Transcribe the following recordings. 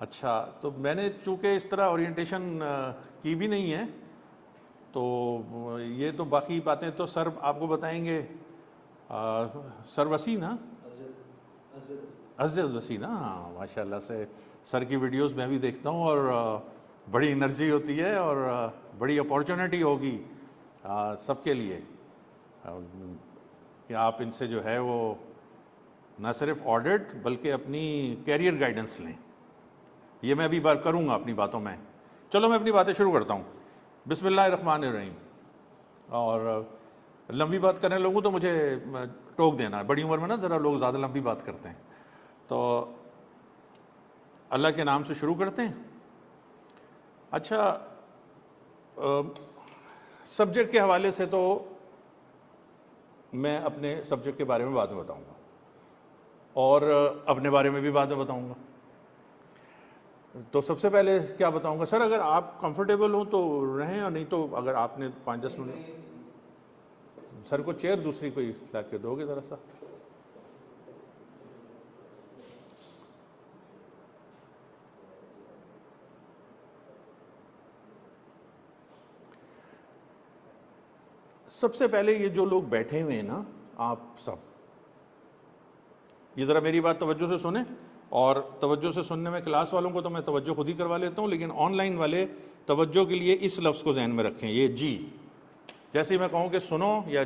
अच्छा, तो मैंने चूँकि इस तरह ओरिएंटेशन की भी नहीं है, तो ये तो बाकी बातें तो सर आपको बताएंगे। सर वसी ना, अज़र वसी ना, हाँ माशाल्लाह से सर की वीडियोस मैं भी देखता हूँ और बड़ी एनर्जी होती है और बड़ी अपॉर्चुनिटी होगी सबके लिए कि आप इनसे जो है वो न सिर्फ ऑडिट बल्कि अपनी कैरियर गाइडेंस लें। ये मैं अभी बार करूँगा अपनी बातों में। चलो मैं अपनी बातें शुरू करता हूँ। बिस्मिल्लाहिर्रहमानिर्रहीम। और लंबी बात करने लगूँ तो मुझे टोक देना है, बड़ी उम्र में ना ज़रा लोग ज़्यादा लंबी बात करते हैं। तो अल्लाह के नाम से शुरू करते हैं। अच्छा, सब्जेक्ट के हवाले से तो मैं अपने सब्जेक्ट के बारे में बाद में बताऊंगा और अपने बारे में भी बाद में बताऊंगा। तो सबसे पहले क्या बताऊंगा सर, अगर आप कंफर्टेबल हो तो रहें, और नहीं तो अगर आपने 5-10 मिनट सर को चेयर दूसरी कोई ला के दोगे ज़रा सा। सबसे पहले ये जो लोग बैठे हुए हैं ना, आप सब ये ज़रा मेरी बात तवज्जो से सुने, और तवज्जो से सुनने में क्लास वालों को तो मैं तवज्जो खुद ही करवा लेता हूँ, लेकिन ऑनलाइन वाले तवज्जो के लिए इस लफ्ज़ को जहन में रखें, ये जी। जैसे ही मैं कहूँ कि सुनो या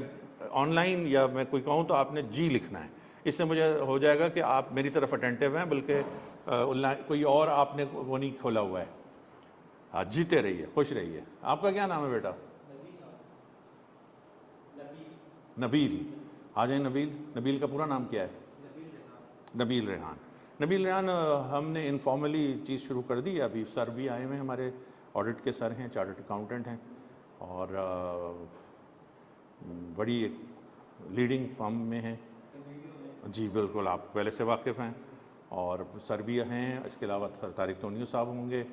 ऑनलाइन या मैं कोई कहूँ तो आपने जी लिखना है। इससे मुझे हो जाएगा कि आप मेरी तरफ अटेंटिव हैं, बल्कि कोई और आपने वो नहीं खोला हुआ है। हाँ, जीते रहिए, खुश रहिए। आपका क्या नाम है बेटा? नबील। आ जाए नबील। नबील का पूरा नाम क्या है? नबील रेहान। नबील रेहान, हमने इनफॉर्मली चीज़ शुरू कर दी है। अभी सर भी आए हुए हैं, हमारे ऑडिट के सर हैं, चार्टर्ड अकाउंटेंट हैं और बड़ी एक लीडिंग फर्म में हैं। जी बिल्कुल, आप पहले से वाकिफ़ हैं। और सर भी हैं, इसके अलावा तारिक तोनियो साहब होंगे।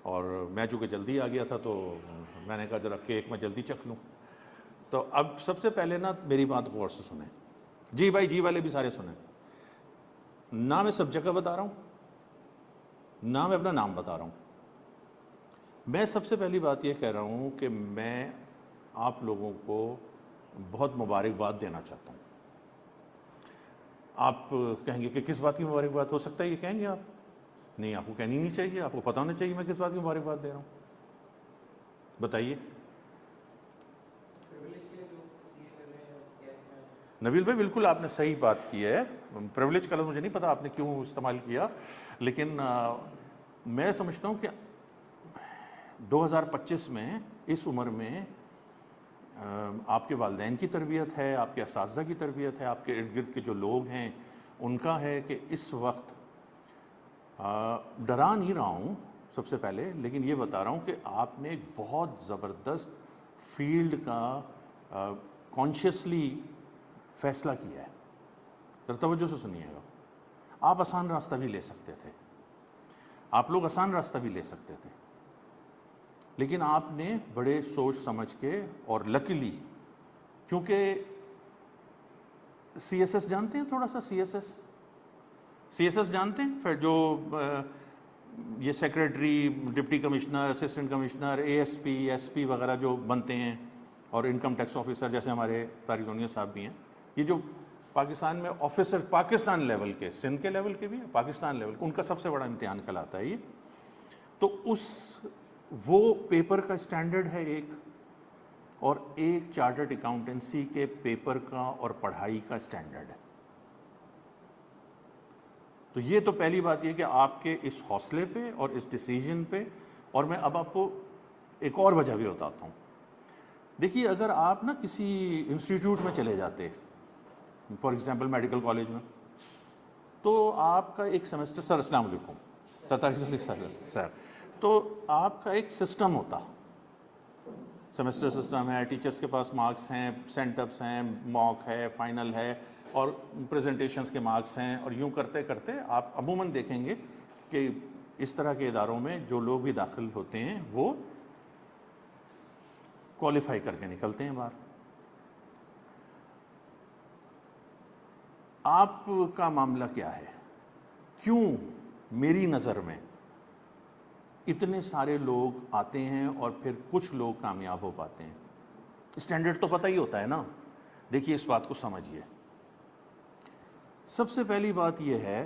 और मैं चूँकि जल्दी आ गया था तो मैंने कहा ज़रा केक मैं जल्दी चख लूँ। तो अब सबसे पहले ना मेरी बात गौर से सुने। जी भाई, जी वाले भी सारे सुने। ना मैं सब जगह बता रहा हूँ, ना मैं अपना नाम बता रहा हूँ। मैं सबसे पहली बात ये कह रहा हूँ कि मैं आप लोगों को बहुत मुबारकबाद देना चाहता हूँ। आप कहेंगे कि किस बात की मुबारकबाद? हो सकता है ये कहेंगे आप, नहीं आपको कहनी नहीं चाहिए, आपको पता होना चाहिए मैं किस बात की मुबारकबाद दे रहा हूँ। बताइए नबील भाई, बिल्कुल आपने सही बात की है। प्रिविलेज का लफ्ज़ मुझे नहीं पता आपने क्यों इस्तेमाल किया, लेकिन मैं समझता हूँ कि 2025 में इस उम्र में आपके वालिदैन की तरबियत है, आपके असातिज़ा की तरबियत है, आपके इर्द गिर्द के जो लोग हैं उनका है कि इस वक्त डरा नहीं रहा हूँ सबसे पहले, लेकिन ये बता रहा हूँ कि आपने एक बहुत ज़बरदस्त फील्ड का कॉन्शियसली फ़ैसला किया है। ज़रा तवज्जो से सुनिएगा। आप आसान रास्ता भी ले सकते थे, आप लोग आसान रास्ता भी ले सकते थे, लेकिन आपने बड़े सोच समझ के, और लकीली क्योंकि सीएसएस जानते हैं, थोड़ा सा सीएसएस जानते हैं, फिर जो ये secretary, deputy commissioner, assistant commissioner, ASP, SP वगैरह जो बनते हैं, और इनकम टैक्स ऑफिसर जैसे हमारे तारिक तोनियो साहब भी हैं, ये जो पाकिस्तान में ऑफिसर, पाकिस्तान लेवल के, सिंध के लेवल के भी है, पाकिस्तान लेवल, उनका सबसे बड़ा इम्तिहान कहलाता है ये। तो उस वो पेपर का स्टैंडर्ड है एक, और एक चार्टर्ड अकाउंटेंसी के पेपर का और पढ़ाई का स्टैंडर्ड है। तो ये तो पहली बात ये कि आपके इस हौसले पे और इस डिसीजन पे, और मैं अब आपको एक और वजह भी बताता हूँ। देखिए, अगर आप ना किसी इंस्टीट्यूट में चले जाते, फॉर एग्जांपल मेडिकल कॉलेज में, तो आपका एक सेमेस्टर, सर अस्सलाम वालेकुम, सर, तो आपका एक सिस्टम होता, सेमेस्टर सिस्टम है, टीचर्स के पास मार्क्स हैं, सेंटअप्स हैं, मॉक है, फाइनल है, और प्रेजेंटेशंस के मार्क्स हैं, और यूं करते करते आप अमूमन देखेंगे कि इस तरह के इदारों में जो लोग भी दाखिल होते हैं वो क्वालिफाई करके निकलते हैं बाहर। आपका मामला क्या है? क्यों मेरी नज़र में इतने सारे लोग आते हैं और फिर कुछ लोग कामयाब हो पाते हैं। स्टैंडर्ड तो पता ही होता है ना। देखिए इस बात को समझिए। सबसे पहली बात यह है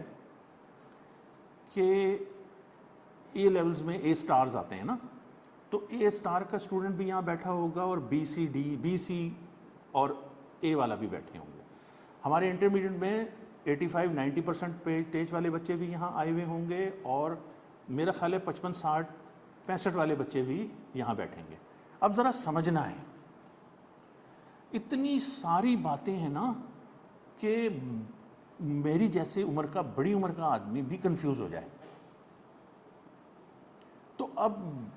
कि ए लेवल्स में ए स्टार्स आते हैं ना, तो ए स्टार का स्टूडेंट भी यहाँ बैठा होगा और बी सी और ए वाला भी बैठे होंगे। हमारे इंटरमीडिएट में 85-90% पेज वाले बच्चे भी यहाँ आए हुए होंगे और मेरा ख्याल है 55-60-65 वाले बच्चे भी यहाँ बैठेंगे। अब ज़रा समझना है, इतनी सारी बातें हैं ना कि मेरी जैसे उम्र का, बड़ी उम्र का आदमी भी कंफ्यूज हो जाए। तो अब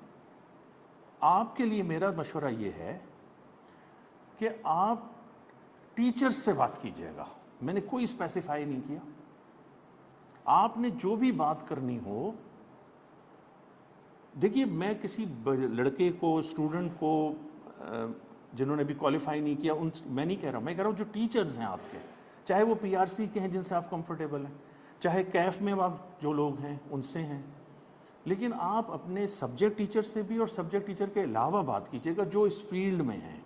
आपके लिए मेरा मशवरा ये है कि आप टीचर्स से बात कीजिएगा। मैंने कोई स्पेसिफाई नहीं किया, आपने जो भी बात करनी हो। देखिए मैं किसी लड़के को, स्टूडेंट को जिन्होंने भी क्वालिफाई नहीं किया उन, मैं नहीं कह रहा हूँ, मैं कह रहा हूँ जो टीचर्स हैं आपके, चाहे वो पीआरसी के हैं जिनसे आप कंफर्टेबल हैं, चाहे कैफ में आप जो लोग हैं उनसे हैं, लेकिन आप अपने सब्जेक्ट टीचर से भी और सब्जेक्ट टीचर के अलावा बात कीजिएगा जो इस फील्ड में हैं।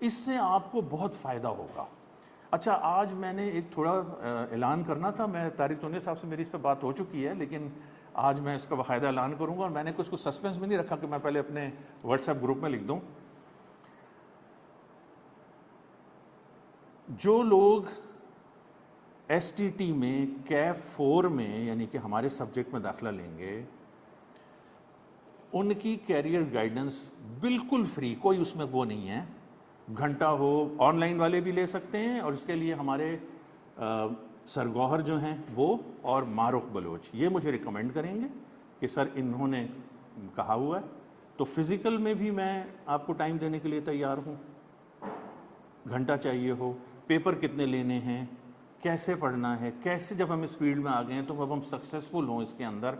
इससे आपको बहुत फ़ायदा होगा। अच्छा, आज मैंने एक थोड़ा ऐलान करना था, मैं तारिक तोनिया साहब से मेरी इस पर बात हो चुकी है, लेकिन आज मैं इसका बाकायदा ऐलान करूंगा और मैंने कुछ सस्पेंस भी नहीं रखा कि मैं पहले अपने व्हाट्सएप ग्रुप में लिख दूं। जो लोग एसटीटी में कैफ 4 में यानी कि हमारे सब्जेक्ट में दाखिला लेंगे, उनकी कैरियर गाइडेंस बिल्कुल फ्री, कोई उसमें वो नहीं है। घंटा हो, ऑनलाइन वाले भी ले सकते हैं और इसके लिए हमारे सरगौहर जो हैं वो और मारूख बलोच ये मुझे रिकमेंड करेंगे कि सर इन्होंने कहा हुआ है। तो फिज़िकल में भी मैं आपको टाइम देने के लिए तैयार हूँ। घंटा चाहिए हो, पेपर कितने लेने हैं, कैसे पढ़ना है, कैसे जब हम इस फील्ड में आ गए हैं तो अब हम सक्सेसफुल हों इसके अंदर।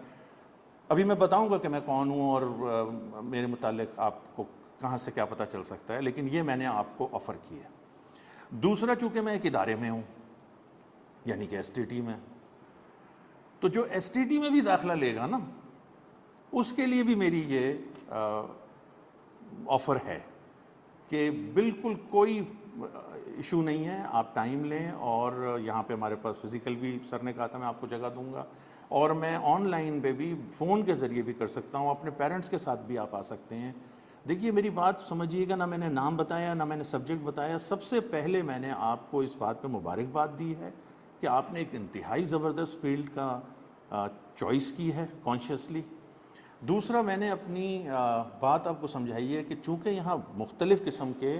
अभी मैं बताऊंगा कि मैं कौन हूँ और मेरे मुतालिक आपको कहाँ से क्या पता चल सकता है, लेकिन ये मैंने आपको ऑफ़र किया है। दूसरा, चूँकि मैं एक इदारे में हूँ यानी कि एसटीटी में, तो जो एसटीटी में भी दाखिला लेगा ना उसके लिए भी मेरी ये ऑफ़र है कि बिल्कुल कोई इशू नहीं है, आप टाइम लें। और यहाँ पे हमारे पास फिज़िकल भी सर ने कहा था मैं आपको जगह दूंगा, और मैं ऑनलाइन पे भी फ़ोन के ज़रिए भी कर सकता हूँ, अपने पेरेंट्स के साथ भी आप आ सकते हैं। देखिए मेरी बात समझिएगा, ना मैंने नाम बताया ना मैंने सब्जेक्ट बताया। सबसे पहले मैंने आपको इस बात पे मुबारकबाद दी है कि आपने एक इंतहाई ज़बरदस्त फील्ड का चॉइस की है कॉन्शियसली। दूसरा, मैंने अपनी बात आपको समझाई है कि चूँकि यहाँ मुख्तलिफ़ किस्म के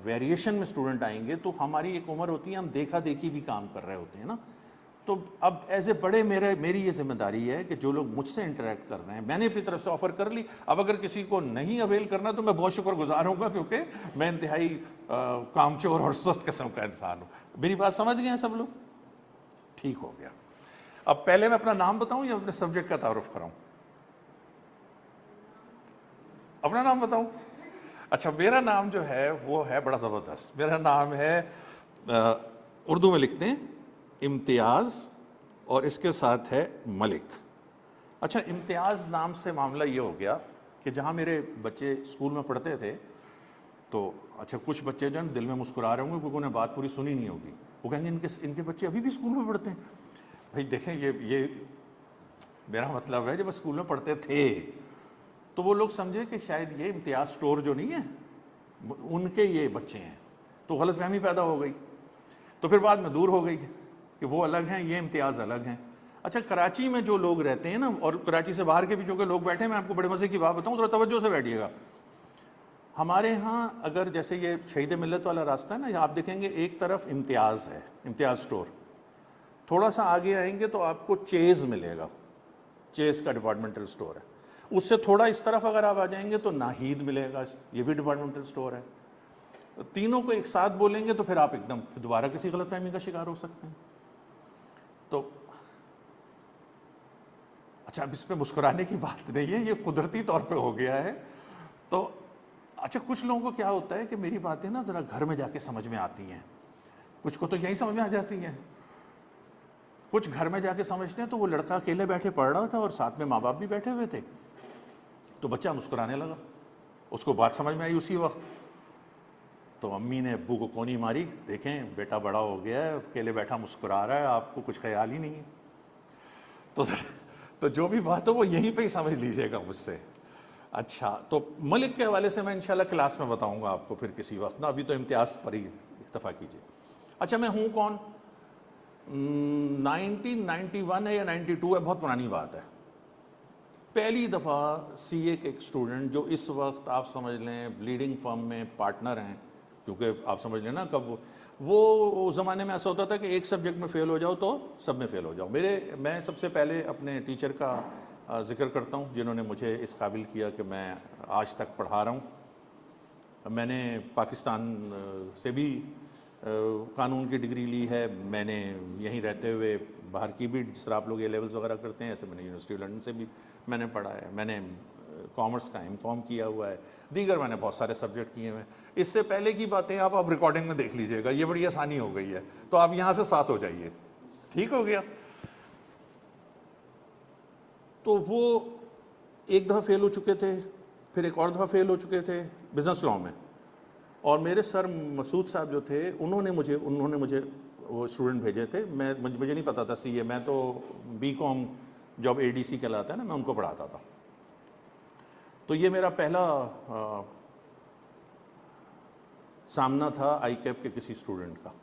वेरिएशन में स्टूडेंट आएंगे, तो हमारी एक उम्र होती है हम देखा देखी भी काम कर रहे होते हैं ना। तो अब एज ए बड़े मेरी ये जिम्मेदारी है कि जो लोग मुझसे इंटरेक्ट कर रहे हैं, मैंने अपनी तरफ से ऑफ़र कर ली। अब अगर किसी को नहीं अवेल करना तो मैं बहुत शुक्रगुजार हूँगा, क्योंकि मैं इंतहाई कामचोर और सुस्त किस्म का इंसान हूँ। मेरी बात समझ गए हैं सब लोग? ठीक हो गया। अब पहले मैं अपना नाम बताऊँ या अपने सब्जेक्ट का तारुफ कराऊँ? अपना नाम बताऊँ? अच्छा, मेरा नाम जो है वो है बड़ा ज़बरदस्त। मेरा नाम है, उर्दू में लिखते हैं इम्तियाज़ और इसके साथ है मलिक। अच्छा, इम्तियाज़ नाम से मामला ये हो गया कि जहाँ मेरे बच्चे स्कूल में पढ़ते थे, तो अच्छा कुछ बच्चे जो है दिल में मुस्कुरा रहे होंगे क्योंकि उन्हें बात पूरी सुनी नहीं होगी। वो कहेंगे इनके बच्चे अभी भी स्कूल में पढ़ते हैं। भाई देखें, ये मेरा मतलब है जब स्कूल में पढ़ते थे तो वो लोग समझे कि शायद ये इम्तियाज़ स्टोर जो नहीं है उनके ये बच्चे हैं, तो गलतफहमी पैदा हो गई। तो फिर बाद में दूर हो गई कि वो अलग हैं, ये इम्तियाज़ अलग हैं। अच्छा, कराची में जो लोग रहते हैं ना, और कराची से बाहर के भी जो के लोग बैठे हैं, मैं आपको बड़े मज़े की बात बताऊं, थोड़ा तवज्जो से बैठिएगा। हमारे यहाँ अगर जैसे ये शहीद मिल्लत वाला रास्ता है ना, आप देखेंगे एक तरफ इम्तियाज़ है, इम्तियाज़ स्टोर। थोड़ा सा आगे आएंगे तो आपको चेज़ मिलेगा, चेज़ का डिपार्टमेंटल स्टोर है। उससे थोड़ा इस तरफ अगर आप आ जाएंगे तो नाहीद मिलेगा, ये भी डिपार्टमेंटल स्टोर है। तीनों को एक साथ बोलेंगे तो फिर आप एकदम दोबारा किसी गलतफहमी का शिकार हो सकते हैं। तो अच्छा, अब इस पे मुस्कुराने की बात नहीं है, ये कुदरती तौर पे हो गया है। तो अच्छा, कुछ लोगों को क्या होता है कि मेरी बातें ना ज़रा घर में जाके समझ में आती हैं, कुछ को तो यही समझ में आ जाती हैं, कुछ घर में जाके समझते हैं। तो वो लड़का अकेले बैठे पढ़ रहा था और साथ में माँ बाप भी बैठे हुए थे, तो बच्चा मुस्कुराने लगा, उसको बात समझ में आई उसी वक्त। तो अम्मी ने अब्बू को कोनी मारी, देखें बेटा बड़ा हो गया है, अकेले बैठा मुस्कुरा रहा है, आपको कुछ ख्याल ही नहीं है। तो जो भी बात हो वो यहीं पे ही समझ लीजिएगा मुझसे। अच्छा, तो मलिक के हवाले से मैं इंशाल्लाह क्लास में बताऊंगा आपको फिर किसी वक्त ना, अभी तो इम्तियाज़ पर ही इक्तफा कीजिए। अच्छा, मैं हूँ कौन? 1991 है या 92 है, बहुत पुरानी बात है। पहली दफ़ा सीए के एक स्टूडेंट जो इस वक्त आप समझ लें लीडिंग फर्म में पार्टनर हैं, क्योंकि आप समझ लें ना कब वो उस ज़माने में ऐसा होता था कि एक सब्जेक्ट में फ़ेल हो जाओ तो सब में फ़ेल हो जाओ। मैं सबसे पहले अपने टीचर का जिक्र करता हूँ जिन्होंने मुझे इस काबिल किया कि मैं आज तक पढ़ा रहा हूँ। मैंने पाकिस्तान से भी कानून की डिग्री ली है, मैंने यहीं रहते हुए बाहर की भी, जिस तरह आप लोग ए लेवल्स वगैरह करते हैं, ऐसे मैंने यूनिवर्सिटी ऑफ लंदन से भी मैंने पढ़ा है। मैंने कॉमर्स का एमकॉम किया हुआ है, दीगर मैंने बहुत सारे सब्जेक्ट किए हुए हैं। इससे पहले की बातें आप रिकॉर्डिंग में देख लीजिएगा, ये बड़ी आसानी हो गई है, तो आप यहाँ से साथ हो जाइए, ठीक हो गया। तो वो एक दफ़ा फेल हो चुके थे, फिर एक और दफ़ा फेल हो चुके थे बिज़नेस लॉ में, और मेरे सर मसूद साहब जो थे उन्होंने मुझे वो स्टूडेंट भेजे थे। मुझे नहीं पता था सीए, मैं तो बीकॉम जो अब एडीसी कहलाता है ना, मैं उनको पढ़ाता था। तो ये मेरा पहला सामना था आईकैप के किसी स्टूडेंट का,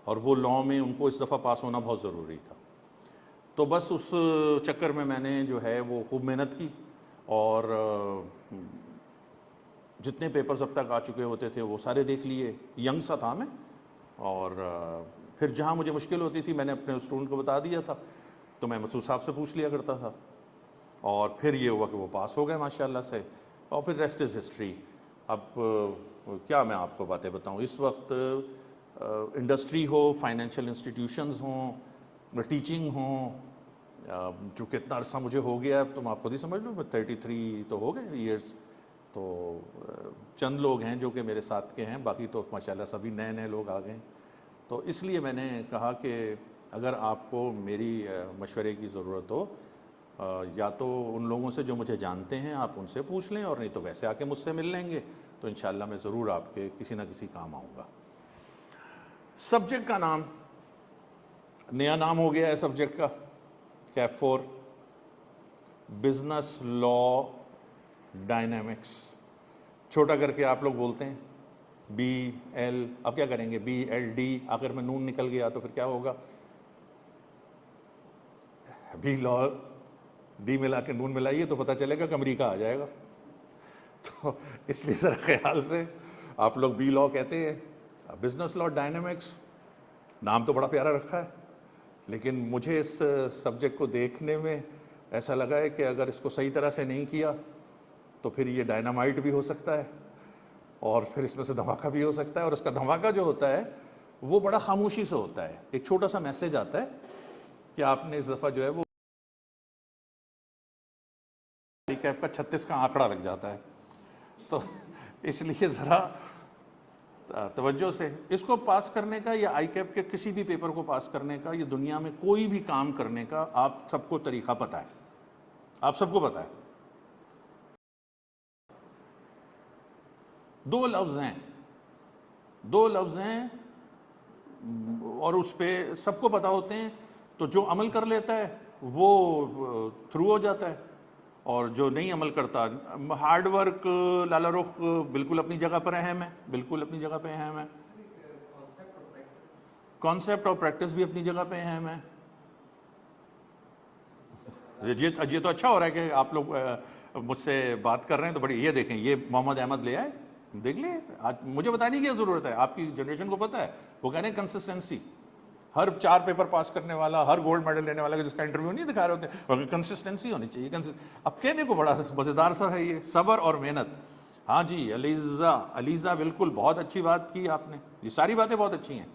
और वो लॉ में उनको इस दफ़ा पास होना बहुत ज़रूरी था। तो बस उस चक्कर में मैंने जो है वो खूब मेहनत की, और जितने पेपर्स अब तक आ चुके होते थे वो सारे देख लिए। यंग सा था मैं, और फिर जहाँ मुझे मुश्किल होती थी मैंने अपने स्टूडेंट को बता दिया था, तो मैं मसूद साहब से पूछ लिया करता था, और फिर ये हुआ कि वो पास हो गए माशाल्लाह से, और फिर रेस्ट इज़ हिस्ट्री। अब क्या मैं आपको बातें बताऊँ, इस वक्त इंडस्ट्री हो, फाइनेंशियल इंस्टीट्यूशंस हों, टीचिंग हों, जो कितना अरसा मुझे हो गया तो आप खुद ही समझ लो, 33 तो हो गए ईयर्स। तो चंद लोग हैं जो कि मेरे साथ के हैं, बाकी तो माशाल्लाह सभी नए नए लोग आ गए। तो इसलिए मैंने कहा कि अगर आपको मेरी मशवरे की ज़रूरत हो, या तो उन लोगों से जो मुझे जानते हैं आप उनसे पूछ लें, और नहीं तो वैसे आके मुझसे मिल लेंगे, तो इंशाल्लाह मैं ज़रूर आपके किसी ना किसी काम आऊँगा। सब्जेक्ट का नाम, नया नाम हो गया है सब्जेक्ट का, कैप 4, बिजनेस लॉ डायनामिक्स। छोटा करके आप लोग बोलते हैं BL, अब क्या करेंगे BLD, आखिर में नून निकल गया तो फिर क्या होगा, बी लॉ डी मिला के नून मिलाइए तो पता चलेगा कि अमरीका आ जाएगा। तो इसलिए ज़रा ख्याल से आप लोग बी लॉ कहते हैं। बिजनेस लॉ डायनामिक्स नाम तो बड़ा प्यारा रखा है, लेकिन मुझे इस सब्जेक्ट को देखने में ऐसा लगा है कि अगर इसको सही तरह से नहीं किया तो फिर ये डायनामाइट भी हो सकता है, और फिर इसमें से धमाका भी हो सकता है। और उसका धमाका जो होता है वो बड़ा खामोशी से होता है, एक छोटा सा मैसेज आता है कि आपने इस दफ़ा जो है वो कैप का 36 का आंकड़ा लग जाता है। तो इसलिए ज़रा तवज्जो से इसको पास करने का, या आई कैप के किसी भी पेपर को पास करने का, ये दुनिया में कोई भी काम करने का आप सबको तरीका पता है, आप सबको पता है। दो लफ्ज़ हैं और उस पर सबको पता होते हैं, तो जो अमल कर लेता है वो थ्रू हो जाता है, और जो नहीं अमल करता, हार्ड वर्क लाला रुख बिल्कुल अपनी जगह पर अहम है, बिल्कुल अपनी जगह पे अहम है। कॉन्सेप्ट और प्रैक्टिस भी अपनी जगह पे अहम है। ये तो अच्छा हो रहा है कि आप लोग मुझसे बात कर रहे हैं, तो बड़ी, ये देखें, ये मोहम्मद अहमद ले आए, देख लिए, आज मुझे बताने की क्या ज़रूरत है, आपकी जनरेशन को पता है। वो कह रहे हैं कंसिस्टेंसी, हर 4 पेपर पास करने वाला, हर गोल्ड मेडल लेने वाला जिसका इंटरव्यू नहीं दिखा रहे होते, कंसिस्टेंसी होनी चाहिए। अब कहने को बड़ा मज़ेदार सा है ये, सब्र और मेहनत। हाँ जी, अलीज़ा बिल्कुल बहुत अच्छी बात की आपने, ये सारी बातें बहुत अच्छी हैं।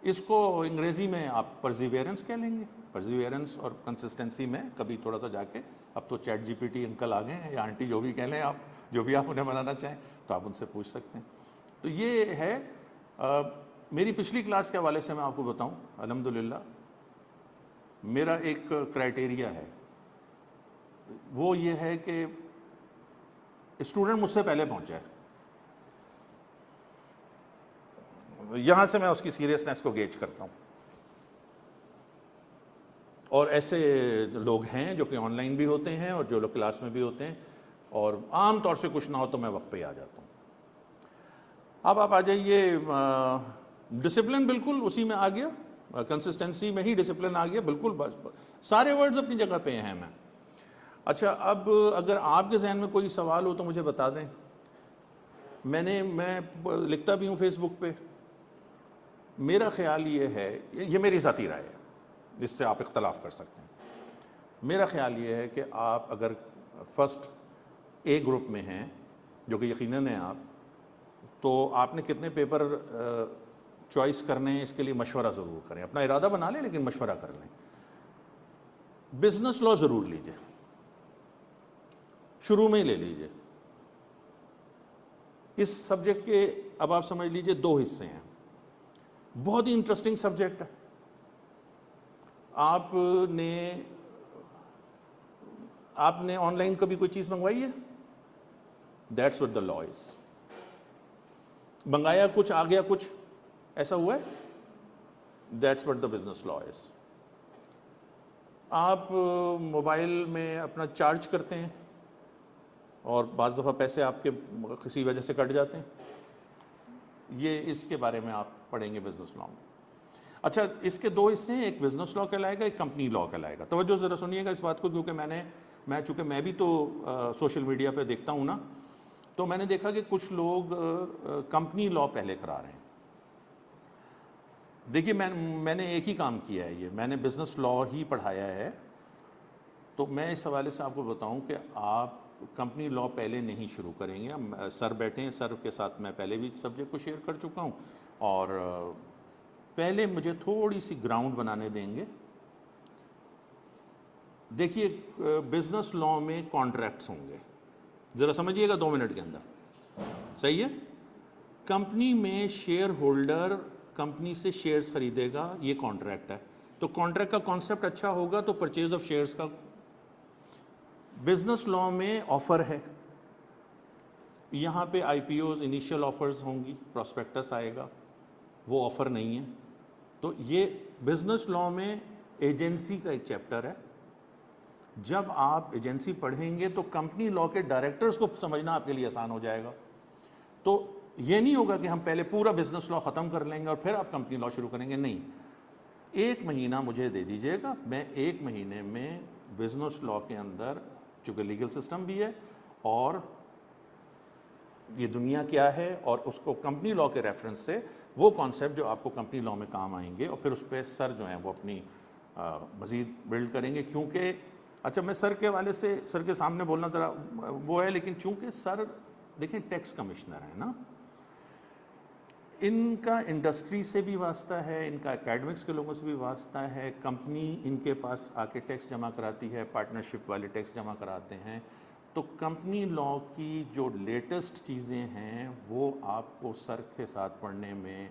इसको अंग्रेज़ी में आप परसिवियरेंस कह लेंगे, परसिवियरेंस और कंसिस्टेंसी में कभी थोड़ा सा जाके, अब तो चैट जीपीटी अंकल आ गए हैं, या आंटी, जो भी कह लें आप, जो भी आप उन्हें बनाना चाहें तो आप उनसे पूछ सकते हैं। तो ये है मेरी पिछली क्लास के हवाले से मैं आपको बताऊं, अल्हम्दुलिल्लाह मेरा एक क्राइटेरिया है, वो ये है कि स्टूडेंट मुझसे पहले पहुंचा है। यहां से मैं उसकी सीरियसनेस को गेज करता हूं। और ऐसे लोग हैं जो कि ऑनलाइन भी होते हैं और जो लोग क्लास में भी होते हैं, और आम तौर से कुछ ना हो तो मैं वक्त पे ही आ जाता हूं। अब आप आ जाइए, डिसिप्लिन बिल्कुल उसी में आ गया, कंसिस्टेंसी में ही डिसिप्लिन आ गया, बिल्कुल बस सारे वर्ड्स अपनी जगह पे हैं। मैं अच्छा, अब अगर आपके जहन में कोई सवाल हो तो मुझे बता दें। मैं लिखता भी हूँ फेसबुक पे। मेरा ख्याल ये है, ये मेरी ज़ाती राय है, जिससे आप इख्तलाफ कर सकते हैं। मेरा ख्याल ये है कि आप अगर फर्स्ट ए ग्रुप में हैं, जो कि यकीनन है आप, तो आपने कितने पेपर चॉइस करने हैं इसके लिए मशवरा ज़रूर करें। अपना इरादा बना लें लेकिन मशवरा कर लें। बिजनेस लॉ ज़रूर लीजिए, शुरू में ही ले लीजिए। इस सब्जेक्ट के अब आप समझ लीजिए 2 हिस्से हैं। बहुत ही इंटरेस्टिंग सब्जेक्ट है। आपने ऑनलाइन कभी कोई चीज़ मंगवाई है? That's what the law is. मंगाया कुछ, आ गया कुछ, ऐसा हुआ है? That's what the business law is. आप मोबाइल में अपना चार्ज करते हैं और बाज़ दफ़ा पैसे आपके किसी वजह से कट जाते हैं, ये इसके बारे में आप पढ़ेंगे बिजनेस लॉ में। अच्छा, इसके 2 हिस्से हैं, एक बिजनेस लॉ कहलाएगा, एक कंपनी लॉ कहलाएगा। तवज्जो ज़रा सुनिएगा इस बात को, क्योंकि चूँकि मैं भी तो सोशल मीडिया पे देखता हूँ ना, तो मैंने देखा कि कुछ लोग कंपनी लॉ पहले करा रहे हैं। देखिए, मैंने एक ही काम किया है, ये मैंने बिजनेस लॉ ही पढ़ाया है। तो मैं इस हवाले से आपको बताऊं कि आप कंपनी लॉ पहले नहीं शुरू करेंगे। सर बैठे हैं, सर के साथ मैं पहले भी सब्जेक्ट को शेयर कर चुका हूं, और पहले मुझे थोड़ी सी ग्राउंड बनाने देंगे। देखिए, बिजनेस लॉ में कॉन्ट्रैक्ट्स होंगे, ज़रा समझिएगा 2 मिनट के अंदर, सही है? कंपनी में शेयर होल्डर कंपनी से शेयर्स खरीदेगा, ये कॉन्ट्रैक्ट है। तो कॉन्ट्रैक्ट का कॉन्सेप्ट अच्छा होगा तो परचेज ऑफ शेयर्स का। बिजनेस लॉ में ऑफर है, यहाँ पे आईपीओज, इनिशियल ऑफर्स होंगी, प्रोस्पेक्टस आएगा, वो ऑफर नहीं है। तो ये बिजनेस लॉ में एजेंसी का एक चैप्टर है। जब आप एजेंसी पढ़ेंगे तो कंपनी लॉ के डायरेक्टर्स को समझना आपके लिए आसान हो जाएगा। तो ये नहीं होगा कि हम पहले पूरा बिजनेस लॉ ख़त्म कर लेंगे और फिर आप कंपनी लॉ शुरू करेंगे, नहीं। 1 महीना मुझे दे दीजिएगा, मैं 1 महीने में बिजनेस लॉ के अंदर, चूँकि लीगल सिस्टम भी है और ये दुनिया क्या है, और उसको कंपनी लॉ के रेफरेंस से वो कॉन्सेप्ट जो आपको कंपनी लॉ में काम आएंगे, और फिर उस पर सर जो हैं वो अपनी मज़ीद बिल्ड करेंगे। क्योंकि अच्छा, मैं सर के वाले से, सर के सामने बोलना ज़रा वो है, लेकिन चूँकि सर देखें टैक्स कमिश्नर है ना, इनका इंडस्ट्री से भी वास्ता है, इनका एकेडमिक्स के लोगों से भी वास्ता है। कंपनी इनके पास आके टैक्स जमा कराती है, पार्टनरशिप वाले टैक्स जमा कराते हैं। तो कंपनी लॉ की जो लेटेस्ट चीज़ें हैं वो आपको सर के साथ पढ़ने में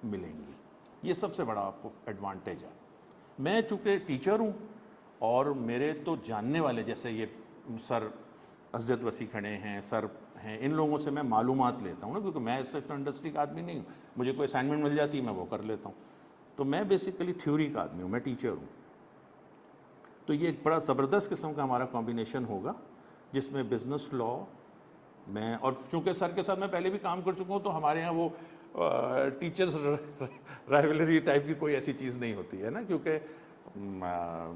मिलेंगी। ये सबसे बड़ा आपको एडवांटेज है। मैं चूँकि टीचर हूँ और मेरे तो जानने वाले, जैसे ये सर असजद वसी खड़े हैं, सर हैं, इन लोगों से मैं मालूमात लेता हूँ ना, क्योंकि मैं इस इंडस्ट्री का आदमी नहीं हूँ। मुझे कोई असाइनमेंट मिल जाती है, मैं वो कर लेता हूँ। तो मैं बेसिकली थ्योरी का आदमी हूँ, मैं टीचर हूँ। तो ये एक बड़ा ज़बरदस्त किस्म का हमारा कॉम्बिनेशन होगा, जिसमें बिजनेस लॉ मैं, और चूँकि सर के साथ मैं पहले भी काम कर चुका हूँ, तो हमारे यहाँ वो टीचर्स राइवलरी टाइप की कोई ऐसी चीज़ नहीं होती है ना, क्योंकि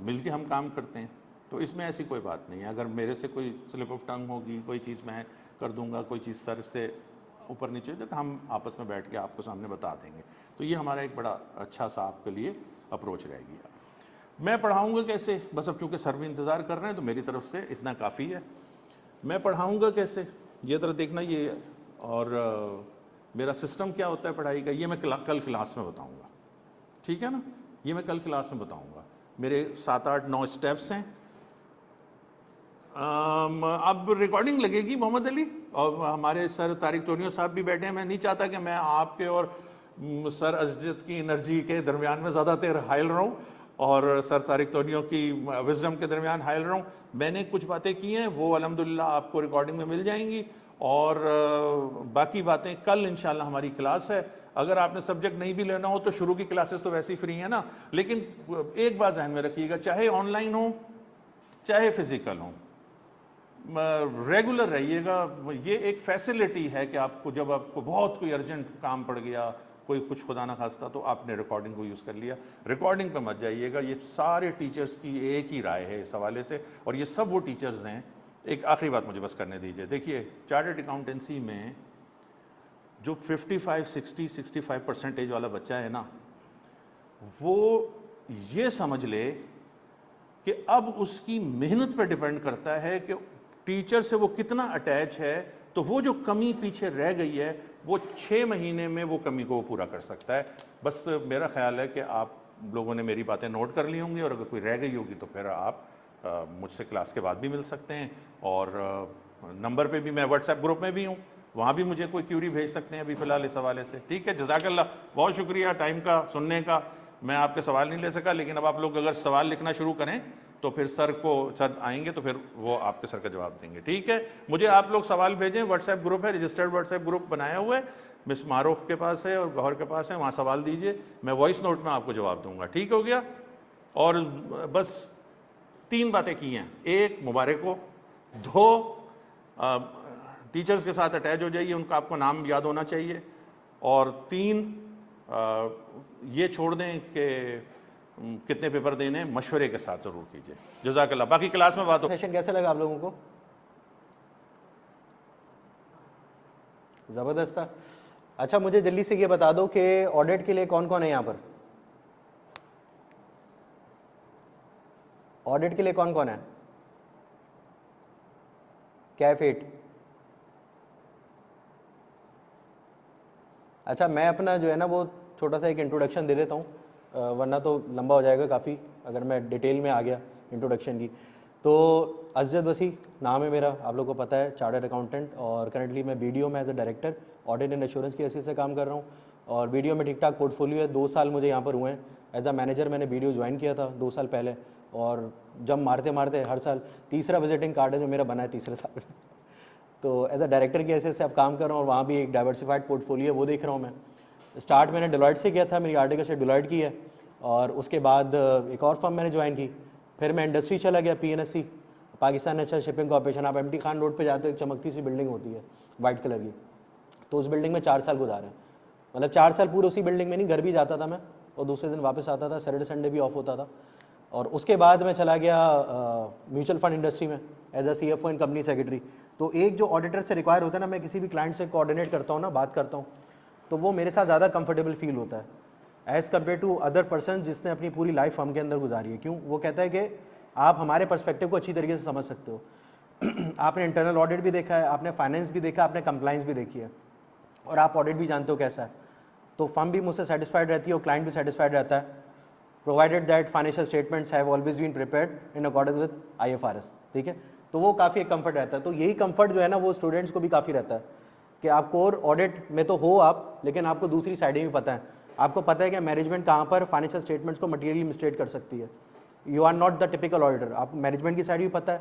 मिल के हम काम करते हैं। तो इसमें ऐसी कोई बात नहीं है। अगर मेरे से कोई स्लिप ऑफ टंग होगी, कोई चीज़ मैं कर दूंगा, कोई चीज़ सर से ऊपर नीचे, तो हम आपस में बैठ के आपको सामने बता देंगे। तो ये हमारा एक बड़ा अच्छा सा आपके लिए अप्रोच रहेगी। मैं पढ़ाऊँगा कैसे? बस अब चूँकि सर भी इंतज़ार कर रहे हैं तो मेरी तरफ से इतना काफ़ी है। मैं पढ़ाऊँगा कैसे, ये तरह देखना ये, और मेरा सिस्टम क्या होता है पढ़ाई का, ये मैं कल क्लास में बताऊँगा, ठीक है ना? ये मैं कल क्लास में बताऊँगा। मेरे 7, 8, 9 स्टेप्स हैं। अब रिकॉर्डिंग लगेगी मोहम्मद अली, और हमारे सर तारिक तोनियो साहब भी बैठे हैं। मैं नहीं चाहता कि मैं आपके और सर असजद की एनर्जी के दरमियान में ज़्यादा देर हायल रहूँ, और सर तारिक तोनियों की विजडम के दरमियान हायल रहा हूँ। मैंने कुछ बातें की हैं, वो अल्हम्दुलिल्लाह आपको रिकॉर्डिंग में मिल जाएंगी, और बाकी बातें कल इंशाल्लाह हमारी क्लास है। अगर आपने सब्जेक्ट नहीं भी लेना हो तो शुरू की क्लासेस तो वैसे ही फ्री है ना, लेकिन एक बात ध्यान में रखिएगा, चाहे ऑनलाइन हो चाहे फिजिकल हो, रेगुलर रहिएगा। ये एक फैसिलिटी है कि आपको जब आपको बहुत कोई अर्जेंट काम पड़ गया, कोई कुछ खुदा ना खास्ता, तो आपने रिकॉर्डिंग को यूज़ कर लिया। रिकॉर्डिंग पे मत जाइएगा। ये सारे टीचर्स की एक ही राय है इस हवाले से, और ये सब वो टीचर्स हैं। एक आखिरी बात मुझे बस करने दीजिए। देखिए, चार्टर्ड अकाउंटेंसी में जो 55-60-65% वाला बच्चा है ना, वो ये समझ ले कि अब उसकी मेहनत पे डिपेंड करता है कि टीचर से वो कितना अटैच है। तो वो जो कमी पीछे रह गई है, वो 6 महीने में वो कमी को वो पूरा कर सकता है। बस मेरा ख्याल है कि आप लोगों ने मेरी बातें नोट कर ली होंगी, और अगर कोई रह गई होगी तो फिर आप मुझसे क्लास के बाद भी मिल सकते हैं, और नंबर पे भी, मैं व्हाट्सएप ग्रुप में भी हूँ, वहाँ भी मुझे कोई क्यूरी भेज सकते हैं अभी फ़िलहाल इस हवाले से। ठीक है, जज़ाकल्लाह, बहुत शुक्रिया टाइम का, सुनने का। मैं आपके सवाल नहीं ले सका, लेकिन अब आप लोग अगर सवाल लिखना शुरू करें तो फिर सर आएंगे तो फिर वो आपके सर का जवाब देंगे। ठीक है, मुझे आप लोग सवाल भेजें, व्हाट्सएप ग्रुप है, रजिस्टर्ड व्हाट्सएप ग्रुप बनाया हुआ है, मिस मारूफ के पास है और गौहर के पास है, वहाँ सवाल दीजिए, मैं वॉइस नोट में आपको जवाब दूंगा। ठीक हो गया? और बस 3 बातें की हैं। 1, मुबारक हो। 2, टीचर्स के साथ अटैच हो जाइए, उनका आपको नाम याद होना चाहिए। और 3, ये छोड़ दें कि कितने पेपर देने, मशवरे के साथ ज़रूर कीजिए। जज़ाकल्लाह। बाकी क्लास में बात हो। सेशन कैसा लगा आप लोगों को? ज़बरदस्त था। अच्छा, मुझे जल्दी से ये बता दो कि ऑडिट के लिए कौन कौन है यहाँ पर? ऑडिट के लिए कौन कौन है? कैफेट। अच्छा, मैं अपना जो है ना वो छोटा सा एक इंट्रोडक्शन दे देता हूँ, वरना तो लंबा हो जाएगा काफ़ी अगर मैं डिटेल में आ गया इंट्रोडक्शन की। तो अज़द वसी नाम है मेरा, आप लोगों को पता है, चार्टर्ड अकाउंटेंट, और करंटली मैं BDO में as a director audit and assurance की हैसियत से काम कर रहा हूँ। और BDO में ठीक ठाक पोर्टफोलियो है। 2 साल मुझे यहाँ पर हुए हैं। एज अ मैनेजर मैंने BDO ज्वाइन किया था 2 साल पहले, और जब मारते मारते हर साल तीसरा विजिटिंग कार्ड है जो मेरा बना है तीसरे साल में। तो एज अ डायरेक्टर की हैसियत से अब काम कर रहा हूँ, और वहाँ भी एक डाइवर्सिफाइड पोर्टफोलियो वो देख रहा हूँ मैं। स्टार्ट मैंने डेलॉयट से किया था, मेरी आर्टिकल से डेलॉयट की है, और उसके बाद एक और फर्म मैंने ज्वाइन की। फिर मैं इंडस्ट्री चला गया, PNSC, Pakistan national shipping corporation. आप MT खान रोड पे जाते हो, एक चमकती सी बिल्डिंग होती है वाइट कलर की, तो उस बिल्डिंग में 4 साल गुजारे। मतलब 4 साल पूरे उसी बिल्डिंग में नहीं, घर भी जाता था मैं, और दूसरे दिन वापस आता था, सैटरडे संडे भी ऑफ होता था। और उसके बाद मैं चला गया म्यूचुअल फंड इंडस्ट्री में as a CFO and company secretary. तो एक जो ऑडिटर से रिक्वायर होता है ना, मैं किसी भी क्लाइंट से कोऑर्डिनेट करता हूँ ना, बात करता हूँ, तो वो मेरे साथ ज़्यादा कंफर्टेबल फील होता है as compare to other person जिसने अपनी पूरी लाइफ हम के अंदर गुजारी है। क्यों? वो कहता है कि आप हमारे पर्सपेक्टिव को अच्छी तरीके से समझ सकते हो। आपने इंटरनल ऑडिट भी देखा है, आपने फाइनेंस भी देखा, आपने कंप्लाइंस भी देखी है, और आप ऑडिट भी जानते हो कैसा है। तो फर्म भी मुझसे सेटिस्फाइड रहती है और क्लाइंट भी सेटिस्फाइड रहता है, provided that financial statements have always been prepared in accordance with IFRS। ठीक है, तो वो काफ़ी एक कंफर्ट रहता है। तो यही कंफर्ट जो है ना, वो स्टूडेंट्स को भी काफ़ी रहता है कि आप कोर ऑडिट में तो हो आप, लेकिन आपको दूसरी साइडें भी पता है। आपको पता है कि मैनेजमेंट कहाँ पर फाइनेंशियल स्टेटमेंट्स को मटेरियली मिसटेट कर सकती है। You are not the typical auditor, आप मैनेजमेंट की साइड भी पता है।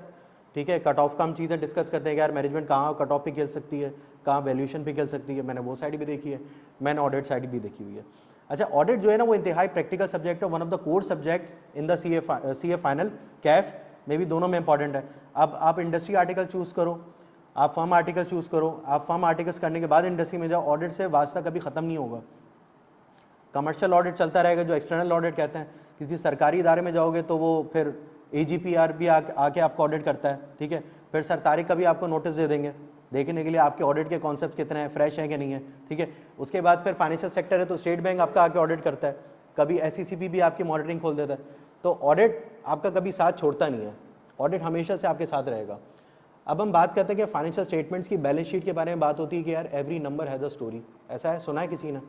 ठीक है, कट ऑफ का हम चीज़ें डिस्कस करते हैं कि यार मैनेजमेंट कहाँ कट ऑफ पे खेल सकती है, कहाँ वैल्यूएशन पे खेल सकती है, मैंने वो साइड भी देखी है, मैंने ऑडिट साइड भी देखी हुई है। अच्छा, ऑडिट जो है ना वो इंतहाई प्रैक्टिकल सब्जेक्ट है, one of the core subject in the CA final, Kaif में भी, दोनों में इंपॉर्टेंट है। अब आप इंडस्ट्री आर्टिकल चूज़ करो, आप फर्म आर्टिकल चूज़ करो, आप फर्म आर्टिकल्स करने के बाद इंडस्ट्री में जाओ, ऑडिट से वास्ता कभी ख़त्म नहीं होगा। कमर्शियल ऑडिट चलता रहेगा, जो एक्सटर्नल ऑडिट कहते हैं। किसी सरकारी इदारे में जाओगे तो वो फिर AGPR भी आके आपको ऑडिट करता है। ठीक है, फिर सर तारिक का भी आपको नोटिस दे देंगे देखने के लिए आपके ऑडिट के कॉन्सेप्ट कितने हैं, फ्रेश हैं कि नहीं है। ठीक है, उसके बाद फिर फाइनेंशियल सेक्टर है तो स्टेट बैंक आपका आके ऑडिट करता है, कभी SECP भी आपकी मॉनिटरिंग खोल देता है। तो ऑडिट आपका कभी साथ छोड़ता नहीं है, ऑडिट हमेशा से आपके साथ रहेगा। अब हम बात करते हैं कि फाइनेंशियल स्टेटमेंट्स की बैलेंस शीट के बारे में बात होती है कि यार every number has a story. ऐसा है, सुना है किसी ने?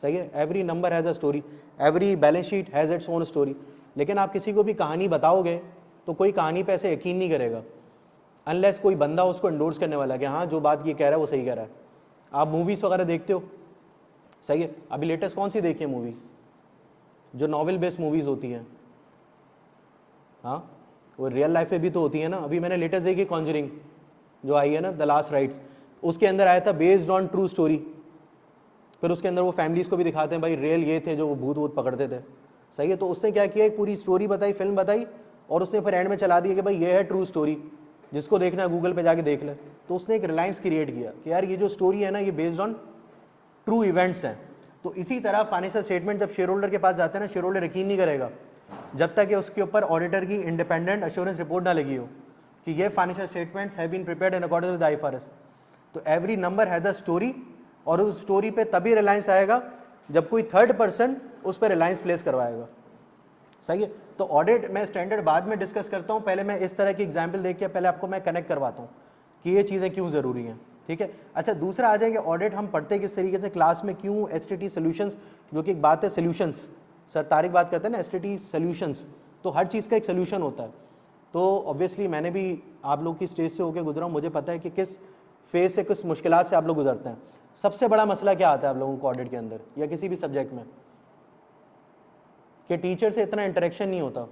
सही है, every number has a story, every balance sheet has its own story. लेकिन आप किसी को भी कहानी बताओगे तो कोई कहानी पे ऐसे यकीन नहीं करेगा अनलेस कोई बंदा उसको एंडोर्स करने वाला कि हाँ जो बात ये कह रहा है वो सही कह रहा है। आप मूवीज़ वगैरह देखते हो, सही है, अभी लेटेस्ट कौन सी देखी है मूवी? जो नॉवल बेस्ड मूवीज़ होती हैं, हाँ, वो रियल लाइफ में भी तो होती है ना। अभी मैंने लेटेस्ट देखी कॉन्जरिंग जो आई है ना, द लास्ट राइट्स, उसके अंदर आया था बेस्ड ऑन ट्रू स्टोरी। फिर उसके अंदर वो फैमिलीज को भी दिखाते हैं भाई रियल ये थे जो वो भूत वूत पकड़ते थे, सही है। तो उसने क्या किया, एक पूरी स्टोरी बताई, फिल्म बताई, और उसने फिर एंड में चला दिया कि भाई ये है ट्रू स्टोरी, जिसको देखना है गूगल पे जाके देख ले। तो उसने एक रिलायंस क्रिएट किया कि यार ये जो स्टोरी है ना ये बेस्ड ऑन ट्रू इवेंट्स हैं। तो इसी तरह फाइनेंशियल स्टेटमेंट जब शेयर होल्डर के पास जाते हैं ना, शेयर होल्डर यकीन नहीं करेगा जब तक कि उसके ऊपर ऑडिटर की इंडिपेंडेंट एश्योरेंस रिपोर्ट ना लगी हो कि ये financial statements have been prepared in accordance with IFRS. तो every number has a story, और उस स्टोरी पे तभी रिलायंस आएगा जब कोई थर्ड पर्सन उस पर रिलायंस प्लेस करवाएगा, सही है। तो ऑडिट मैं स्टैंडर्ड बाद में डिस्कस करता हूँ, पहले मैं इस तरह की एग्जाम्पल देख के पहले आपको मैं कनेक्ट करवाता हूँ कि ये चीज़ें क्यों ज़रूरी हैं, ठीक है। अच्छा, दूसरा आ जाएंगे ऑडिट हम पढ़ते किस तरीके से क्लास में, क्यों एसटीटी सॉल्यूशंस, जो कि एक बात है सॉल्यूशंस, सर तारिक बात करते हैं ना एसटीटी सॉल्यूशंस, तो हर चीज़ का एक सोल्यूशन होता है। तो ऑब्वियसली मैंने भी आप लोग की स्टेज से होकर गुजरा हूँ, मुझे पता है कि किस फेज से, किस मुश्किलात से आप लोग गुजरते हैं। सबसे बड़ा मसला क्या आता है आप लोगों को ऑडिट के अंदर या किसी भी सब्जेक्ट में, कि टीचर से इतना इंटरेक्शन नहीं होता,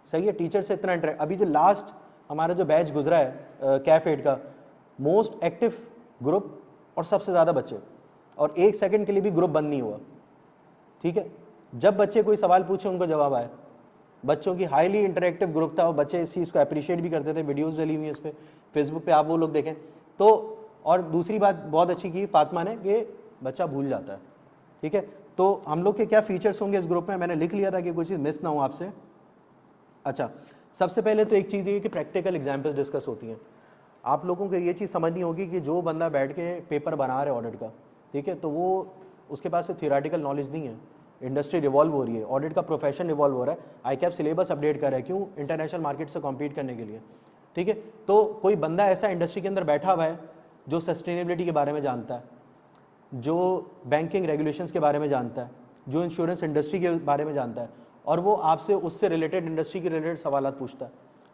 सही है। टीचर से इतना अभी जो लास्ट हमारा जो बैच गुजरा है कैफ एड का, मोस्ट एक्टिव ग्रुप और सबसे ज़्यादा बच्चे, और 1 सेकंड के लिए भी ग्रुप बंद नहीं हुआ, ठीक है। जब बच्चे कोई सवाल पूछे उनको जवाब आए, बच्चों की हाईली इंटरेक्टिव ग्रुप था और बच्चे इस चीज़ को अप्रिशिएट भी करते थे। वीडियोस डली हुई है इस पर फेसबुक पे, आप वो लोग देखें तो। और दूसरी बात बहुत अच्छी की फातिमा ने कि बच्चा भूल जाता है, ठीक है। तो हम लोग के क्या फीचर्स होंगे इस ग्रुप में, मैंने लिख लिया था कि कोई चीज़ मिस ना हो आपसे। अच्छा, सबसे पहले तो एक चीज़ ये कि प्रैक्टिकल एग्जाम्पल्स डिस्कस होती हैं। आप लोगों को ये चीज़ समझनी होगी कि जो बंदा बैठ के पेपर बना रहे ऑडिट का, ठीक है, तो वो उसके पास से थियोरेटिकल नॉलेज नहीं है। इंडस्ट्री रिवॉल्व हो रही है, ऑडिट का प्रोफेशन रिवॉल्व हो रहा है, आईकैप सिलेबस अपडेट कर रहा है, क्यों, इंटरनेशनल मार्केट से कॉम्पीट करने के लिए, ठीक है। तो कोई बंदा ऐसा इंडस्ट्री के अंदर बैठा हुआ है जो सस्टेनेबिलिटी के बारे में जानता है, जो बैंकिंग रेगुलेशंस के बारे में जानता है, जो इंश्योरेंस इंडस्ट्री के बारे में जानता है, और वो आपसे उससे रिलेटेड इंडस्ट्री के रिलेटेड सवाल पूछता है।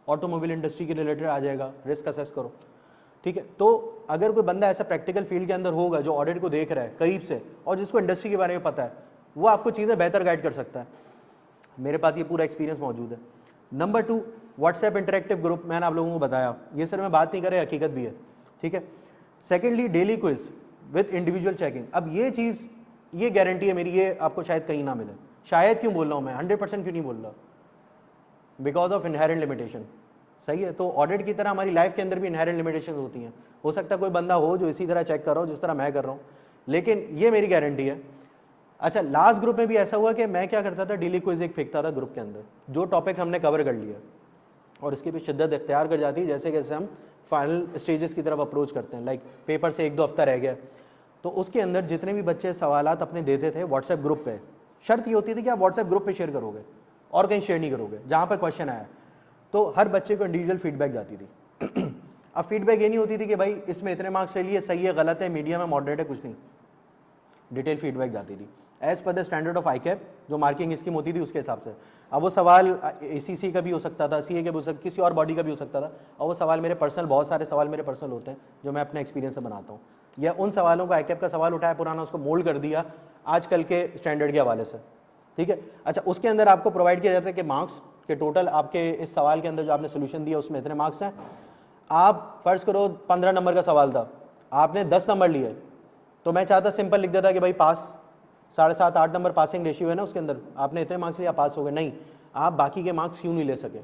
ऑटोमोबाइल इंडस्ट्री के रिलेटेड आ जाएगा, रिस्क असेस करो, ठीक है। तो अगर कोई बंदा ऐसा प्रैक्टिकल फील्ड के अंदर होगा जो ऑडिट को देख रहा है करीब से और जिसको इंडस्ट्री के बारे में पता है, वो आपको चीज़ें बेहतर गाइड कर सकता है। मेरे पास ये पूरा एक्सपीरियंस मौजूद है। नंबर 2, व्हाट्सएप इंटरेक्टिव ग्रुप, मैंने आप लोगों को बताया, ये सर मैं बात नहीं कर रहा, हकीकत भी है, ठीक है। Secondly, daily quiz with individual checking. अब ये चीज़, ये गारंटी है मेरी, ये आपको शायद कहीं ना मिले। शायद क्यों बोल रहा हूँ मैं, 100% क्यों नहीं बोल रहा, बिकॉज ऑफ इनहेरेंट लिमिटेशन, सही है। तो ऑडिट की तरह हमारी लाइफ के अंदर भी इनहेरेंट लिमिटेशन होती हैं। हो सकता है कोई बंदा हो जो इसी तरह चेक कर रहा हो जिस तरह मैं कर रहा हूँ, लेकिन ये मेरी गारंटी है। अच्छा, लास्ट ग्रुप में भी ऐसा हुआ कि मैं क्या करता था, डेली क्विज एक फेंकता था ग्रुप के अंदर, जो टॉपिक हमने कवर कर लिया और इसकी भी शिद्दत इख्तियार कर जाती है जैसे जैसे हम फाइनल स्टेजेस की तरफ अप्रोच करते हैं। लाइक पेपर से 1-2 हफ्ता रह गया, तो उसके अंदर जितने भी बच्चे सवालात अपने देते थे व्हाट्सएप ग्रुप पे, शर्त ये होती थी कि आप व्हाट्सएप ग्रुप पे शेयर करोगे और कहीं शेयर नहीं करोगे जहाँ पर क्वेश्चन आया। तो हर बच्चे को इंडिविजुअल फीडबैक जाती थी। अब फीडबैक ये नहीं होती थी कि भाई इसमें इतने मार्क्स ले लिए, सही है, गलत है, मीडियम है, मॉडरेट है, कुछ नहीं। डिटेल फीडबैक जाती थी as per the standard of आईकैप, जो मार्किंग स्कीम होती थी उसके हिसाब से। अब वो सवाल एसीसी का भी हो सकता था, सीए का भी हो सकता, किसी और बॉडी का भी हो सकता था, और वो सवाल मेरे पर्सनल, बहुत सारे सवाल मेरे पर्सनल होते हैं जो मैं अपने एक्सपीरियंस से बनाता हूँ, या उन सवालों को आईकैप का सवाल उठाया पुराना, उसको मोल्ड कर दिया आजकल के स्टैंडर्ड के हवाले से, ठीक है। अच्छा, उसके अंदर आपको प्रोवाइड किया जाता है कि मार्क्स के टोटल आपके इस सवाल के अंदर जो आपने सोल्यूशन दिया उसमें इतने मार्क्स हैं। आप फर्ज करो 15 नंबर का सवाल था, आपने 10 नंबर लिए, तो मैं चाहता सिंपल लिख देता कि भाई पास, 7.5-8 नंबर पासिंग रेशियो है ना उसके अंदर, आपने इतने मार्क्स लिया, पास हो गए। नहीं, आप बाकी के मार्क्स क्यों नहीं ले सके,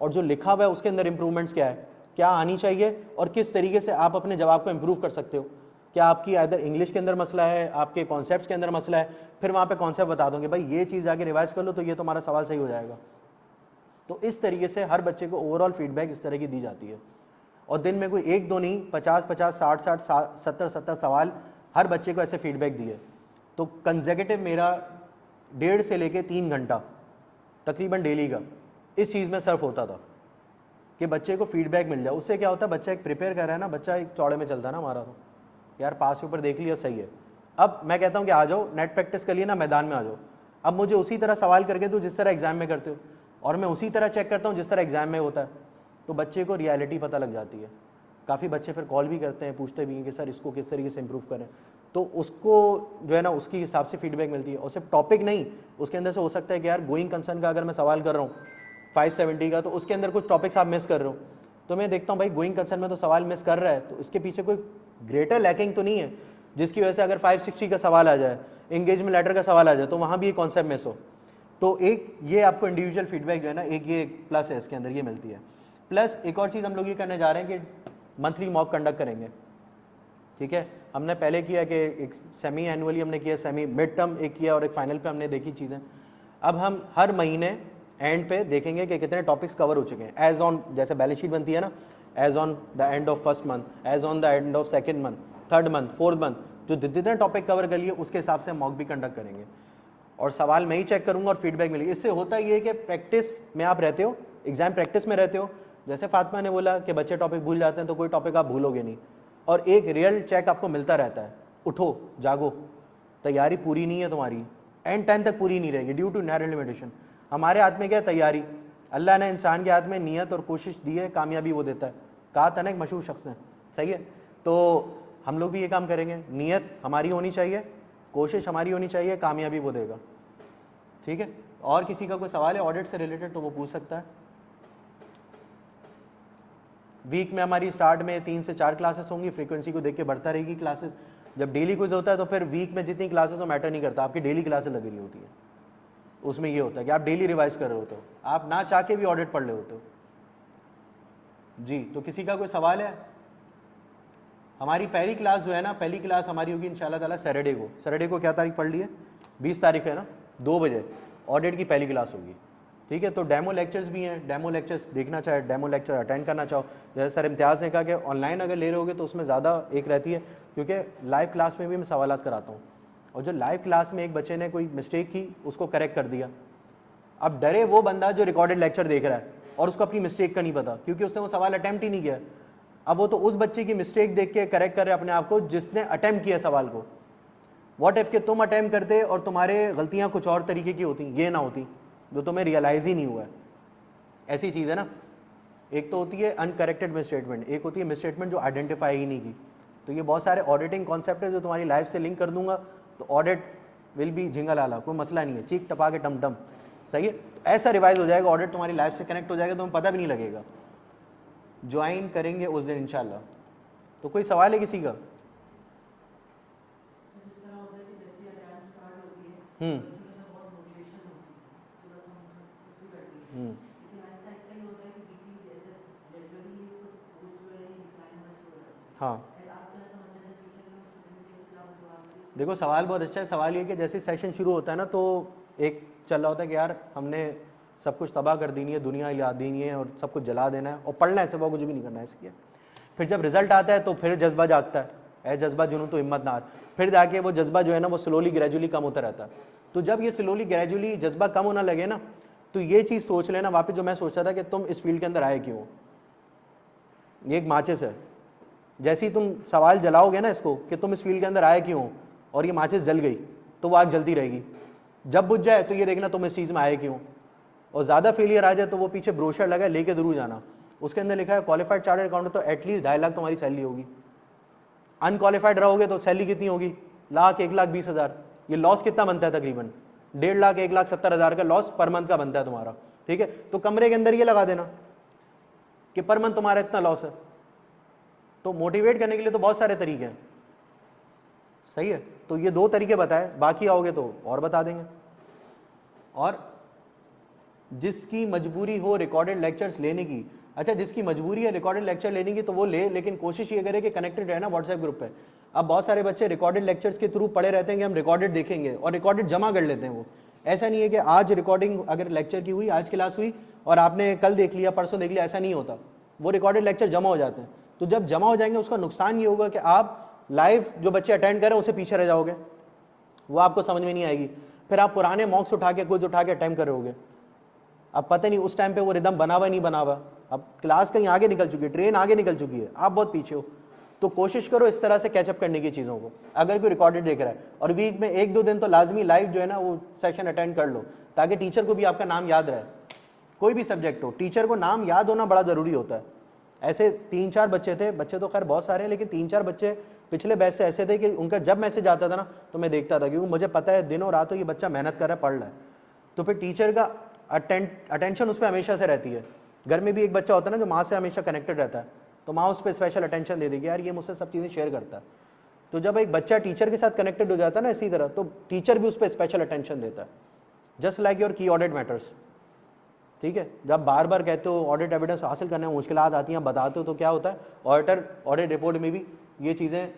और जो लिखा हुआ है उसके अंदर इंप्रूवमेंट्स क्या है, क्या आनी चाहिए, और किस तरीके से आप अपने जवाब को इंप्रूव कर सकते हो। क्या आपकी इधर इंग्लिश के अंदर मसला है, आपके कॉन्सेप्ट्स के अंदर मसला है, फिर वहाँ पे कॉन्सेप्ट बता दोगे भाई ये चीज़ आगे रिवाइज कर लो तो ये तुम्हारा सवाल सही हो जाएगा। तो इस तरीके से हर बच्चे को ओवरऑल फीडबैक इस तरह की दी जाती है, और दिन में कोई 1-2 नहीं, 50-50, 60-60, 70-70 सवाल हर बच्चे को ऐसे फीडबैक दिए। तो कंसेक्यूटिव मेरा 1.5 से लेके 3 घंटा तकरीबन डेली का इस चीज़ में सर्फ होता था कि बच्चे को फीडबैक मिल जाए। उससे क्या होता है, बच्चा एक प्रिपेयर कर रहा है ना, बच्चा एक चौड़े में चलता है ना हमारा, तो यार पास पेपर देख लिया, सही है। अब मैं कहता हूँ कि आ जाओ, नेट प्रैक्टिस कर लिए ना, मैदान में आ जाओ। अब मुझे उसी तरह सवाल करके दो जिस तरह एग्जाम में करते हो, और मैं उसी तरह चेक करता हूँ जिस तरह एग्जाम में होता है, तो बच्चे को रियलिटी पता लग जाती है। काफ़ी बच्चे फिर कॉल भी करते हैं, पूछते भी हैं कि सर इसको किस तरीके से इंप्रूव करें, तो उसको जो है ना उसके हिसाब से फीडबैक मिलती है। और सिर्फ टॉपिक नहीं, उसके अंदर से हो सकता है कि यार गोइंग कंसर्न का अगर मैं सवाल कर रहा हूँ 570 का, तो उसके अंदर कुछ टॉपिक्स आप मिस कर रहे हो, तो मैं देखता हूँ भाई गोइंग कंसर्न में तो सवाल मिस कर रहा है, तो इसके पीछे कोई ग्रेटर लैकिंग तो नहीं है जिसकी वजह से अगर 560 का सवाल आ जाए, एंगेजमेंट लेटर का सवाल आ जाए, तो वहाँ भी ये कॉन्सेप्ट मिस हो। तो एक ये आपको इंडिविजुअल फीडबैक जो है ना, एक ये प्लस है इसके अंदर, ये मिलती है। प्लस एक और चीज़ हम लोग ये करने जा रहे हैं कि मंथली मॉक कंडक्ट करेंगे, ठीक है। हमने पहले किया कि एक सेमी एनुअली हमने किया, सेमी मिड टर्म एक किया, और एक फाइनल पे हमने देखी चीज़ें। अब हम हर महीने एंड पे देखेंगे कि कितने टॉपिक्स कवर हो चुके हैं, एज ऑन, जैसे बैलेंस शीट बनती है ना, as on the end of first month, as on the end of second month, third month, fourth month, जो जितने टॉपिक कवर कर लिए उसके हिसाब से मॉक भी कंडक्ट करेंगे, और सवाल मैं ही चेक करूंगा और फीडबैक मिलेगी। इससे होता ये है कि प्रैक्टिस में आप रहते हो, एग्जाम प्रैक्टिस में रहते हो। जैसे फातिमा ने बोला कि बच्चे टॉपिक भूल जाते हैं, तो कोई टॉपिक आप भूलोगे नहीं, और एक रियल चेक आपको मिलता रहता है। उठो जागो, तैयारी पूरी नहीं है तुम्हारी, एंड टाइम तक पूरी नहीं रहेगी ड्यू टू नैरो लिमिटेशन। हमारे हाथ में क्या है? तैयारी। अल्लाह ने इंसान के हाथ में नियत और कोशिश दी है, कामयाबी वो देता है, कहा था ना एक मशहूर शख्स ने, सही है। तो हम लोग भी ये काम करेंगे, नियत हमारी होनी चाहिए, कोशिश हमारी होनी चाहिए, कामयाबी वो देगा, ठीक है। और किसी का कोई सवाल है ऑडिट से रिलेटेड तो वो पूछ सकता है। वीक में हमारी स्टार्ट में 3 से 4 क्लासेस होंगी, फ्रीक्वेंसी को देख के बढ़ता रहेगी क्लासेस। जब डेली क्विज होता है तो फिर वीक में जितनी क्लासेस हो मैटर नहीं करता, आपकी डेली क्लासेस लग रही होती है। उसमें ये होता है कि आप डेली रिवाइज कर रहे होते हो, आप ना चाह के भी ऑडिट पढ़ रहे होते हो जी। तो किसी का कोई सवाल है? हमारी पहली क्लास जो है ना, पहली क्लास हमारी होगी इंशाल्लाह ताला सैटरडे को। सैटरडे को क्या तारीख पढ़ ली है? 20 तारीख है ना, 2 बजे ऑडिट की पहली क्लास होगी, ठीक है। तो डेमो लेक्चर्स भी हैं, डेमो लेक्चर्स देखना चाहे, डेमो लेक्चर अटेंड करना चाहो, जैसे सर इम्तियाज़ ने कहा कि ऑनलाइन अगर ले रहे होगे तो उसमें ज़्यादा एक रहती है, क्योंकि लाइव क्लास में भी मैं सवालात कराता हूँ, और जो लाइव क्लास में एक बच्चे ने कोई मिस्टेक की उसको करेक्ट कर दिया, अब डरे वो बंदा जो रिकॉर्डेड लेक्चर देख रहा है और उसको अपनी मिस्टेक का नहीं पता, क्योंकि उसने वो सवाल अटैम्प्ट ही नहीं किया। अब वो तो उस बच्चे की मिस्टेक देख के करेक्ट कर रहे अपने आप को जिसने अटैम्प्ट किया सवाल को। व्हाट इफ कि तुम अटैम्प्ट करते और तुम्हारे गलतियां कुछ और तरीके की होती, ये ना होती, जो तुम्हें रियलाइज ही नहीं हुआ है। ऐसी चीज़ है ना, एक तो होती है अनकरेक्टेड मिसस्टेटमेंट, एक होती है मिसस्टेटमेंट जो आइडेंटिफाई ही नहीं की। तो ये बहुत सारे ऑडिटिंग कॉन्सेप्ट है जो तुम्हारी लाइफ से लिंक कर दूंगा, तो ऑडिट विल बी झिंगालाला, कोई मसला नहीं है, चीख टपा के टम टम, सही है। तो ऐसा रिवाइज हो जाएगा, ऑडिट तुम्हारी लाइफ से कनेक्ट हो जाएगा, तुम्हें पता भी नहीं लगेगा। ज्वाइन करेंगे उस दिन इंशाल्लाह। तो कोई सवाल है किसी का? हाँ, देखो सवाल बहुत अच्छा है। सवाल ये कि जैसे सेशन शुरू होता है ना, तो एक चल रहा होता है कि यार हमने सब कुछ तबाह कर देनी है, दुनिया हिला देनी है और सब कुछ जला देना है और पढ़ना है, सिवा कुछ भी नहीं करना है इसलिए। फिर जब रिजल्ट आता है तो फिर जज्बा जागता है, ऐ जज्बा जुनून तो हिम्मत नार। फिर जाके वो जज्बा जो है ना वो स्लोली ग्रेजुअली कम होता रहता है। तो जब ये स्लोली ग्रेजुअली जज्बा कम होना लगे ना, तो ये चीज़ सोच लेना वापस जो मैं सोचता था कि तुम इस फील्ड के अंदर आए क्यों। ये एक माचिस है, जैसे ही तुम सवाल जलाओगे ना इसको कि तुम इस फील्ड के अंदर आए क्यों, और ये माचिस जल गई तो वो आग जलती रहेगी। जब बुझ जाए तो ये देखना तुम इस चीज़ में आए क्यों। और ज़्यादा फेलियर आ जाए तो वो पीछे ब्रोशर लगा लेके जरूर जाना, उसके अंदर लिखा है क्वालिफाइड चार्टर्ड अकाउंटेंट तो एटलीस्ट 2.5 लाख तुम्हारी सैलरी होगी। अनक्वालिफाइड रहोगे तो सैलरी कितनी होगी? लाख, 1,20,000। ये लॉस कितना बनता है? तकरीबन 1.5 लाख, 1,70,000 का लॉस पर मंथ का बनता है तुम्हारा, ठीक है। तो कमरे के अंदर ये लगा देना कि पर मंथ तुम्हारा इतना लॉस है। तो मोटिवेट करने के लिए तो बहुत सारे तरीके हैं, सही है। तो ये 2 तरीके बताए, बाकी आओगे तो और बता देंगे। और जिसकी मजबूरी हो रिकॉर्डेड लेक्चर्स लेने की, अच्छा जिसकी मजबूरी है रिकॉर्डेड लेक्चर लेने की तो वो ले, लेकिन कोशिश ये करे कि कनेक्टेड रहे ना व्हाट्सएप ग्रुप पे। अब बहुत सारे बच्चे रिकॉर्डेड लेक्चर्स के थ्रू पढ़े रहते हैं कि हम रिकॉर्डेड देखेंगे और रिकॉर्डेड जमा कर लेते हैं। वो ऐसा नहीं है कि आज रिकॉर्डिंग अगर लेक्चर की हुई, आज क्लास हुई और आपने कल देख लिया, परसों देख लिया, ऐसा नहीं होता। वो रिकॉर्डेड लेक्चर जमा हो जाते हैं। तो जब जमा हो जाएंगे उसका नुकसान ये होगा कि आप लाइव जो बच्चे अटेंड करें उससे पीछे रह जाओगे, वो आपको समझ में नहीं आएगी। फिर आप पुराने मॉक्स उठा के कुछ उठा के अटेम्प्ट कर रहे होगे, अब पता नहीं उस टाइम पे वो रिदम बना हुआ नहीं बना हुआ, अब क्लास कहीं आगे निकल चुकी है, ट्रेन आगे निकल चुकी है, आप बहुत पीछे हो। तो कोशिश करो इस तरह से कैचअप करने की चीज़ों को। अगर कोई रिकॉर्डेड देख रहा है और वीक में 1-2 दिन तो लाजमी लाइव जो है ना वो सेशन अटेंड कर लो, ताकि टीचर को भी आपका नाम याद रहे। कोई भी सब्जेक्ट हो, टीचर को नाम याद होना बड़ा ज़रूरी होता है। ऐसे 3-4 बच्चे थे, बच्चे तो खैर बहुत सारे हैं, लेकिन 3-4 बच्चे पिछले बैच से ऐसे थे कि उनका जब मैसेज आता था ना तो मैं देखता था, क्योंकि मुझे पता है दिनों रातों ये बच्चा मेहनत कर रहा है, पढ़ रहा है। तो फिर टीचर का अटेंशन उस पर हमेशा से रहती है। घर में भी एक बच्चा होता है ना जो माँ से हमेशा कनेक्टेड रहता है, तो माँ उस पर स्पेशल अटेंशन दे देगी, यार ये मुझसे सब चीज़ें शेयर करता है। तो जब एक बच्चा टीचर के साथ कनेक्टेड हो जाता है ना इसी तरह, तो टीचर भी उस पर स्पेशल अटेंशन देता है। जस्ट लाइक योर की ऑडिट मैटर्स, ठीक है। जब बार बार कहते हो ऑडिट एविडेंस हासिल करने में मुश्किलात आती हैं, बताते हो, तो क्या होता है, ऑडिटर ऑडिट रिपोर्ट में भी ये चीज़ें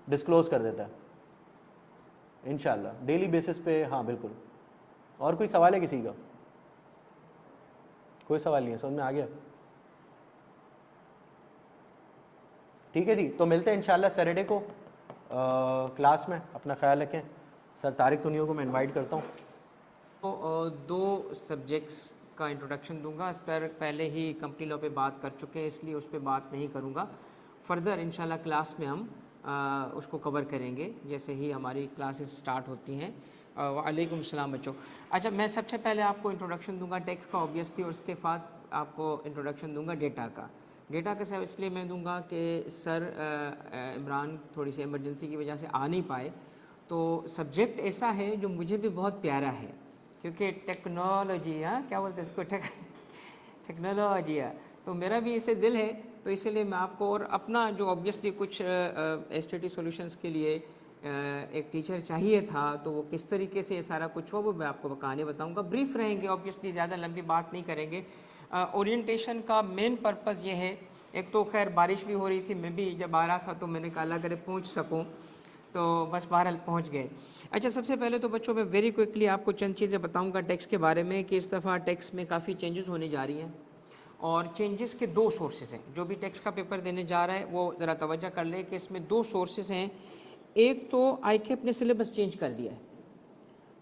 डिस्क्लोज कर देता है इंशाल्लाह डेली बेसिस पे। हाँ बिल्कुल। और कोई सवाल है किसी का? कोई सवाल नहीं है, समझ में आ गया? ठीक है जी, तो मिलते हैं इंशाल्लाह सैटरडे को क्लास में। अपना ख्याल रखें। सर तारिक तुनियो को मैं इनवाइट करता हूँ। तो दो सब्जेक्ट्स का इंट्रोडक्शन दूंगा। सर पहले ही कंपनी लॉ पे बात कर चुके हैं, इसलिए उस पर बात नहीं करूंगा। फर्दर इंशाल्लाह क्लास में हम उसको कवर करेंगे जैसे ही हमारी क्लासेस स्टार्ट होती हैं। वालेकुम सलाम बच्चों। अच्छा, मैं सबसे पहले आपको इंट्रोडक्शन दूंगा टैक्स का ऑब्वियसली, और उसके बाद आपको इंट्रोडक्शन दूंगा डेटा का। डेटा का सब इसलिए मैं दूंगा कि सर इमरान थोड़ी सी इमरजेंसी की वजह से आ नहीं पाए, तो सब्जेक्ट ऐसा है जो मुझे भी बहुत प्यारा है, क्योंकि टेक्नोलॉजी, हाँ क्या बोलते हैं इसको, टेक्नोलॉजी है, तो मेरा भी इससे दिल है। तो इसलिए मैं आपको, और अपना जो ऑब्वियसली कुछ एसटीटी सॉल्यूशंस के लिए एक टीचर चाहिए था, तो वो किस तरीके से ये सारा कुछ हो वो मैं आपको कहानी बताऊंगा। ब्रीफ रहेंगे ऑब्वियसली, ज़्यादा लंबी बात नहीं करेंगे। ओरिएंटेशन का मेन पर्पज़ ये है, एक तो खैर बारिश भी हो रही थी, मैं भी जब आ रहा था तो मैंने कहा अगर पहुँच सकूँ, तो बस बहरहाल पहुँच गए। अच्छा, सबसे पहले तो बच्चों मैं वेरी क्विकली आपको चंद चीज़ें बताऊंगा टैक्स के बारे में कि इस दफ़ा टैक्स में काफ़ी चेंजेस होने जा रही हैं, और चेंजेस के दो सोर्सेज हैं। जो भी टैक्स का पेपर देने जा रहा है वो ज़रा तवज्जो कर ले कि इसमें दो सोर्सेज हैं। एक तो ICAP ने सिलेबस चेंज कर दिया है,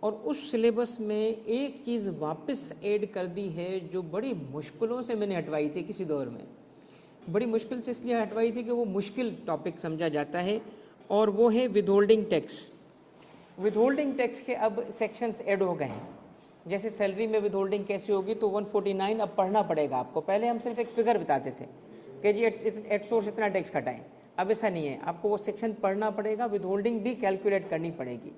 और उस सिलेबस में एक चीज़ वापस ऐड कर दी है जो बड़ी मुश्किलों से मैंने हटवाई थी किसी दौर में। बड़ी मुश्किल से इसलिए हटवाई थी कि वो मुश्किल टॉपिक समझा जाता है, और वो है विदहोल्डिंग टैक्स। विदहोल्डिंग टैक्स के अब सेक्शंस ऐड हो गए हैं। जैसे सैलरी में विदहोल्डिंग कैसे होगी, तो 149 अब पढ़ना पड़ेगा आपको। पहले हम सिर्फ एक फिगर बताते थे कि जी एट सोर्स इतना टैक्स कटाएं, अब ऐसा नहीं है, आपको वो सेक्शन पढ़ना पड़ेगा, विदहोल्डिंग भी कैलकुलेट करनी पड़ेगी।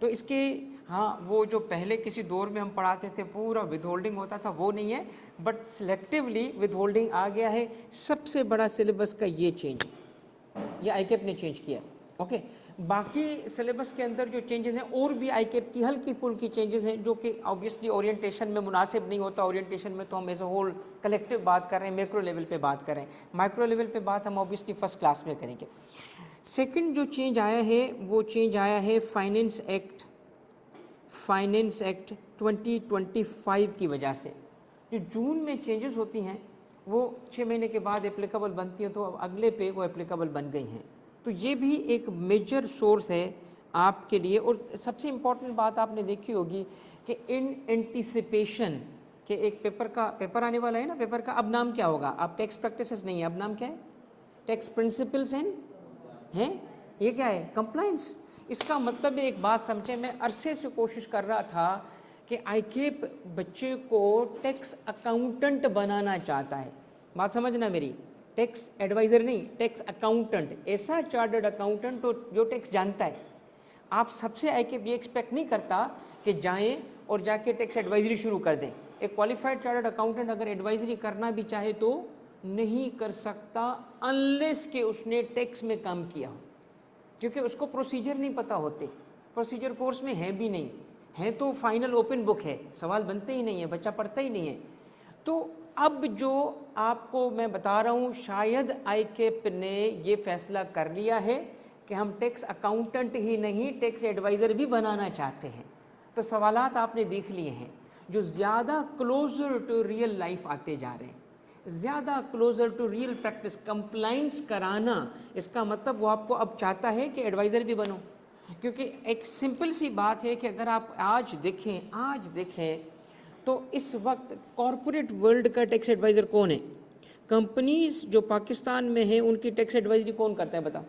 तो इसके, हाँ, वो जो पहले किसी दौर में हम पढ़ाते थे पूरा विदहोल्डिंग होता था, वो नहीं है, बट सिलेक्टिवली विदहोल्डिंग आ गया है। सबसे बड़ा सिलेबस का ये चेंज, ये ICAP ने चेंज किया, ओके। बाकी सिलेबस के अंदर जो चेंजेस हैं, और भी ICAP की हल्की फुल्की चेंजेस हैं, जो कि ऑब्वियसली ओरिएंटेशन में मुनासिब नहीं होता। ओरिएंटेशन में तो हम एज अ होल कलेक्टिव बात कर रहे हैं, मैक्रो लेवल पे बात कर रहे हैं, माइक्रो लेवल पे बात हम ऑब्वियसली फर्स्ट क्लास में करेंगे। सेकंड जो चेंज आया है वो चेंज आया है फाइनेंस एक्ट 2025 की वजह से। जो जून में चेंजेस होती हैं वो 6 महीने के बाद एप्लीकेबल बनती हैं, तो अब अगले पे वो एप्लीकेबल बन गई हैं। तो ये भी एक मेजर सोर्स है आपके लिए। और सबसे इम्पॉर्टेंट बात आपने देखी होगी कि इन एंटीसिपेशन के एक पेपर आने वाला है ना, पेपर का अब नाम क्या होगा, अब टैक्स प्रैक्टिसेस नहीं है, अब नाम क्या है, टैक्स प्रिंसिपल्स एंड हैं, ये क्या है, कंप्लायंस। इसका मतलब एक बात समझे, मैं अरसे से कोशिश कर रहा था कि ICAP बच्चे को टैक्स अकाउंटेंट बनाना चाहता है। बात समझना मेरी, टैक्स एडवाइज़र नहीं, टैक्स अकाउंटेंट, ऐसा चार्टर्ड अकाउंटेंट जो टैक्स जानता है। आप सबसे ICAP ये एक्सपेक्ट नहीं करता कि जाएं और जाके टैक्स एडवाइजरी शुरू कर दें। एक क्वालिफाइड चार्टर्ड अकाउंटेंट अगर एडवाइजरी करना भी चाहे तो नहीं कर सकता अनलेस कि उसने टैक्स में काम किया हो, क्योंकि उसको प्रोसीजर नहीं पता होते। प्रोसीजर कोर्स में है भी नहीं, है तो फाइनल ओपन बुक है, सवाल बनते ही नहीं है, बच्चा पढ़ता ही नहीं है। तो अब जो आपको मैं बता रहा हूँ, शायद ICAP ने ये फैसला कर लिया है कि हम टैक्स अकाउंटेंट ही नहीं टैक्स एडवाइज़र भी बनाना चाहते हैं। तो सवालात आपने देख लिए हैं जो ज़्यादा क्लोजर टू रियल लाइफ आते जा रहे हैं, ज़्यादा closer to real practice, compliance कराना। इसका मतलब वो आपको अब चाहता है कि एडवाइज़र भी बनो, क्योंकि एक सिंपल सी बात है कि अगर आप आज देखें तो इस वक्त कॉरपोरेट वर्ल्ड का टैक्स एडवाइज़र कौन है? कंपनीज जो पाकिस्तान में हैं उनकी टैक्स एडवाइजरी कौन करता है, बताओ?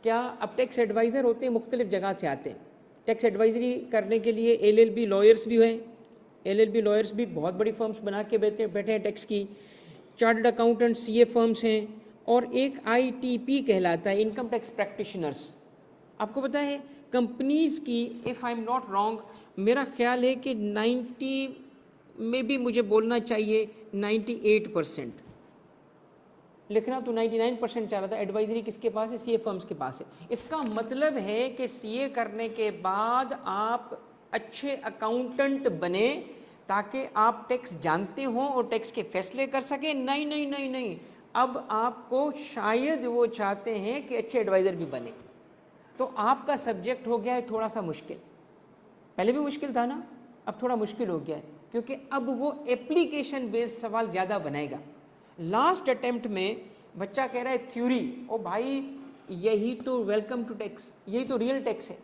क्या अब टैक्स एडवाइज़र होते हैं मुख्तलिफ जगह से आते हैं। टैक्स एडवाइजरी करने के लिए LLB लॉयर्स भी हैं, LLB लॉयर्स भी बहुत बड़ी फर्म्स बना के बैठे हैं टैक्स की। चार्टर्ड अकाउंटेंट CA फर्म्स हैं, और एक ITP कहलाता है, इनकम टैक्स प्रैक्टिशनर्स। आपको पता है कंपनीज़ की, if I am not wrong, मेरा ख्याल है कि 90 में भी मुझे बोलना चाहिए 98%, लिखना तो 99% चाह रहा था। एडवाइजरी किसके पास है? सीए फर्म्स के पास है। इसका मतलब है कि सीए करने के बाद आप अच्छे अकाउंटेंट बने ताकि आप टैक्स जानते हों और टैक्स के फैसले कर सकें। नहीं नहीं नहीं नहीं, अब आपको शायद वो चाहते हैं कि अच्छे एडवाइज़र भी बने। तो आपका सब्जेक्ट हो गया है थोड़ा सा मुश्किल, पहले भी मुश्किल था ना, अब थोड़ा मुश्किल हो गया है, क्योंकि अब वो एप्लीकेशन बेस्ड सवाल ज़्यादा बनाएगा। लास्ट अटेम्प्ट में बच्चा कह रहा है थ्योरी, ओ भाई यही तो वेलकम टू टैक्स, यही तो रियल टैक्स है।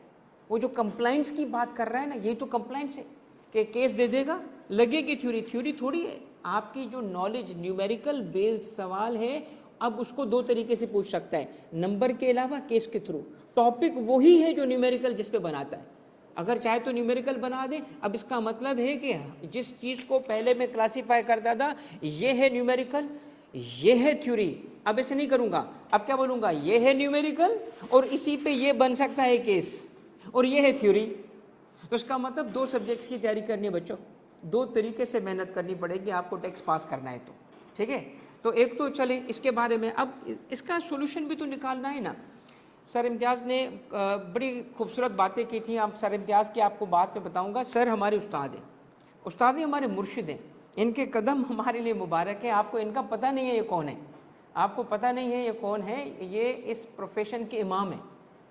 वो जो कंप्लाइंस की बात कर रहा है ना, यही तो कंप्लाइंस है कि केस दे देगा, लगेगी थ्योरी। थ्योरी थोड़ी है, आपकी जो नॉलेज न्यूमेरिकल बेस्ड सवाल है, अब उसको दो तरीके से पूछ सकता है, नंबर के अलावा केस के थ्रू। टॉपिक वही है जो न्यूमेरिकल जिस पे बनाता है, अगर चाहे तो न्यूमेरिकल बना दे। अब इसका मतलब है कि जिस चीज़ को पहले मैं क्लासीफाई करता था, ये है न्यूमेरिकल, ये है थ्योरी, अब ऐसे नहीं करूँगा। अब क्या बोलूँगा? ये है न्यूमेरिकल और इसी पे ये बन सकता है केस, और ये है थ्योरी। तो इसका मतलब दो सब्जेक्ट्स की तैयारी करनी है बच्चों, दो तरीके से मेहनत करनी पड़ेगी आपको टैक्स पास करना है तो, ठीक है। तो एक तो चले इसके बारे में, अब इसका सोल्यूशन भी तो निकालना है ना। सर इम्तियाज़ ने बड़ी खूबसूरत बातें की थी। आप सर इम्तियाज़ की आपको बात में बताऊंगा। सर हमारे उस्ताद हैं, उस्ताद ही हमारे मुर्शिद हैं, इनके कदम हमारे लिए मुबारक है। आपको इनका पता नहीं है ये कौन है, आपको पता नहीं है ये कौन है, ये इस प्रोफेशन के इमाम हैं,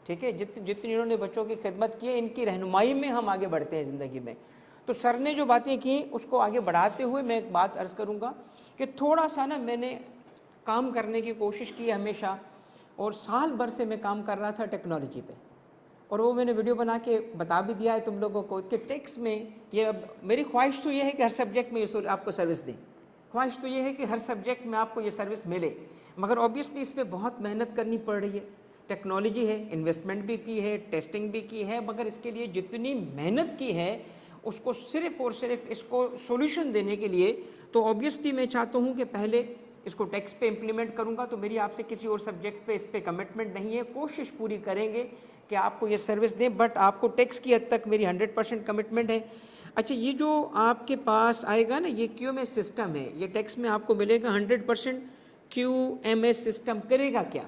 ठीक है। जितनी इन्होंने बच्चों की खिदमत की है, इनकी रहनुमाई में हम आगे बढ़ते हैं ज़िंदगी में। तो सर ने जो बातें की उसको आगे बढ़ाते हुए मैं एक बात अर्ज़ करूँगा कि थोड़ा सा ना मैंने काम करने की कोशिश की हमेशा, और साल भर से मैं काम कर रहा था टेक्नोलॉजी पे, और वो मैंने वीडियो बना के बता भी दिया है तुम लोगों को कि टैक्स में ये, अब मेरी ख्वाहिश तो ये है कि हर सब्जेक्ट में ये आपको सर्विस दें, ख्वाहिश तो ये है कि हर सब्जेक्ट में आपको ये सर्विस मिले, मगर ऑब्वियसली इस पर बहुत मेहनत करनी पड़ रही है। टेक्नोलॉजी है, इन्वेस्टमेंट भी की है, टेस्टिंग भी की है, मगर इसके लिए जितनी मेहनत की है उसको सिर्फ़ और सिर्फ इसको सॉल्यूशन देने के लिए, तो ऑब्वियसली मैं चाहता हूँ कि पहले इसको टैक्स पे इम्प्लीमेंट करूँगा। तो मेरी आपसे किसी और सब्जेक्ट पे इस पे कमिटमेंट नहीं है, कोशिश पूरी करेंगे कि आपको ये सर्विस दें, बट आपको टैक्स की हद तक मेरी 100% कमिटमेंट है। अच्छा, ये जो आपके पास आएगा ना, ये QMS सिस्टम है, ये टैक्स में आपको मिलेगा 100% QMS सिस्टम। करेगा क्या?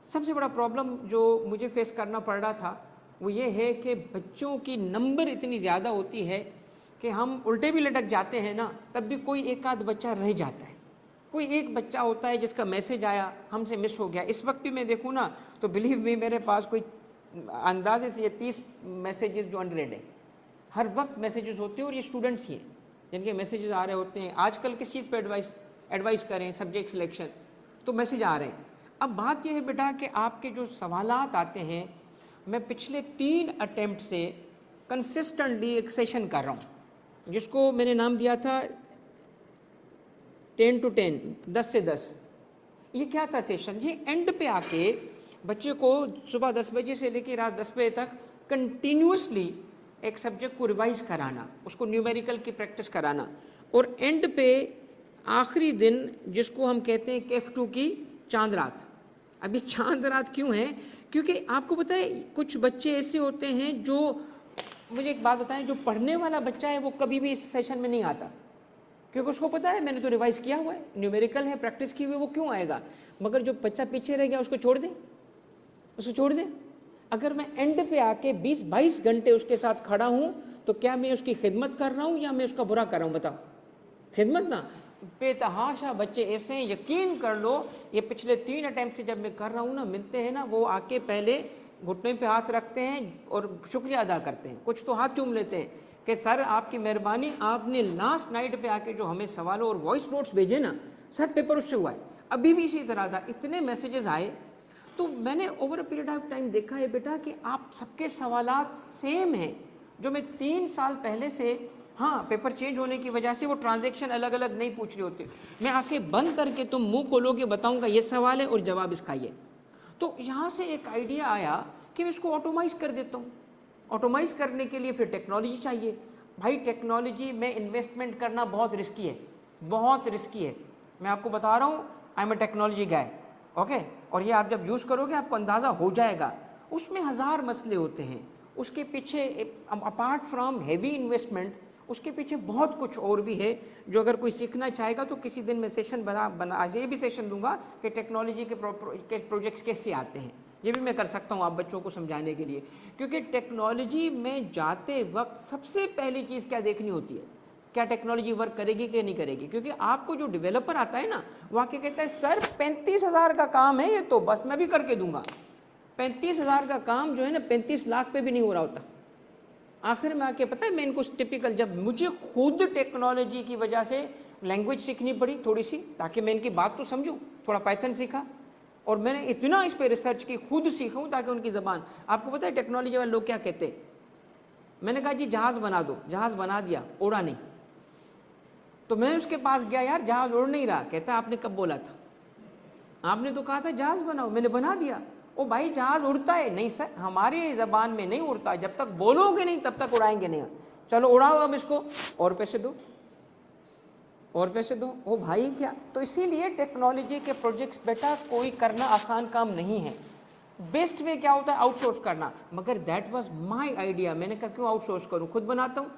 सबसे बड़ा प्रॉब्लम जो मुझे फेस करना पड़ रहा था वो ये है कि बच्चों की नंबर इतनी ज़्यादा होती है कि हम उल्टे भी लटक जाते हैं ना, तब भी कोई एक आध बच्चा रह जाता है। कोई एक बच्चा होता है जिसका मैसेज आया, हमसे मिस हो गया। इस वक्त भी मैं देखूँ ना तो बिलीव मी, मेरे पास कोई अंदाजे से ये 30 मैसेजेस जो अनरेड है, हर वक्त मैसेजेस होते हैं, और ये स्टूडेंट्स ही हैं जिनके मैसेजेस आ रहे होते हैं। आजकल किस चीज़ पे एडवाइस करें, सब्जेक्ट सिलेक्शन, तो मैसेज आ रहे हैं। अब बात यह है बेटा कि आपके जो सवालात आते हैं, मैं पिछले 3 अटेम्प्ट से कंसिस्टेंटली एक सेशन कर रहा हूँ जिसको मैंने नाम दिया था 10 to 10, 10 से 10। ये क्या था सेशन? ये एंड पे आके बच्चे को सुबह 10 बजे से लेकर रात 10 बजे तक कंटिन्यूसली एक सब्जेक्ट को रिवाइज कराना, उसको न्यूमेरिकल की प्रैक्टिस कराना, और एंड पे आखिरी दिन जिसको हम कहते हैं KF2 की चांद रात। अब ये चांद रात क्यों है? क्योंकि आपको पता है कुछ बच्चे ऐसे होते हैं जो, मुझे एक बात बताएं, जो पढ़ने वाला बच्चा है वो कभी भी इस सेशन में नहीं आता, क्योंकि उसको पता है मैंने तो रिवाइज किया हुआ है, न्यूमेरिकल है, प्रैक्टिस की हुई है, वो क्यों आएगा। मगर जो बच्चा पीछे रह गया उसको छोड़ दें, उसको छोड़ दें। अगर मैं एंड पे आके 20-22 घंटे उसके साथ खड़ा हूँ तो क्या मैं उसकी खिदमत कर रहा हूँ या मैं उसका बुरा कर रहा हूँ? बताओ, खिदमत ना। बेतहाशा बच्चे ऐसे हैं, यकीन कर लो, ये पिछले 3 अटैम्प्ट से जब मैं कर रहा हूँ ना, मिलते हैं ना, वो आके पहले घुटने पे हाथ रखते हैं और शुक्रिया अदा करते हैं, कुछ तो हाथ चूम लेते हैं कि सर आपकी मेहरबानी, आपने लास्ट नाइट पे आके जो हमें सवालों और वॉइस नोट्स भेजे ना सर, पेपर उससे हुआ है। अभी भी इसी तरह था, इतने मैसेजेस आए। तो मैंने over a period of time देखा है बेटा कि आप सबके सवालात सेम हैं, जो मैं 3 साल पहले से, हाँ पेपर चेंज होने की वजह से वो ट्रांजैक्शन अलग अलग नहीं पूछ रहे होते, मैं आंखें बंद करके तुम मुंह खोलोगे बताऊंगा ये सवाल है और जवाब इसका ये। तो यहाँ से एक आइडिया आया कि मैं इसको ऑटोमाइज़ कर देता हूँ। ऑटोमाइज़ करने के लिए फिर टेक्नोलॉजी चाहिए। भाई टेक्नोलॉजी में इन्वेस्टमेंट करना बहुत रिस्की है, बहुत रिस्की है। मैं आपको बता रहा हूँ, I am a technology guy, okay. और ये आप जब यूज़ करोगे आपको अंदाज़ा हो जाएगा। उसमें हज़ार मसले होते हैं, उसके पीछे अपार्ट फ्रॉम हैवी इन्वेस्टमेंट उसके पीछे बहुत कुछ और भी है जो अगर कोई सीखना चाहेगा तो किसी दिन मैं सेशन बना आज ये भी सेशन दूंगा कि टेक्नोलॉजी के प्रोजेक्ट्स कैसे आते हैं, ये भी मैं कर सकता हूँ आप बच्चों को समझाने के लिए। क्योंकि टेक्नोलॉजी में जाते वक्त सबसे पहली चीज़ क्या देखनी होती है, क्या टेक्नोलॉजी वर्क करेगी कि नहीं करेगी। क्योंकि आपको जो डेवलपर आता है ना वो आके कहता है सर 35,000 का काम है ये तो बस मैं भी करके दूंगा। 35,000 का काम जो है ना 35 लाख पे भी नहीं हो रहा होता। आखिर में आके पता है मैं इनको टिपिकल, जब मुझे खुद टेक्नोलॉजी की वजह से लैंग्वेज सीखनी पड़ी थोड़ी सी ताकि मैं इनकी बात तो समझूं, थोड़ा पाइथन सीखा और मैंने इतना इस पर रिसर्च की, खुद सीखूं ताकि उनकी ज़बान। आपको पता है टेक्नोलॉजी वाले लोग क्या कहते हैं, मैंने कहा जी जहाज़ बना दो, जहाज़ बना दिया, उड़ा नहीं। तो मैं उसके पास गया, यार जहाज़ उड़ नहीं रहा। कहता आपने कब बोला था, आपने तो कहा था जहाज़ बनाओ, मैंने बना दिया। ओ भाई जहाज़ उड़ता है? नहीं सर हमारी ज़बान में नहीं उड़ता, जब तक बोलोगे नहीं तब तक उड़ाएंगे नहीं। चलो उड़ाओ अब इसको, और पैसे दो और पैसे दो। ओ भाई क्या, तो इसीलिए टेक्नोलॉजी के प्रोजेक्ट्स बेटा कोई करना आसान काम नहीं है। बेस्ट वे क्या होता है, आउटसोर्स करना। मगर दैट वाज माय आइडिया, मैंने कहा क्यों आउटसोर्स करूं, खुद बनाता हूं।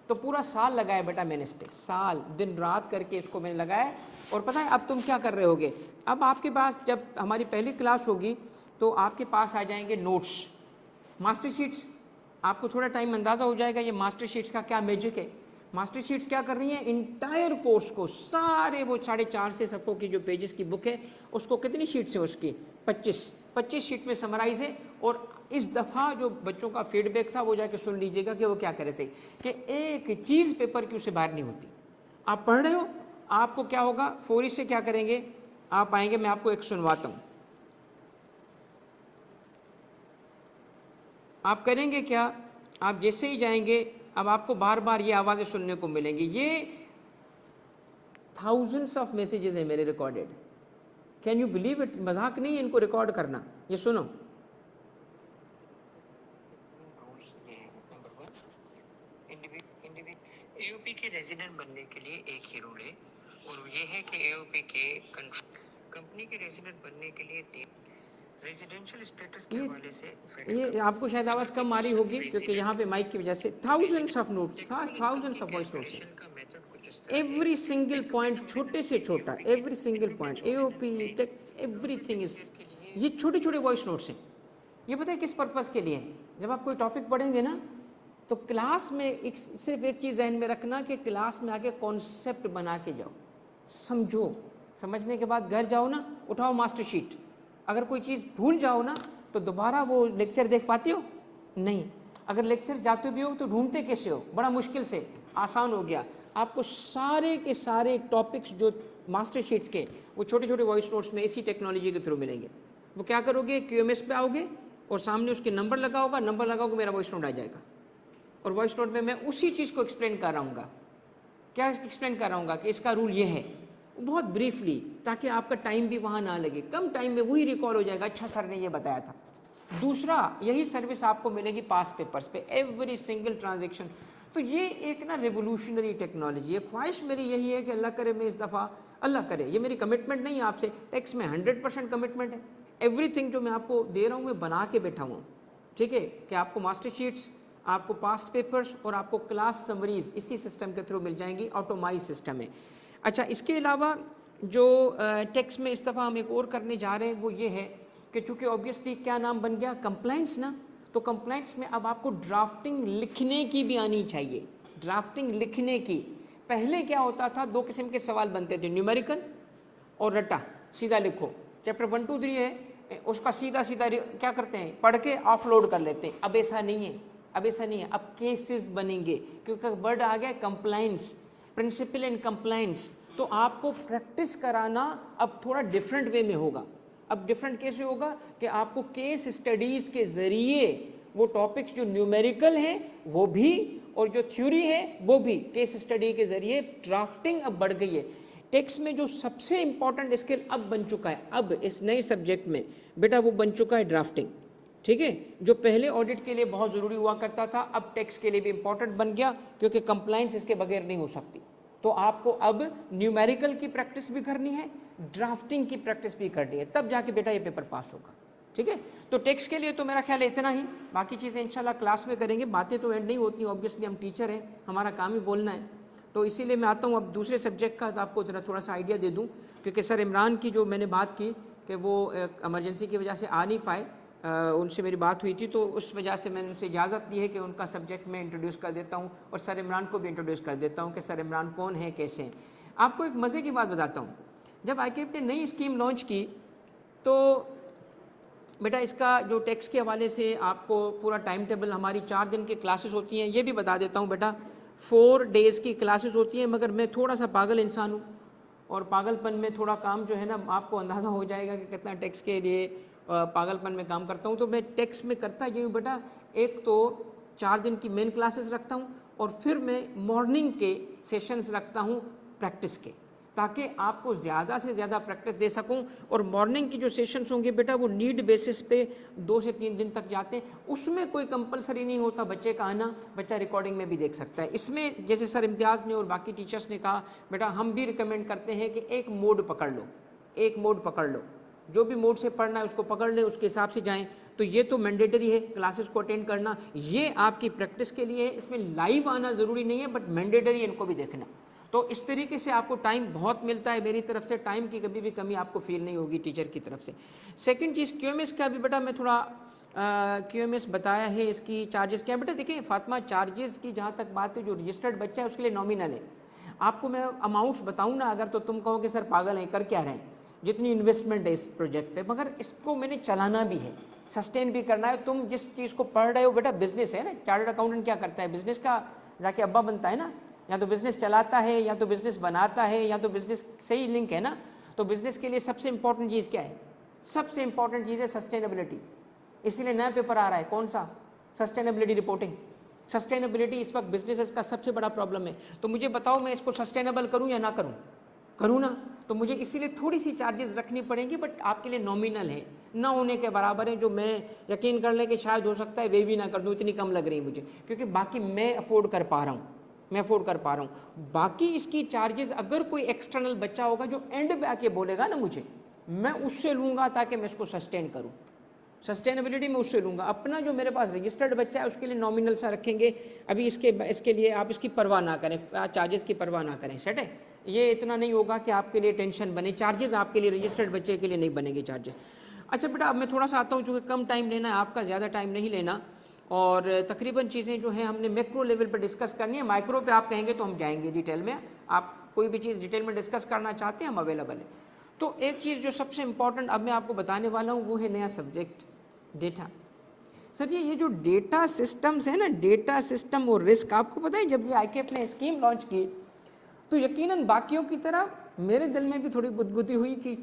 तो पूरा साल लगाया बेटा मैंने इस पर, साल दिन रात करके इसको मैंने लगाया। और पता है अब तुम क्या कर रहे होगे, अब आपके पास जब हमारी पहली क्लास होगी तो आपके पास आ जाएंगे नोट्स, मास्टर शीट्स। आपको थोड़ा टाइम अंदाज़ा हो जाएगा ये मास्टर शीट्स का क्या मैजिक है। मास्टर शीट्स क्या कर रही हैं, इंटायर कोर्स को सारे वो 4.5 सफ़ों की जो पेजेस की बुक है उसको कितनी शीट्स है उसकी 25 शीट में समराइज है। और इस दफ़ा जो बच्चों का फीडबैक था वो जाके सुन लीजिएगा कि वो क्या कर रहे थे कि एक चीज़ पेपर की उससे बाहर नहीं होती। आप पढ़ रहे हो, आपको क्या होगा, फौरी से क्या करेंगे, आप आएंगे, मैं आपको एक सुनवाता हूँ। आप करेंगे क्या, आप जैसे ही जाएंगे अब आपको बार बार ये आवाज़ें सुनने को मिलेंगी। ये थाउजेंड्स ऑफ मैसेजेस हैं मेरे recorded, can you believe it, मजाक नहीं है इनको रिकॉर्ड करना। ये सुनो, एओपी के रेजिडेंट बनने के लिए एक ही रूल है और ये है कि एओपी के कंपनी के रेजिडेंट बनने के लिए 3 रेजिडेंशियल स्टेटस के हवाले से ये आपको शायद आवाज़ कम आ रही होगी क्योंकि यहाँ पे माइक की वजह से thousands of note, thousands of voice notes हैं। एवरी सिंगल पॉइंट छोटे से छोटा, every single point AOP take everything is, ये छोटे छोटे वॉइस नोट्स हैं। ये पता है किस पर्पज़ के लिए है, जब आप कोई टॉपिक पढ़ेंगे ना तो क्लास में सिर्फ एक चीज़ जहन में रखना कि क्लास में आके कॉन्सेप्ट बना के जाओ, समझो, समझने के बाद घर जाओ ना, उठाओ मास्टर शीट। अगर कोई चीज़ भूल जाओ ना तो दोबारा वो लेक्चर देख पाती हो नहीं। अगर लेक्चर जाते भी हो तो ढूंढते कैसे हो, बड़ा मुश्किल से, आसान हो गया। आपको सारे के सारे टॉपिक्स जो मास्टर शीट्स के वो छोटे छोटे वॉइस नोट्स में इसी टेक्नोलॉजी के थ्रू मिलेंगे। वो क्या करोगे, QMS पे आओगे और सामने उसके नंबर लगा होगा, नंबर लगाओगे मेरा वॉइस नोट आ जाएगा। और वॉइस नोट में मैं उसी चीज़ को एक्सप्लेन कर रहा हूँ, क्या एक्सप्लेन कर रहा हूँ कि इसका रूल ये है, बहुत ब्रीफली, ताकि आपका टाइम भी वहाँ ना लगे, कम टाइम में वही रिकॉल हो जाएगा, अच्छा सर ने ये बताया था। दूसरा, यही सर्विस आपको मिलेगी पास पेपर्स पे, एवरी सिंगल ट्रांजेक्शन। तो ये एक ना रेवोल्यूशनरी टेक्नोलॉजी है। ख्वाहिश मेरी यही है कि अल्लाह करे मैं इस दफ़ा, अल्लाह करे, ये मेरी कमिटमेंट नहीं है आपसे, टैक्स में 100% कमिटमेंट है। एवरीथिंग जो मैं आपको दे रहा हूँ मैं बना के बैठा हूँ, ठीक है, कि आपको मास्टर शीट्स, आपको पास्ट पेपर्स और आपको क्लास समरीज इसी सिस्टम के थ्रू मिल जाएंगी, ऑटोमाइज सिस्टम है। अच्छा, इसके अलावा जो टेक्स्ट में इस दफ़ा हम एक और करने जा रहे हैं वो ये है कि चूँकि ऑब्वियसली क्या नाम बन गया, कंप्लाइंस ना, तो कंप्लाइंस में अब आपको ड्राफ्टिंग लिखने की भी आनी चाहिए। ड्राफ्टिंग लिखने की, पहले क्या होता था, 2 किस्म के सवाल बनते थे, न्यूमेरिकल और रट्टा, सीधा लिखो। चैप्टर 1, 2, 3 है उसका सीधा सीधा क्या करते हैं, पढ़ के ऑफलोड कर लेते हैं। अब ऐसा नहीं है, अब ऐसा नहीं है, अब केसेस बनेंगे क्योंकि वर्ड आ गया कंप्लाइंस, प्रिंसिपल एंड कंप्लाइंस। तो आपको प्रैक्टिस कराना अब थोड़ा डिफरेंट वे में होगा। अब डिफरेंट कैसे होगा कि आपको केस स्टडीज़ के ज़रिए वो टॉपिक्स जो न्यूमेरिकल हैं वो भी और जो थ्योरी है वो भी केस स्टडी के ज़रिए ड्राफ्टिंग अब बढ़ गई है। टेक्स्ट में जो सबसे इम्पॉर्टेंट स्किल अब बन चुका है, अब इस नए सब्जेक्ट में बेटा वो बन चुका है ड्राफ्टिंग, ठीक है। जो पहले ऑडिट के लिए बहुत ज़रूरी हुआ करता था अब टेक्स्ट के लिए भी इम्पॉर्टेंट बन गया क्योंकि कंप्लाइंस इसके बगैर नहीं हो सकती। तो आपको अब न्यूमेरिकल की प्रैक्टिस भी करनी है, ड्राफ्टिंग की प्रैक्टिस भी करनी है, तब जाके बेटा ये पेपर पास होगा। ठीक है। तो टेक्स्ट के लिए तो मेरा ख्याल है इतना ही, बाकी चीज़ें इंशाल्लाह क्लास में करेंगे। बातें तो एंड नहीं होती, ऑब्वियसली हम टीचर हैं, हमारा काम ही बोलना है। तो इसीलिए मैं आता हूँ अब दूसरे सब्जेक्ट का, तो आपको थोड़ा सा आइडिया दे दूँ, क्योंकि सर इमरान की जो मैंने बात की कि वो इमरजेंसी की वजह से आ नहीं पाए, उनसे मेरी बात हुई थी, तो उस वजह से मैंने उनसे इजाज़त दी है कि उनका सब्जेक्ट मैं इंट्रोड्यूस कर देता हूँ, और सर इमरान को भी इंट्रोड्यूस कर देता हूँ कि सर इमरान कौन है, कैसे हैं। आपको एक मज़े की बात बताता हूँ, जब ICAP ने नई स्कीम लॉन्च की तो बेटा इसका जो टेक्स्ट के हवाले से आपको पूरा टाइम टेबल, हमारी 4 दिन की क्लासेस होती हैं, ये भी बता देता हूँ बेटा, 4 डेज़ की क्लासेस होती हैं, मगर मैं थोड़ा सा पागल इंसान हूँ, और पागलपन में थोड़ा काम जो है ना, आपको अंदाज़ा हो जाएगा कि कितना टेक्स्ट के लिए पागलपन में काम करता हूँ। तो मैं टेक्स्ट में करता ये हूँ बेटा, एक तो 4 दिन की मेन क्लासेस रखता हूँ, और फिर मैं मॉर्निंग के सेशंस रखता हूँ प्रैक्टिस के, ताकि आपको ज़्यादा से ज़्यादा प्रैक्टिस दे सकूं। और मॉर्निंग की जो सेशंस होंगे बेटा वो नीड बेसिस पे 2 से 3 दिन तक जाते हैं, उसमें कोई कंपलसरी नहीं होता बच्चे का आना, बच्चा रिकॉर्डिंग में भी देख सकता है। इसमें जैसे सर इम्तियाज़ ने और बाकी टीचर्स ने कहा, बेटा हम भी रिकमेंड करते हैं कि एक मोड पकड़ लो, एक मोड पकड़ लो, जो भी मोड से पढ़ना है उसको पकड़ ले, उसके हिसाब से जाएँ। तो ये तो मैंडेटरी है क्लासेस को अटेंड करना, ये आपकी प्रैक्टिस के लिए है, इसमें लाइव आना ज़रूरी नहीं है, बट मैंडेटरी इनको भी देखना। तो इस तरीके से आपको टाइम बहुत मिलता है, मेरी तरफ से टाइम की कभी भी कमी आपको फील नहीं होगी टीचर की तरफ से। सेकंड चीज़ QMS का भी बेटा मैं थोड़ा QMS बताया है, इसकी चार्जेस क्या है बेटा। देखिए फातिमा, चार्जेस की जहाँ तक बात है, जो रजिस्टर्ड बच्चा है उसके लिए नॉमिनल है। आपको मैं अमाउंट्स बताऊँ ना अगर, तो तुम कहो कि सर पागल हैं, कर क्या रहे हैं, जितनी इन्वेस्टमेंट है इस प्रोजेक्ट पे, मगर इसको मैंने चलाना भी है, सस्टेन भी करना है। तुम जिस चीज़ को पढ़ रहे हो बेटा, बिजनेस है ना, चार्टर्ड अकाउंटेंट क्या करता है, बिजनेस का जाके अब्बा बनता है ना, या तो बिज़नेस चलाता है, या तो बिज़नेस बनाता है, या तो बिज़नेस से ही लिंक है ना। तो बिज़नेस के लिए सबसे इंपॉर्टेंट चीज़ क्या है, सबसे इंपॉर्टेंट चीज़ है सस्टेनेबिलिटी। इसीलिए नया पेपर आ रहा है, कौन सा, सस्टेनेबिलिटी रिपोर्टिंग। सस्टेनेबिलिटी इस वक्त बिजनेस का सबसे बड़ा प्रॉब्लम है। तो मुझे बताओ मैं इसको सस्टेनेबल करूँ या ना करूँ, करूँ ना, तो मुझे इसीलिए थोड़ी सी चार्जेस रखनी पड़ेंगी, बट आपके लिए नॉमिनल है, ना होने के बराबर है, जो मैं यकीन कर ले कि शायद हो सकता है वे भी ना कर दूँ, इतनी कम लग रही है मुझे, क्योंकि बाकी मैं अफोर्ड कर पा रहा हूँ, मैं अफोर्ड कर पा रहा हूँ। बाकी इसकी चार्जेस अगर कोई एक्सटर्नल बच्चा होगा जो एंड पे आके बोलेगा ना मुझे, मैं उससे लूँगा ताकि मैं इसको सस्टेन करूँ, सस्टेनेबिलिटी में उससे लूँगा। अपना जो मेरे पास रजिस्टर्ड बच्चा है उसके लिए नॉमिनल सा रखेंगे अभी, इसके लिए आप इसकी परवाह ना करें, चार्जेस की परवाह ना करें, सेट है। ये इतना नहीं होगा कि आपके लिए टेंशन बने, चार्जेस आपके लिए रजिस्टर्ड बच्चे के लिए नहीं बनेंगे चार्जेस। अच्छा बेटा अब मैं थोड़ा सा आता हूँ, चूँकि कम टाइम लेना है आपका, ज़्यादा टाइम नहीं लेना, और तकरीबन चीज़ें जो हैं हमने मैक्रो लेवल पर डिस्कस करनी है, माइक्रो पे आप कहेंगे तो हम जाएंगे डिटेल में। आप कोई भी चीज़ डिटेल में डिस्कस करना चाहते हैं, हम अवेलेबल है। तो एक चीज़ जो सबसे इंपॉर्टेंट अब मैं आपको बताने वाला हूँ वो है नया सब्जेक्ट डेटा। सर ये जो डेटा सिस्टम्स है ना, डेटा सिस्टम और रिस्क, आपको पता है जब ये ICAP ने स्कीम लॉन्च की तो यकीनन बाकियों की तरह मेरे दिल में भी थोड़ी गुदगुदी हुई कि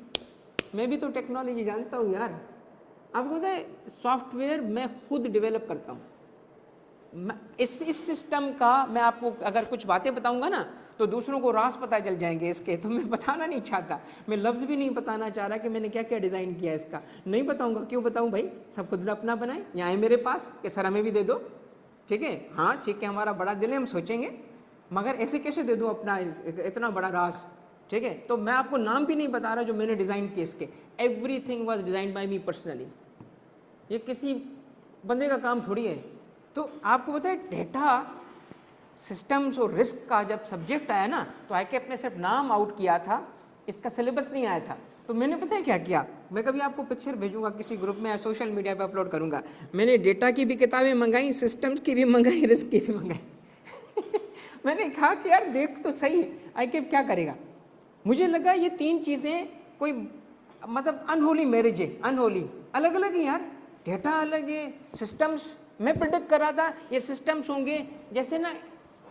मैं भी तो टेक्नोलॉजी जानता हूँ यार। आपको पता है सॉफ्टवेयर मैं खुद डेवलप करता हूँ। इस सिस्टम का मैं आपको अगर कुछ बातें बताऊंगा ना तो दूसरों को राज पता चल जाएंगे इसके, तो मैं बताना नहीं चाहता, मैं लफ्ज़ भी नहीं बताना चाह रहा कि मैंने क्या क्या डिज़ाइन किया इसका, नहीं बताऊंगा। क्यों बताऊं भाई, सब खुद अपना बनाए, यहाँ आए मेरे पास कि सर हमें भी दे दो, ठीक है, हाँ ठीक है, हमारा बड़ा दिल है, हम सोचेंगे, मगर ऐसे कैसे दे दूँ अपना इतना बड़ा राज, ठीक है। तो मैं आपको नाम भी नहीं बता रहा जो मैंने डिज़ाइन किए इसके, everything was design by me personally, ये किसी बंदे का काम थोड़ी है। तो आपको पता है डेटा सिस्टम्स और रिस्क का जब सब्जेक्ट आया ना तो ICAP ने सिर्फ नाम आउट किया था, इसका सिलेबस नहीं आया था। तो मैंने पता है क्या किया, मैं कभी आपको पिक्चर भेजूंगा किसी ग्रुप में या सोशल मीडिया पे अपलोड करूंगा, मैंने डेटा की भी किताबें मंगाई, सिस्टम्स की भी मंगाई, रिस्क की भी मंगाई मैंने कहा कि यार देख तो सही ICAP क्या करेगा। मुझे लगा ये 3 चीज़ें कोई मतलब अनहोली मैरिज है, अनहोली, अलग अलग है यार, डेटा अलग है, सिस्टम्स मैं प्रिडिक्ट कर रहा था ये सिस्टम्स होंगे जैसे ना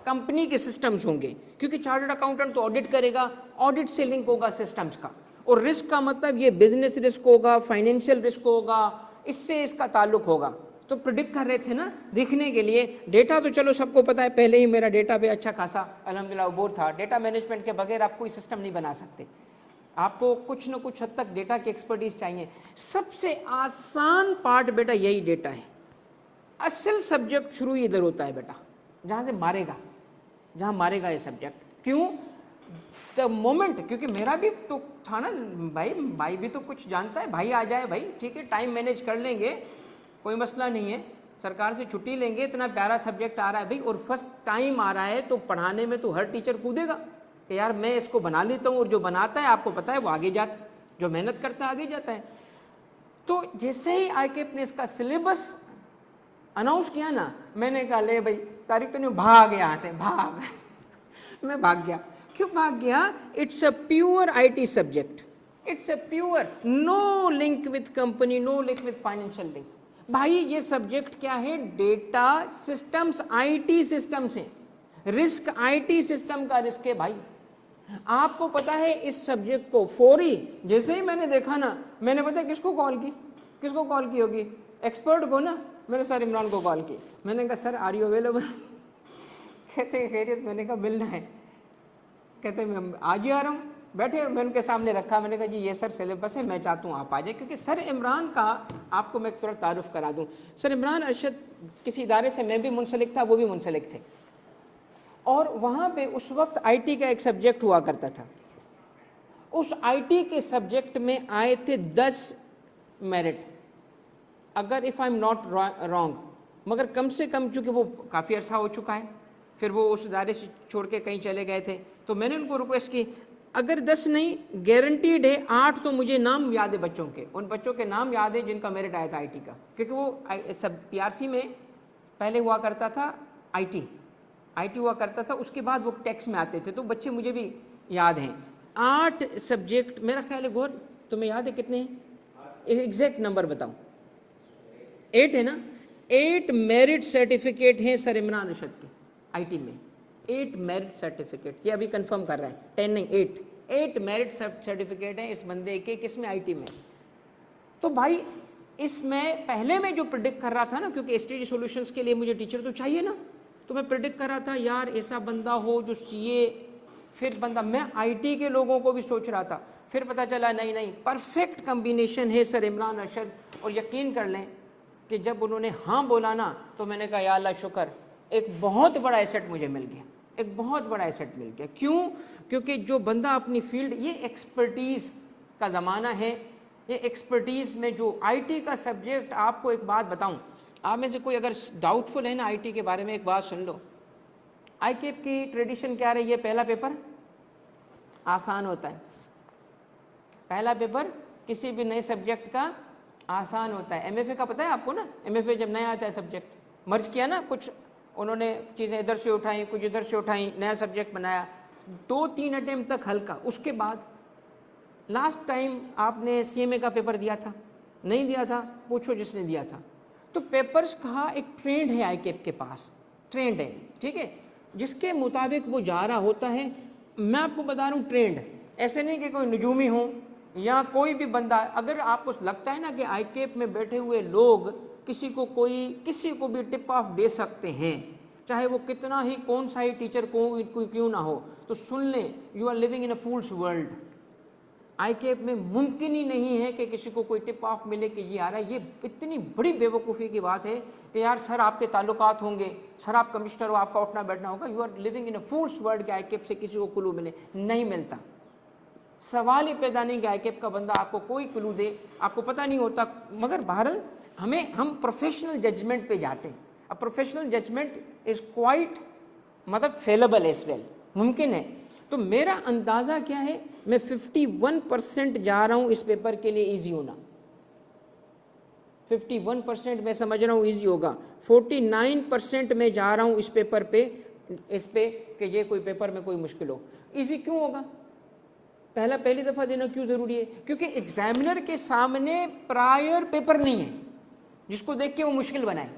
कंपनी के सिस्टम्स होंगे, क्योंकि चार्टर्ड अकाउंटेंट तो ऑडिट करेगा, ऑडिट से लिंक होगा सिस्टम्स का, और रिस्क का मतलब ये बिजनेस रिस्क होगा, फाइनेंशियल रिस्क होगा, इससे इसका ताल्लुक होगा। तो प्रिडिक्ट कर रहे थे ना देखने के लिए। डेटा तो चलो सबको पता है, पहले ही मेरा डेटा पे अच्छा खासा अल्हम्दुलिल्लाह बोर था। डेटा मैनेजमेंट के बगैर आप कोई सिस्टम नहीं बना सकते, आपको कुछ न कुछ हद तक डेटा की एक्सपर्टीज चाहिए। सबसे आसान पार्ट बेटा यही डेटा है, असल सब्जेक्ट शुरू इधर होता है बेटा, जहाँ से मारेगा, जहाँ मारेगा ये सब्जेक्ट। क्यों? द मोमेंट, क्योंकि मेरा भी तो था ना भाई भी तो कुछ जानता है, भाई आ जाए भाई ठीक है टाइम मैनेज कर लेंगे, कोई मसला नहीं है, सरकार से छुट्टी लेंगे, इतना प्यारा सब्जेक्ट आ रहा है भाई और फर्स्ट टाइम आ रहा है तो पढ़ाने में तो हर टीचर कूदेगा कि यार मैं इसको बना लेता हूँ, और जो बनाता है आपको पता है वो आगे जाता है, जो मेहनत करता है आगे जाता है। तो जैसे ही आईकेप ने इसका सिलेबस अनाउंस किया ना, मैंने कहा ले भाई तारिक तो नहीं, भाग यहाँ से भाग मैं भाग गया। क्यों भाग गया? It's a pure IT subject, it's a pure, no link with company, no link with financial link. भाई ये सब्जेक्ट क्या है? डेटा सिस्टम्स, आईटी सिस्टम्स है, रिस्क आईटी सिस्टम का रिस्क है भाई। आपको पता है इस सब्जेक्ट को फौरी जैसे ही मैंने देखा ना, मैंने पता है किसको कॉल की, किसको कॉल की होगी? एक्सपर्ट को ना, मैंने सर इमरान को कॉल की, मैंने कहा सर आर यू अवेलेबल? कहते खैरियत, मैंने कहा मिलना है, कहते मैं आज ही आ रहा हूँ। बैठे मैं उनके सामने रखा, मैंने कहा जी ये सर सिलेबस है, मैं चाहता हूँ आप आ जाए, क्योंकि सर इमरान का आपको मैं थोड़ा तारुफ करा दूँ। सर इमरान अरशद किसी इदारे से मैं भी मुंसलिक था, वो भी मुंसलिक थे, और वहाँ पे उस वक्त आईटी का एक सब्जेक्ट हुआ करता था। उस आईटी के सब्जेक्ट में आए थे 10 मेरिट, अगर if I am not wrong, मगर कम से कम चूँकि वो काफ़ी अर्सा हो चुका है, फिर वो उस इदारे से छोड़ के कहीं चले गए थे, तो मैंने उनको रिक्वेस्ट की अगर 10 नहीं गारंटीड है 8 तो मुझे नाम याद है बच्चों के, उन बच्चों के नाम याद है जिनका मेरिट आया था आईटी का, क्योंकि वो सब पीआरसी में पहले हुआ करता था आईटी हुआ करता था, उसके बाद वो टैक्स में आते थे, तो बच्चे मुझे भी याद हैं। 8 सब्जेक्ट मेरा ख्याल है, गौर तुम्हें याद है कितने हैं? एग्जैक्ट नंबर बताऊं? 8 है ना? 8 मेरिट सर्टिफिकेट हैं सर इमरान अरशद के आईटी में, 8 मेरिट सर्टिफिकेट, ये अभी कंफर्म कर रहा है, 10 नहीं 8 मेरिट सर्टिफिकेट हैं इस बंदे के, किसमें? आईटी में। तो भाई इसमें पहले मैं जो प्रिडिक्ट कर रहा था ना, क्योंकि एसटीडी सॉल्यूशंस के लिए मुझे टीचर तो चाहिए ना, तो मैं प्रिडिक्ट कर रहा था यार ऐसा बंदा हो जो सीए, फिर बंदा, मैं आईटी के लोगों को भी सोच रहा था, फिर पता चला नहीं परफेक्ट कम्बिनेशन है सर इमरान अरशद। और यकीन कर लें कि जब उन्होंने हाँ बोला ना, तो मैंने कहा या अल्लाह शुक्र, एक बहुत बड़ा एसेट मुझे मिल गया, एक बहुत बड़ा एसेट मिल गया। क्यों? क्योंकि जो बंदा अपनी फील्ड, ये एक्सपर्टीज़ का ज़माना है, ये एक्सपर्टीज़ में जो आईटी का सब्जेक्ट, आपको एक बात बताऊं, आप में से कोई अगर डाउटफुल है ना आईटी के बारे में, एक बात सुन लो, आईकेप की ट्रेडिशन क्या रही है? पहला पेपर आसान होता है, पहला पेपर किसी भी नए सब्जेक्ट का आसान होता है। एमएफए का पता है आपको ना, एमएफए जब नया आता है सब्जेक्ट, मर्ज किया ना, कुछ उन्होंने चीज़ें इधर से उठाई, कुछ इधर से उठाई, नया सब्जेक्ट बनाया, 2-3 अटेम्प्ट तक हल्का, उसके बाद लास्ट टाइम आपने सीएमए का पेपर दिया था, नहीं दिया था, पूछो जिसने दिया था। तो पेपर्स का एक ट्रेंड है आईकेप के पास, ट्रेंड है, ठीक है, जिसके मुताबिक वो जा रहा होता है। मैं आपको बता रहा हूँ ट्रेंड, ऐसे नहीं कि कोई नजूमी हो या कोई भी बंदा, अगर आपको लगता है ना कि आईकेप में बैठे हुए लोग किसी को भी टिप ऑफ दे सकते हैं, चाहे वो कितना ही कौन सा ही टीचर को क्यों ना हो, तो सुन लें, you are living in a fool's world. ICAP में मुमकिन ही नहीं है कि किसी को कोई टिप ऑफ मिले कि ये आ रहा है। ये इतनी बड़ी बेवकूफ़ी की बात है कि यार सर आपके ताल्लुकात होंगे, सर आप कमिश्नर हो, आपका उठना बैठना होगा, you are living in a fool's world कि आईकेप से किसी को क्लू मिले, नहीं मिलता। सवाल ही पैदा नहीं कि आईकेप का बंदा आपको कोई क्लू दे, आपको पता नहीं होता। मगर बहरहाल हम प्रोफेशनल जजमेंट पे जाते हैं। अब प्रोफेशनल जजमेंट इज़ क्वाइट मतलब फेलेबल एज वेल, मुमकिन है। तो मेरा अंदाज़ा क्या है, मैं 51% जा रहा हूँ इस पेपर के लिए ईजी होना, 51% मैं समझ रहा हूँ ईजी होगा, 49% मैं जा रहा हूँ इस पेपर पे, इस पे कि ये कोई पेपर में कोई मुश्किल हो। ईजी क्यों होगा? पहली दफ़ा देना क्यों ज़रूरी है? क्योंकि एग्जामिनर के सामने प्रायर पेपर नहीं है जिसको देख के वो मुश्किल बनाए।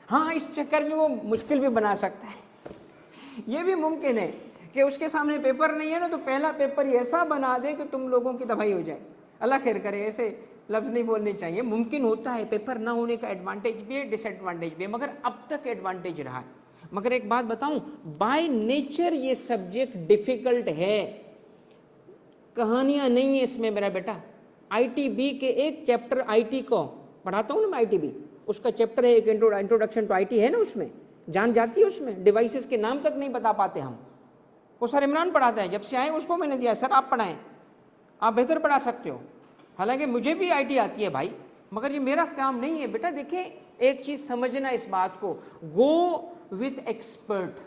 हाँ, इस चक्कर में वो मुश्किल भी बना सकता है, ये भी मुमकिन है कि उसके सामने पेपर नहीं है ना, तो पहला पेपर ही ऐसा बना दे कि तुम लोगों की तबाही हो जाए। अल्लाह खैर करे, ऐसे लफ्ज़ नहीं बोलने चाहिए। मुमकिन होता है, पेपर ना होने का एडवांटेज भी है, डिसएडवांटेज भी है, मगर अब तक एडवांटेज रहा है। मगर एक बात बताऊं, बाय नेचर ये सब्जेक्ट डिफ़िकल्ट है, कहानियाँ नहीं है इसमें मेरा बेटा। ITB के एक चैप्टर IT को पढ़ाता हूँ ना मैं, ITB उसका चैप्टर है एक इंट्रोडक्शन टू IT है ना, उसमें जान जाती है, उसमें डिवाइसेस के नाम तक नहीं बता पाते हम, वो सर इमरान पढ़ाता है, जब से आए उसको मैंने दिया, सर आप पढ़ाएं, आप बेहतर पढ़ा सकते हो। हालांकि मुझे भी आईटी आती है भाई, मगर ये मेरा काम नहीं है। बेटा देखिए, एक चीज़ समझना इस बात को, गो विथ एक्सपर्ट,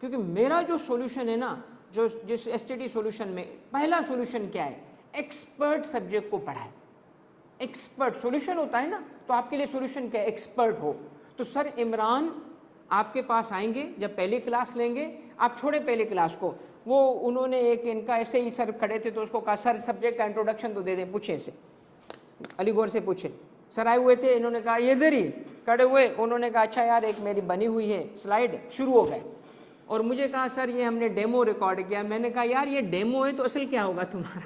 क्योंकि मेरा जो सॉल्यूशन है ना, जो जिस एसटीडी सॉल्यूशन में पहला सॉल्यूशन क्या है, एक्सपर्ट सब्जेक्ट को पढ़ाए। एक्सपर्ट सॉल्यूशन होता है ना, तो आपके लिए सॉल्यूशन क्या है, एक्सपर्ट हो। तो सर इमरान आपके पास आएंगे, जब पहली क्लास लेंगे, आप छोड़े पहली क्लास को, वो उन्होंने एक इनका ऐसे ही सर खड़े थे तो उसको कहा सर सब्जेक्ट का इंट्रोडक्शन तो दे दें, पूछे से अलीगढ़ से पूछे, सर आए हुए थे, इन्होंने कहा ये इधर ही खड़े हुए, उन्होंने कहा अच्छा यार एक मेरी बनी हुई है स्लाइड, शुरू हो गए। और मुझे कहा सर ये हमने डेमो रिकॉर्ड किया। मैंने कहा यार ये डेमो है तो असल क्या होगा तुम्हारा,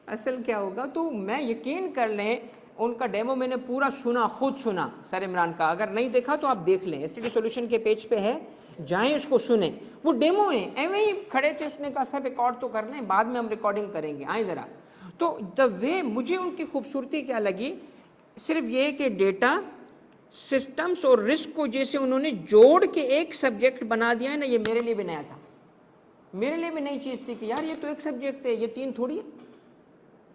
असल क्या होगा। तो मैं यकीन कर लें, उनका डेमो मैंने पूरा सुना, खुद सुना सर इमरान का। अगर नहीं देखा तो आप देख लें, एसटीडी सॉल्यूशन के पेज पे है, जाएं उसको सुने, वो डेमो है। एवं ही खड़े थे, उसने कहा सर रिकॉर्ड तो कर लें, बाद में हम रिकॉर्डिंग करेंगे, आए ज़रा। तो द वे मुझे उनकी खूबसूरती क्या लगी, सिर्फ ये कि डेटा सिस्टम्स और रिस्क को जैसे उन्होंने जोड़ के एक सब्जेक्ट बना दिया है ना, ये मेरे लिए भी नया था, मेरे लिए भी नई चीज़ थी कि यार ये तो एक सब्जेक्ट है, ये तीन थोड़ी है,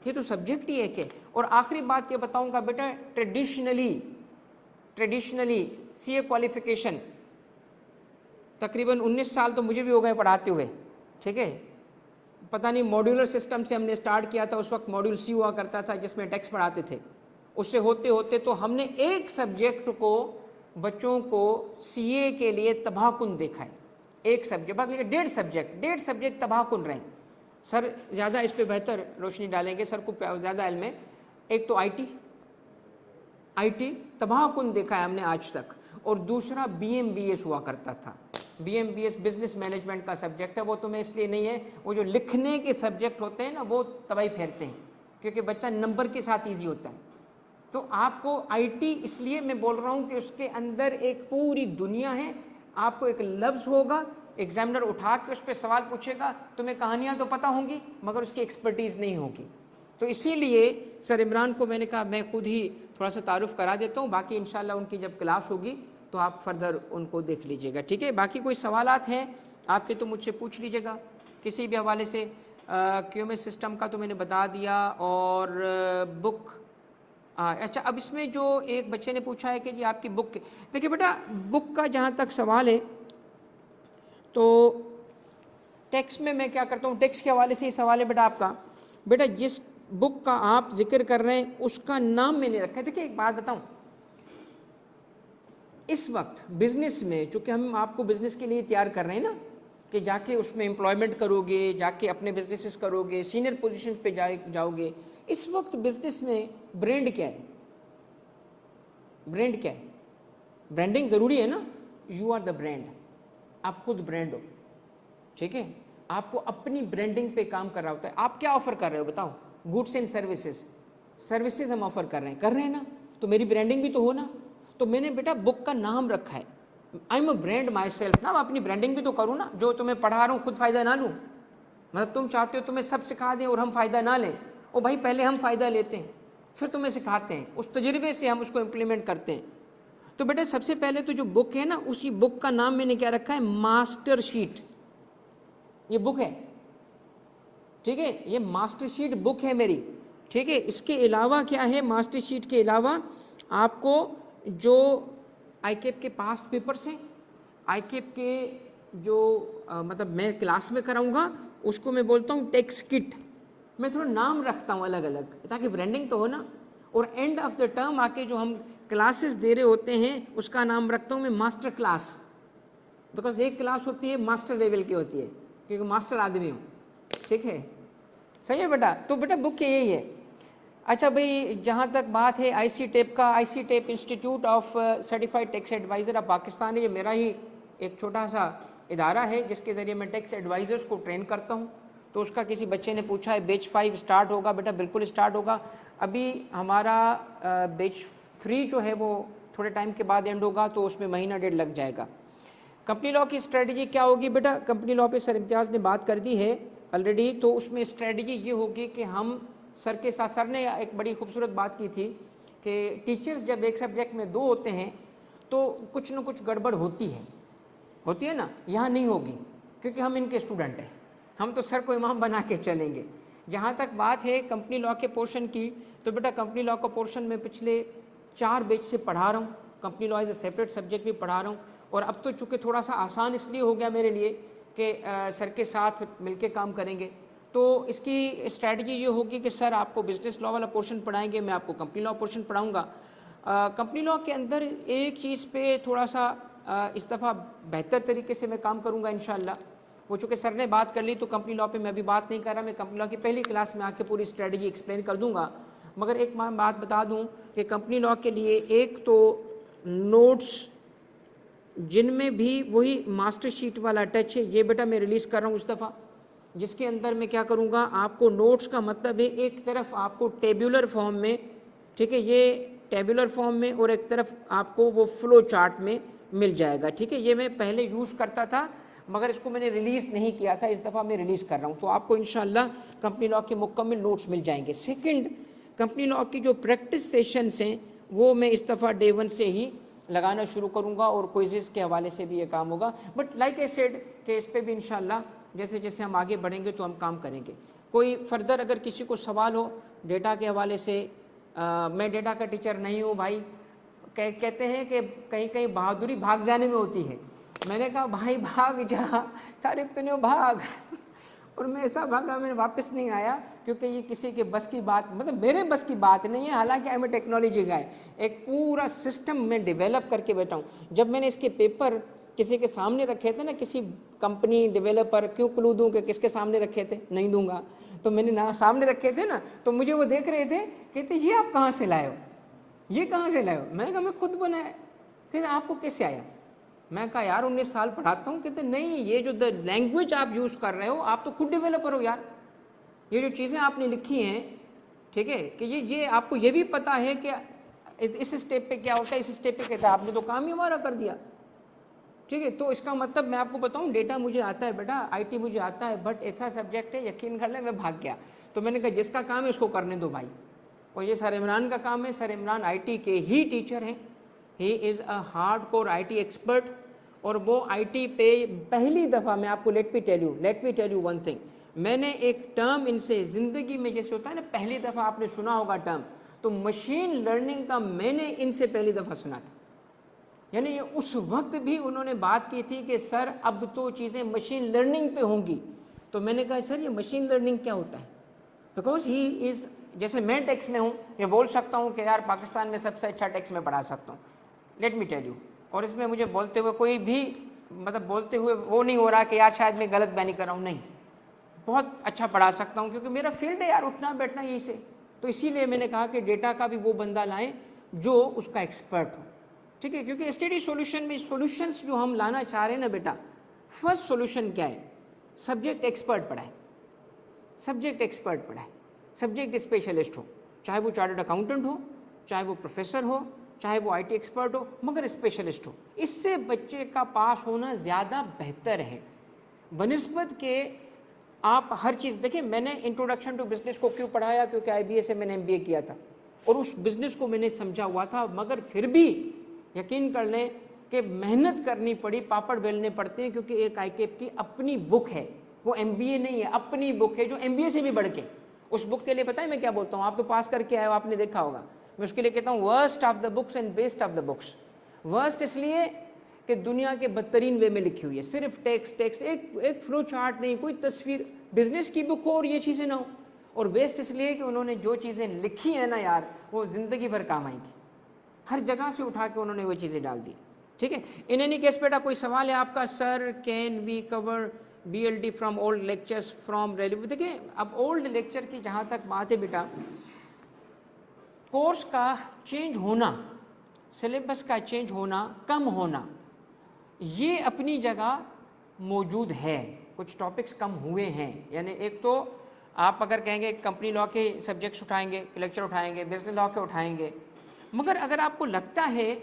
ये तो सब्जेक्ट ही एक है। और आखिरी बात ये बताऊंगा बेटा, ट्रेडिशनली सीए क्वालिफिकेशन तकरीबन 19 साल तो मुझे भी हो गए पढ़ाते हुए, ठीक है। पता नहीं मॉड्यूलर सिस्टम से हमने स्टार्ट किया था, उस वक्त मॉड्यूल सी हुआ करता था जिसमें टेक्स्ट पढ़ाते थे। उससे होते होते तो हमने एक सब्जेक्ट को बच्चों को सीए के लिए तबाहकुन देखा है, एक सब्जेक्ट, बाकी 1.5 सब्जेक्ट तबाहकुन रहे। सर ज़्यादा इस पे बेहतर रोशनी डालेंगे, सर को ज़्यादा इल्म है। एक तो आईटी तबाहकुन देखा है हमने आज तक, और दूसरा बीएमबीएस हुआ करता था। बीएमबीएस बिजनेस मैनेजमेंट का सब्जेक्ट है, वो तुम्हें इसलिए नहीं है, वो जो लिखने के सब्जेक्ट होते हैं ना वो तबाही फेरते हैं, क्योंकि बच्चा नंबर के साथ ईजी होता है। तो आपको आईटी इसलिए मैं बोल रहा हूँ कि उसके अंदर एक पूरी दुनिया है। आपको एक लफ्ज़ होगा, एग्जामिनर उठा के उस पर सवाल पूछेगा, तुम्हें कहानियाँ तो पता होंगी मगर उसकी एक्सपर्टीज़ नहीं होगी। तो इसीलिए सर इमरान को मैंने कहा मैं खुद ही थोड़ा सा तारुफ करा देता हूँ, बाकी इंशाल्लाह उनकी जब क्लास होगी तो आप फर्दर उनको देख लीजिएगा, ठीक है। बाकी कोई सवालात हैं आपके तो मुझसे पूछ लीजिएगा किसी भी हवाले से। क्यूएमएस सिस्टम का तो मैंने बता दिया, और बुक, अच्छा अब इसमें जो एक बच्चे ने पूछा है कि जी आपकी बुक, देखिए बेटा बुक का जहाँ तक सवाल है तो टेक्स्ट में मैं क्या करता हूँ, टेक्स्ट के हवाले से ही सवाल है बेटा आपका। बेटा जिस बुक का आप जिक्र कर रहे हैं उसका नाम मैंने रखा है। देखिए एक बात बताऊँ, इस वक्त बिज़नेस में, चूँकि हम आपको बिज़नेस के लिए तैयार कर रहे हैं ना, कि जाके उसमें एम्प्लॉयमेंट करोगे, जाके अपने बिजनेसेस करोगे, सीनियर पोजीशन पे जाओगे। इस वक्त बिजनेस में ब्रांड क्या है, ब्रांड क्या है, ब्रांडिंग ज़रूरी है ना। यू आर द ब्रांड, आप खुद ब्रांड हो, ठीक है। आपको अपनी ब्रांडिंग पे काम कर रहा होता है। आप क्या ऑफर कर रहे हो बताओ, गुड्स एंड सर्विसेज हम ऑफर कर रहे हैं ना, तो मेरी ब्रांडिंग भी तो हो ना। तो मैंने बेटा बुक का नाम रखा है, I am a brand my self ना, मैं अपनी ब्रांडिंग भी तो करूँ ना। जो तुम्हें पढ़ा रहा हूँ खुद फ़ायदा ना लूँ, मतलब तुम चाहते हो तुम्हें सब सिखा दें और हम फ़ायदा ना लें। ओ भाई पहले हम फ़ायदा लेते हैं फिर तुम्हें सिखाते हैं, उस तजुर्बे से हम उसको इम्प्लीमेंट करते हैं। तो बेटा सबसे पहले तो जो बुक है ना, उसी बुक का नाम मैंने क्या रखा है, मास्टर शीट। ये बुक है, ठीक है, ये मास्टर शीट बुक है मेरी, ठीक है। इसके अलावा क्या है, मास्टर शीट के अलावा आपको जो आईकेप के पास्ट पेपर्स हैं, आईकेप के जो मतलब मैं क्लास में कराऊंगा उसको मैं बोलता हूँ टेक्स्ट किट। मैं थोड़ा नाम रखता हूँ अलग अलग ताकि ब्रांडिंग तो हो ना। और एंड ऑफ द टर्म आके जो हम क्लासेस दे रहे होते हैं उसका नाम रखता हूँ मैं मास्टर क्लास, बिकॉज एक क्लास होती है मास्टर लेवल की होती है, क्योंकि मास्टर आदमी हो, ठीक है। सही है बेटा, तो बेटा बुक के यही है। अच्छा भाई, जहाँ तक बात है आईसी टेप का, ICTAP institute of certified tax adviser of Pakistan है। ये मेरा ही एक छोटा सा इदारा है जिसके ज़रिए मैं टैक्स एडवाइज़र्स को ट्रेन करता हूँ। तो उसका किसी बच्चे ने पूछा है बैच 5 स्टार्ट होगा, बेटा बिल्कुल स्टार्ट होगा। अभी हमारा बैच 3 जो है वो थोड़े टाइम के बाद एंड होगा, तो उसमें महीना डेढ़ लग जाएगा। कंपनी लॉ की स्ट्रेटजी क्या होगी बेटा, कंपनी लॉ पे सर इम्तियाज़ ने बात कर दी है ऑलरेडी। तो उसमें स्ट्रेटजी ये होगी कि हम सर के साथ, सर ने एक बड़ी खूबसूरत बात की थी कि टीचर्स जब एक सब्जेक्ट में 2 होते हैं तो कुछ न कुछ गड़बड़ होती है ना, यहाँ नहीं होगी, क्योंकि हम इनके स्टूडेंट हैं, हम तो सर को इमाम बना के चलेंगे। जहाँ तक बात है कंपनी लॉ के पोर्शन की, तो बेटा कंपनी लॉ का पोर्शन मैं पिछले 4 बैच से पढ़ा रहा हूँ, company law as a separate subject भी पढ़ा रहा हूँ। और अब तो चूँकि थोड़ा सा आसान इसलिए हो गया मेरे लिए कि सर के साथ मिलके काम करेंगे, तो इसकी स्ट्रैटेजी ये होगी कि सर आपको बिजनेस लॉ वाला पोर्शन पढ़ाएंगे, मैं आपको कंपनी लॉ पोर्शन पढ़ाऊँगा। कंपनी लॉ के अंदर एक चीज़ पे थोड़ा सा इस दफ़ा बेहतर तरीके से मैं काम करूँगा इंशाल्लाह। वो चूँकि सर ने बात कर ली तो कंपनी लॉ पे मैं अभी बात नहीं कर रहा, मैं कंपनी लॉ की पहली क्लास में आके पूरी स्ट्रेटजी एक्सप्लेन कर दूंगा। मगर एक बात बता दूं कि कंपनी लॉ के लिए एक तो नोट्स जिनमें भी वही मास्टर शीट वाला टच है, ये बेटा मैं रिलीज़ कर रहा हूँ इस दफ़ा, जिसके अंदर मैं क्या करूँगा, आपको नोट्स का मतलब है एक तरफ आपको टेबुलर फॉर्म में, ठीक है, ये टेबुलर फॉर्म में, और एक तरफ आपको वो फ्लो चार्ट में मिल जाएगा। ठीक है, ये मैं पहले यूज़ करता था मगर इसको मैंने रिलीज़ नहीं किया था, इस दफ़ा मैं रिलीज़ कर रहा हूँ, तो आपको इंशाल्लाह कंपनी लॉ के मुकम्मल नोट्स मिल जाएंगे। सेकंड, कंपनी लॉ की जो प्रैक्टिस सेशंस हैं वो मैं इस दफ़ा डे 1 से ही लगाना शुरू करूँगा और क्विज़ेस के हवाले से भी ये काम होगा। बट लाइक आई सेड कि इस पर भी इंशाल्लाह जैसे जैसे हम आगे बढ़ेंगे तो हम काम करेंगे। कोई फर्दर अगर किसी को सवाल हो डेटा के हवाले से, मैं डेटा का टीचर नहीं हूँ भाई, कहते हैं कि कहीं कहीं बहादुरी भाग जाने में होती है। मैंने कहा भाई भाग जा, तारिक तूने भाग और मैं ऐसा भागा, मैंने वापस नहीं आया, क्योंकि ये किसी के बस की बात, मतलब मेरे बस की बात नहीं है। हालांकि आई एम ए टेक्नोलॉजी गाय, एक पूरा सिस्टम में डेवलप करके बैठा हूँ। जब मैंने इसके पेपर किसी के सामने रखे थे ना, किसी कंपनी डेवलपर, क्यों क्लू दूँ कि किसके सामने रखे थे, नहीं दूंगा, तो मैंने ना सामने रखे थे ना, तो मुझे वो देख रहे थे, कहते ये आप कहाँ से लाए हो, ये कहाँ से लाए हो। मैंने कहा मैं खुद बनाया। कहते आपको कैसे आया। मैं कहा यार 19 साल पढ़ाता हूँ। कहते नहीं, ये जो द लैंग्वेज आप यूज़ कर रहे हो, आप तो खुद डेवलपर हो यार, ये जो चीज़ें आपने लिखी हैं, ठीक है, कि ये आपको ये भी पता है कि इस स्टेप पे क्या होता है, इस स्टेप पे कहता है, आपने तो काम ही हमारा कर दिया। ठीक है, तो इसका मतलब मैं आपको बताऊँ, डेटा मुझे आता है बेटा, IT मुझे आता है, बट ऐसा सब्जेक्ट है यकीन कर ले मैं भाग गया। तो मैंने कहा जिसका काम है उसको करने दो भाई, और ये सर इमरान का काम है। सर इमरान IT के ही टीचर हैं, he is a hard core IT expert, और वो IT पे पहली दफ़ा मैं आपको let me tell you one thing, मैंने एक टर्म इनसे ज़िंदगी में, जैसे होता है ना पहली दफ़ा आपने सुना होगा टर्म, तो मशीन लर्निंग का मैंने इनसे पहली दफ़ा सुना था। यानी ये उस वक्त भी उन्होंने बात की थी कि सर अब तो चीज़ें मशीन लर्निंग पे होंगी। तो मैंने कहा सर ये मशीन लर्निंग क्या होता है, बिकॉज ही इज़, जैसे मैं टैक्स में हूँ, मैं बोल सकता हूँ कि यार पाकिस्तान में सबसे अच्छा टैक्स में पढ़ा सकता हूँ, लेट मी टेल यू। और इसमें मुझे बोलते हुए कोई भी मतलब बोलते हुए वो नहीं हो रहा कि यार शायद मैं गलत बयानी कर रहा हूँ, नहीं, बहुत अच्छा पढ़ा सकता हूँ, क्योंकि मेरा फील्ड है यार उठना बैठना यही से। तो इसीलिए मैंने कहा कि डेटा का भी वो बंदा लाएं जो उसका एक्सपर्ट हो। ठीक है, क्योंकि स्टडी सॉल्यूशन में सॉल्यूशंस जो हम लाना चाह रहे हैं ना बेटा, फर्स्ट सॉल्यूशन क्या है, सब्जेक्ट एक्सपर्ट पढ़ाए, सब्जेक्ट एक्सपर्ट पढ़ाए, सब्जेक्ट स्पेशलिस्ट हो, चाहे वो चार्टर्ड अकाउंटेंट हो, चाहे वो प्रोफेसर हो, चाहे वो IT एक्सपर्ट हो, मगर स्पेशलिस्ट हो। इससे बच्चे का पास होना ज़्यादा बेहतर है बनिस्बत के आप हर चीज़ देखिए। मैंने इंट्रोडक्शन टू बिजनेस को क्यों पढ़ाया, क्योंकि IBA से मैंने MBA किया था और उस बिज़नेस को मैंने समझा हुआ था, मगर फिर भी यकीन कर लें कि मेहनत करनी पड़ी, पापड़ बेलने पड़ते हैं, क्योंकि एक ICAP की अपनी बुक है, वो MBA नहीं है, अपनी बुक है जो MBA से भी बढ़ के। उस बुक के लिए पता है मैं क्या बोलता हूँ, आप तो पास करके आए हो, आपने देखा होगा, मैं उसके लिए कहता हूँ worst of the books and best of the books. Worst इसलिए कि दुनिया के बदतरीन वे में लिखी हुई है, सिर्फ टेक्स्ट, एक फ्लो चार्ट नहीं, कोई तस्वीर, बिजनेस की बुक हो और ये चीज़ें ना हो। और बेस्ट इसलिए कि उन्होंने जो चीज़ें लिखी हैं ना यार, वो ज़िंदगी भर काम आएंगी, हर जगह से उठा के उन्होंने वो चीज़ें डाल दी। ठीक है, इन एनी केस बेटा कोई सवाल है आपका, sir can we cover BLD from old lectures from relevant. देखिए अब ओल्ड लेक्चर की जहाँ तक बात है बेटा, कोर्स का चेंज होना, सिलेबस का चेंज होना, कम होना, ये अपनी जगह मौजूद है। कुछ टॉपिक्स कम हुए हैं, यानी एक तो आप अगर कहेंगे कंपनी लॉ के सब्जेक्ट्स उठाएंगे, लेक्चर उठाएंगे, बिजनेस लॉ के उठाएंगे, मगर अगर आपको लगता है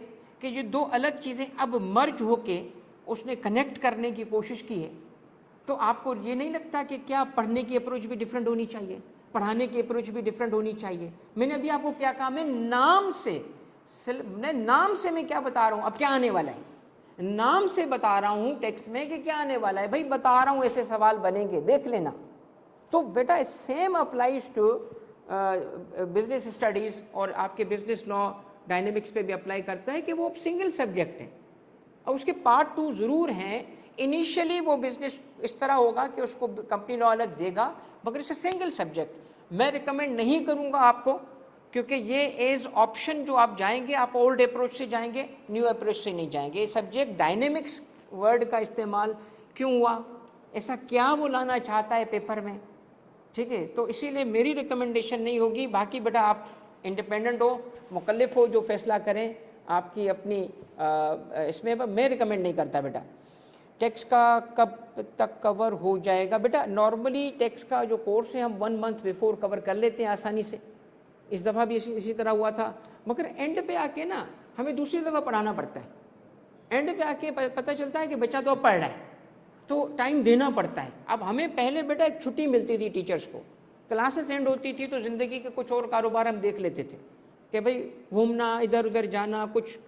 कि ये दो अलग चीज़ें अब मर्ज होके उसने कनेक्ट करने की कोशिश की है, तो आपको ये नहीं लगता कि क्या पढ़ने की अप्रोच भी डिफरेंट होनी चाहिए, पढ़ाने की अप्रोच भी डिफरेंट होनी चाहिए। मैंने अभी आपको क्या कहा, मैं नाम से मैं क्या बता रहा हूँ, अब क्या आने वाला है, नाम से बता रहा हूँ टेक्स्ट में कि क्या आने वाला है, भाई बता रहा हूँ ऐसे सवाल बनेंगे, देख लेना। तो बेटा same applies to business studies और आपके बिजनेस लॉ डायनेमिक्स पे भी अप्लाई करता है कि वो सिंगल सब्जेक्ट है और उसके पार्ट 2 ज़रूर हैं। इनिशियली वो बिजनेस इस तरह होगा कि उसको कंपनी लॉ अलग देगा, मगर इट्स सिंगल सब्जेक्ट। मैं रिकमेंड नहीं करूँगा आपको, क्योंकि ये एज ऑप्शन जो आप जाएंगे, आप ओल्ड अप्रोच से जाएंगे, न्यू अप्रोच से नहीं जाएंगे। सब्जेक्ट डायनेमिक्स वर्ड का इस्तेमाल क्यों हुआ, ऐसा क्या वो लाना चाहता है पेपर में, ठीक है। तो इसीलिए मेरी रिकमेंडेशन नहीं होगी। बाकी बेटा आप इंडिपेंडेंट हो, मुकल्लिफ हो, जो फैसला करें आपकी अपनी इसमें, मैं रिकमेंड नहीं करता बेटा। टैक्स का कब तक कवर हो जाएगा बेटा? नॉर्मली टैक्स का जो कोर्स है हम 1 मंथ बिफोर कवर कर लेते हैं आसानी से। इस दफ़ा भी इसी तरह हुआ था, मगर एंड पे आके ना हमें दूसरी दफ़ा पढ़ाना पड़ता है। एंड पे आके पता चलता है कि बच्चा तो अब पढ़ रहा है, तो टाइम देना पड़ता है। अब हमें पहले बेटा एक छुट्टी मिलती थी टीचर्स को, क्लासेस एंड होती थी तो ज़िंदगी के कुछ और कारोबार हम देख लेते थे कि भाई घूमना, इधर उधर जाना, कुछ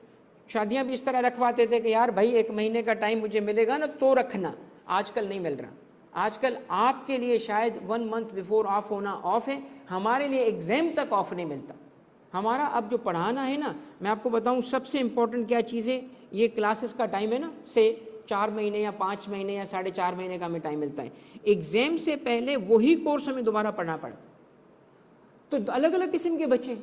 शादियां भी इस तरह रखवाते थे कि यार भाई 1 महीने का टाइम मुझे मिलेगा ना तो रखना। आजकल नहीं मिल रहा। आजकल आपके लिए शायद 1 मंथ बिफोर ऑफ होना ऑफ है, हमारे लिए एग्ज़ाम तक ऑफ नहीं मिलता। हमारा अब जो पढ़ाना है ना, मैं आपको बताऊं सबसे इम्पोर्टेंट क्या चीज़ है, ये क्लासेस का टाइम है ना, से 4 महीने या 5 महीने या 4.5 महीने का हमें टाइम मिलता है। एग्ज़ाम से पहले वही कोर्स हमें दोबारा पढ़ना पड़ता। तो अलग अलग किस्म के बच्चे,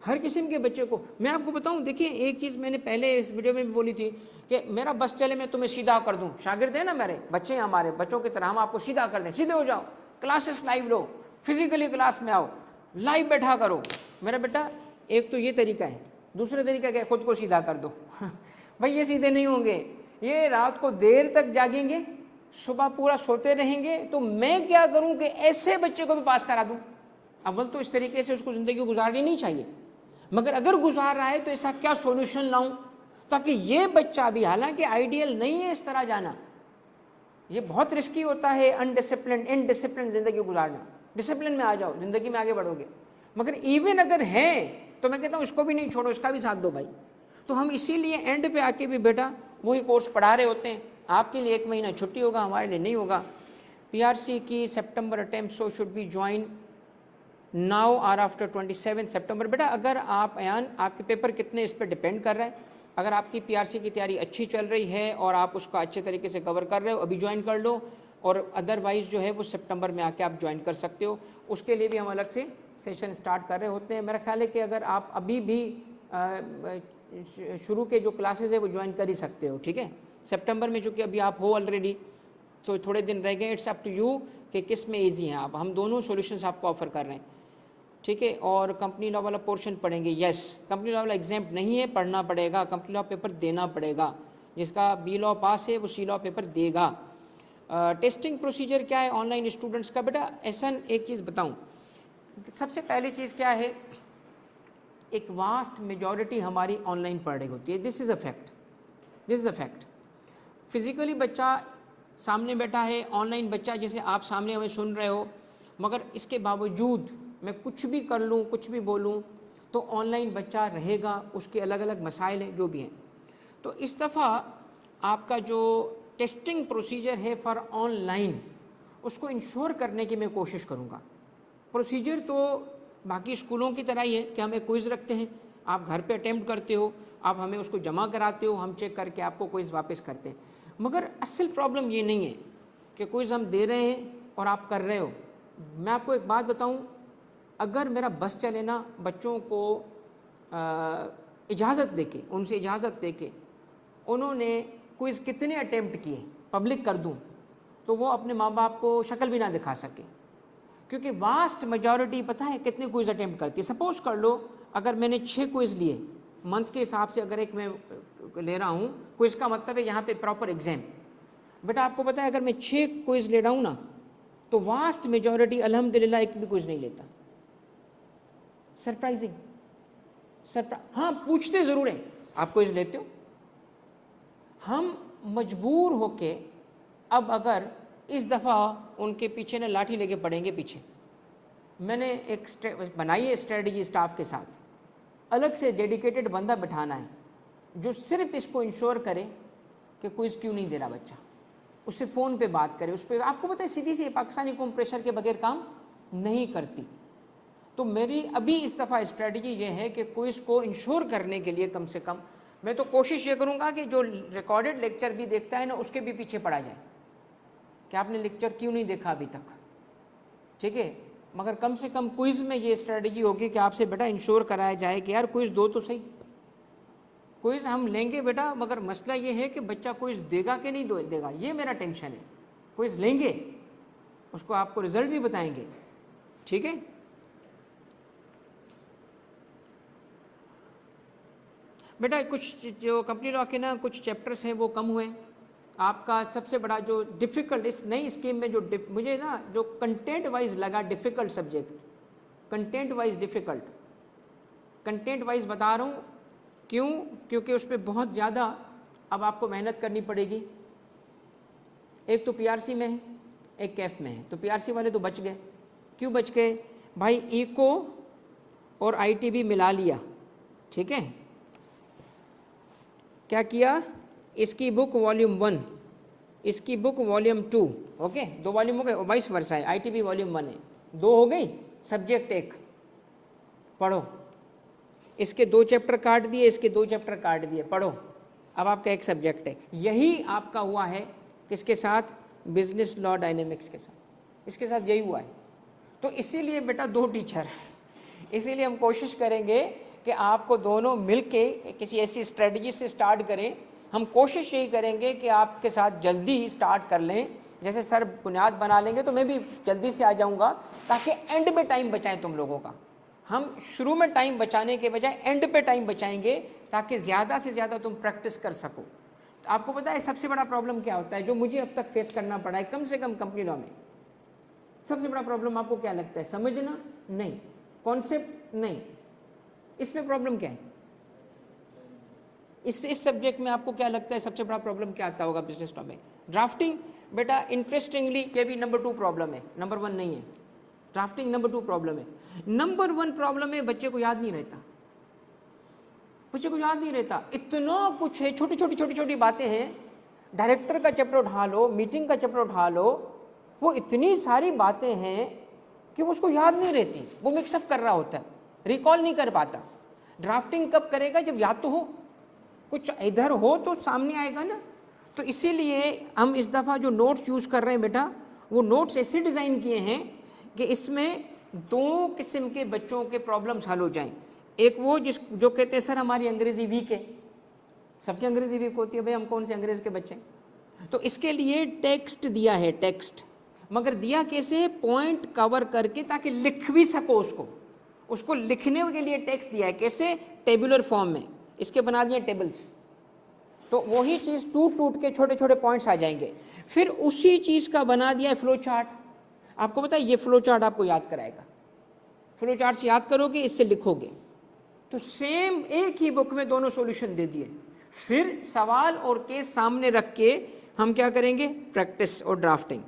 हर किस्म के बच्चे को मैं आपको बताऊं, देखिए एक चीज़ मैंने पहले इस वीडियो में भी बोली थी कि मेरा बस चले मैं तुम्हें सीधा कर दूं। शागिर्द है ना मेरे बच्चे, हमारे बच्चों की तरह हम आपको सीधा कर दें, सीधे हो जाओ, क्लासेस लाइव लो, फिजिकली क्लास में आओ, लाइव बैठा करो। मेरा बेटा एक तो ये तरीका है, दूसरा तरीका क्या है, खुद को सीधा कर दो भाई ये सीधे नहीं होंगे, ये रात को देर तक जागेंगे, सुबह पूरा सोते रहेंगे। तो मैं क्या करूं कि ऐसे बच्चे को भी पास करा दूं। अव्वल तो इस तरीके से उसको ज़िंदगी गुजारनी नहीं चाहिए, मगर अगर गुजार रहा है तो ऐसा क्या सॉल्यूशन लाऊं ताकि ये बच्चा भी, हालांकि आइडियल नहीं है इस तरह जाना, ये बहुत रिस्की होता है अनडिसिप्लिन इनडिसिप्लिन ज़िंदगी गुजारना। डिसिप्लिन में आ जाओ, ज़िंदगी में आगे बढ़ोगे। मगर इवन अगर है तो मैं कहता हूँ उसको भी नहीं छोड़ो, इसका भी साथ दो भाई। तो हम इसीलिए एंड पे आके भी बेटा वही कोर्स पढ़ा रहे होते हैं। आपके लिए 1 महीना छुट्टी होगा, हमारे लिए नहीं होगा। PRC की सितंबर attempt so should be join now or after 27 September. बेटा अगर आप अयान, आपके पेपर कितने इस पर डिपेंड कर रहा है। अगर आपकी PRC की तैयारी अच्छी चल रही है और आप उसका अच्छे तरीके से कवर कर रहे हो, अभी ज्वाइन कर लो, और अदरवाइज़ जो है वो सितंबर में आके आप ज्वाइन कर सकते हो। उसके लिए भी हम अलग से सेशन स्टार्ट कर रहे होते हैं। मेरा ख्याल है कि अगर आप अभी भी शुरू के जो क्लासेस है वो ज्वाइन कर ही सकते हो, ठीक है। सितंबर में चूँकि अभी आप हो ऑलरेडी, तो थोड़े दिन रह गए। इट्स अप टू यू कि किस में ईजी हैं आप। हम दोनों सॉल्यूशंस आपको ऑफर कर रहे हैं, ठीक है। और कंपनी लॉ वाला पोर्शन पढ़ेंगे, यस। कंपनी लॉ वाला एग्जाम नहीं है, पढ़ना पड़ेगा, कंपनी लॉ पेपर देना पड़ेगा। जिसका B लॉ पास है वो C लॉ पेपर देगा। टेस्टिंग प्रोसीजर क्या है ऑनलाइन स्टूडेंट्स का? बेटा ऐसा एक चीज़ बताऊं, सबसे पहली चीज़ क्या है, एक वास्ट मेजॉरिटी हमारी ऑनलाइन पढ़ रही होती है। This is a fact, this is a fact. Physically बच्चा सामने बैठा है, ऑनलाइन बच्चा जैसे आप सामने हमें सुन रहे हो, मगर इसके बावजूद मैं कुछ भी कर लूँ, कुछ भी बोलूँ, तो ऑनलाइन बच्चा रहेगा, उसके अलग अलग मसाइल हैं जो भी हैं। तो इस दफ़ा आपका जो टेस्टिंग प्रोसीजर है फॉर ऑनलाइन, उसको इंश्योर करने की मैं कोशिश करूँगा। प्रोसीजर तो बाकी स्कूलों की तरह ही है कि हम एक क्विज़ रखते हैं, आप घर पे अटेम्प्ट करते हो, आप हमें उसको जमा कराते हो, हम चेक करके आपको क्विज़ वापस करते हैं। मगर असल प्रॉब्लम ये नहीं है कि क्विज़ हम दे रहे हैं और आप कर रहे हो। मैं आपको एक बात बताऊं, अगर मेरा बस चले ना, बच्चों को इजाज़त देके, उनसे इजाज़त देके उन्होंने क्विज़ कितने अटेम्प्ट किए पब्लिक कर दूं, तो वो अपने माँ बाप को शक्ल भी ना दिखा सके, क्योंकि वास्ट मेजॉरिटी पता है कितने क्विज़ अटेम्प्ट करती है। सपोज़ कर लो अगर मैंने 6 क्विज़ लिए मंथ के हिसाब से, अगर एक मैं ले रहा हूँ, क्विज़ का मतलब है यहाँ पे प्रॉपर एग्ज़ाम। बेटा आपको पता है अगर मैं 6 क्विज़ ले रहा हूँ ना, तो वास्ट मेजॉरिटी अल्हम्दुलिल्लाह एक भी क्विज़ नहीं लेता। सरप्राइजिंग, हाँ पूछते ज़रूर हैं, आप क्विज़ लेते हो। हम मजबूर होके अब अगर इस दफ़ा उनके पीछे ना लाठी लेके पड़ेंगे पीछे। मैंने एक बनाई है स्ट्रेटजी स्टाफ के साथ, अलग से डेडिकेटेड बंदा बिठाना है जो सिर्फ इसको इंश्योर करे कि क्विज क्यों नहीं दे रहा बच्चा, उससे फ़ोन पे बात करे, उस पर आपको पता है सीधी सी पाकिस्तानी कौम प्रेशर के बगैर काम नहीं करती। तो मेरी अभी इस दफ़ा स्ट्रेटजी ये है कि क्विज को इंश्योर करने के लिए कम से कम मैं तो कोशिश ये करूँगा कि जो रिकॉर्डेड लेक्चर भी देखता है ना उसके भी पीछे पड़ा जाए कि आपने लेक्चर क्यों नहीं देखा अभी तक, ठीक है। मगर कम से कम क्विज़ में ये स्ट्रेटजी होगी कि आपसे बेटा इंश्योर कराया जाए कि यार क्विज़ दो तो सही, क्विज़ हम लेंगे बेटा, मगर मसला ये है कि बच्चा क्विज़ देगा कि नहीं देगा, ये मेरा टेंशन है। क्विज़ लेंगे, उसको आपको रिजल्ट भी बताएंगे, ठीक है। बेटा कुछ जो कंपनी लॉ के ना कुछ चैप्टर्स हैं वो कम हुए। आपका सबसे बड़ा जो डिफ़िकल्ट इस नई स्कीम में जो मुझे ना जो कंटेंट वाइज लगा difficult subject, content wise difficult, content wise बता रहा हूँ क्यों, क्योंकि उस पर बहुत ज़्यादा अब आपको मेहनत करनी पड़ेगी। एक तो पीआरसी में है, एक कैफ में है, तो पीआरसी वाले तो बच गए। क्यों बच गए भाई? इको और आईटीबी मिला लिया, ठीक है। क्या किया? इसकी बुक वॉल्यूम 1, इसकी बुक वॉल्यूम 2, ओके, 2 वॉल्यूम हो गए, और 22 वर्ष है, आईटीबी वॉल्यूम 1 है, 2 हो गई, सब्जेक्ट 1 पढ़ो, इसके 2 चैप्टर काट दिए, इसके 2 चैप्टर काट दिए, पढ़ो, अब आपका एक सब्जेक्ट है। यही आपका हुआ है किसके साथ? बिजनेस लॉ डायनेमिक्स के साथ, इसके साथ यही हुआ है। तो इसीलिए बेटा 2 टीचर, इसीलिए हम कोशिश करेंगे कि आपको दोनों मिलके किसी ऐसी स्ट्रेटजी से स्टार्ट करें। हम कोशिश यही करेंगे कि आपके साथ जल्दी ही स्टार्ट कर लें, जैसे सर बुनियाद बना लेंगे तो मैं भी जल्दी से आ जाऊंगा, ताकि एंड में टाइम बचाएं तुम लोगों का। हम शुरू में टाइम बचाने के बजाय एंड पे टाइम बचाएंगे, ताकि ज़्यादा से ज़्यादा तुम प्रैक्टिस कर सको। तो आपको पता है सबसे बड़ा प्रॉब्लम क्या होता है जो मुझे अब तक फेस करना पड़ा है, कम से कम कंपनी लॉ में सबसे बड़ा प्रॉब्लम आपको क्या लगता है? समझना नहीं, कॉन्सेप्ट नहीं, इसमें प्रॉब्लम क्या है? इस सब्जेक्ट में आपको क्या लगता है सबसे बड़ा प्रॉब्लम क्या आता होगा बिजनेस लॉ में? ड्राफ्टिंग। बेटा इंटरेस्टिंगली ये भी नंबर 2 प्रॉब्लम है, नंबर 1 नहीं है। ड्राफ्टिंग नंबर 2 प्रॉब्लम है। नंबर 1 प्रॉब्लम है बच्चे को याद नहीं रहता, बच्चे को याद नहीं रहता, इतना कुछ है, छोटी छोटी छोटी छोटी बातें हैं। डायरेक्टर का चैप्टर उठा लो, मीटिंग का चैप्टर उठा लो, वो इतनी सारी बातें हैं कि वो उसको याद नहीं रहती, वो मिक्सअप कर रहा होता है, रिकॉल नहीं कर पाता। ड्राफ्टिंग कब करेगा? जब याद तो हो, कुछ इधर हो तो सामने आएगा ना। तो इसीलिए हम इस दफ़ा जो नोट्स यूज़ कर रहे हैं बेटा, वो नोट्स ऐसे डिज़ाइन किए हैं कि इसमें 2 किस्म के बच्चों के प्रॉब्लम्स हल हो जाएं। एक वो जो कहते हैं सर हमारी अंग्रेज़ी वीक है, सबकी अंग्रेज़ी वीक होती है, भाई हम कौन से अंग्रेज़ के बच्चे हैं। तो इसके लिए टेक्स्ट दिया है, टेक्स्ट, मगर दिया कैसे? पॉइंट कवर करके, ताकि लिख भी सको उसको लिखने के लिए टेक्स्ट दिया है। कैसे? टेबुलर फॉर्म में, इसके बना दिए टेबल्स। तो वही चीज़ टूट टूट के छोटे छोटे पॉइंट्स आ जाएंगे। फिर उसी चीज़ का बना दिया है फ्लो चार्ट। आपको पता है ये फ्लो चार्ट आपको याद कराएगा, फ्लो चार्ट से याद करोगे, इससे लिखोगे। तो सेम एक ही बुक में दोनों सॉल्यूशन दे दिए। फिर सवाल और केस सामने रख के हम क्या करेंगे? प्रैक्टिस और ड्राफ्टिंग,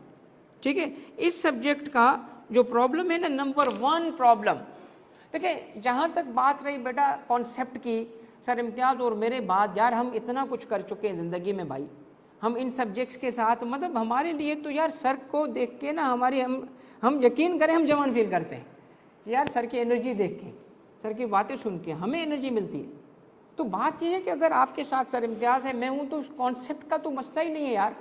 ठीक है। इस सब्जेक्ट का जो प्रॉब्लम है ना, नंबर 1 प्रॉब्लम, देखिए जहाँ तक बात रही बेटा कॉन्सेप्ट की, सर इम्तियाज़ और मेरे बाद यार हम इतना कुछ कर चुके हैं ज़िंदगी में भाई, हम इन सब्जेक्ट्स के साथ, मतलब हमारे लिए तो यार सर को देख के ना हमारी हम यकीन करें हम जवान फील करते हैं यार, सर की एनर्जी देख के, सर की बातें सुन के हमें एनर्जी मिलती है। तो बात यह है कि अगर आपके साथ सर इम्तियाज़ है, मैं हूँ, तो कॉन्सेप्ट का तो मसला ही नहीं है यार,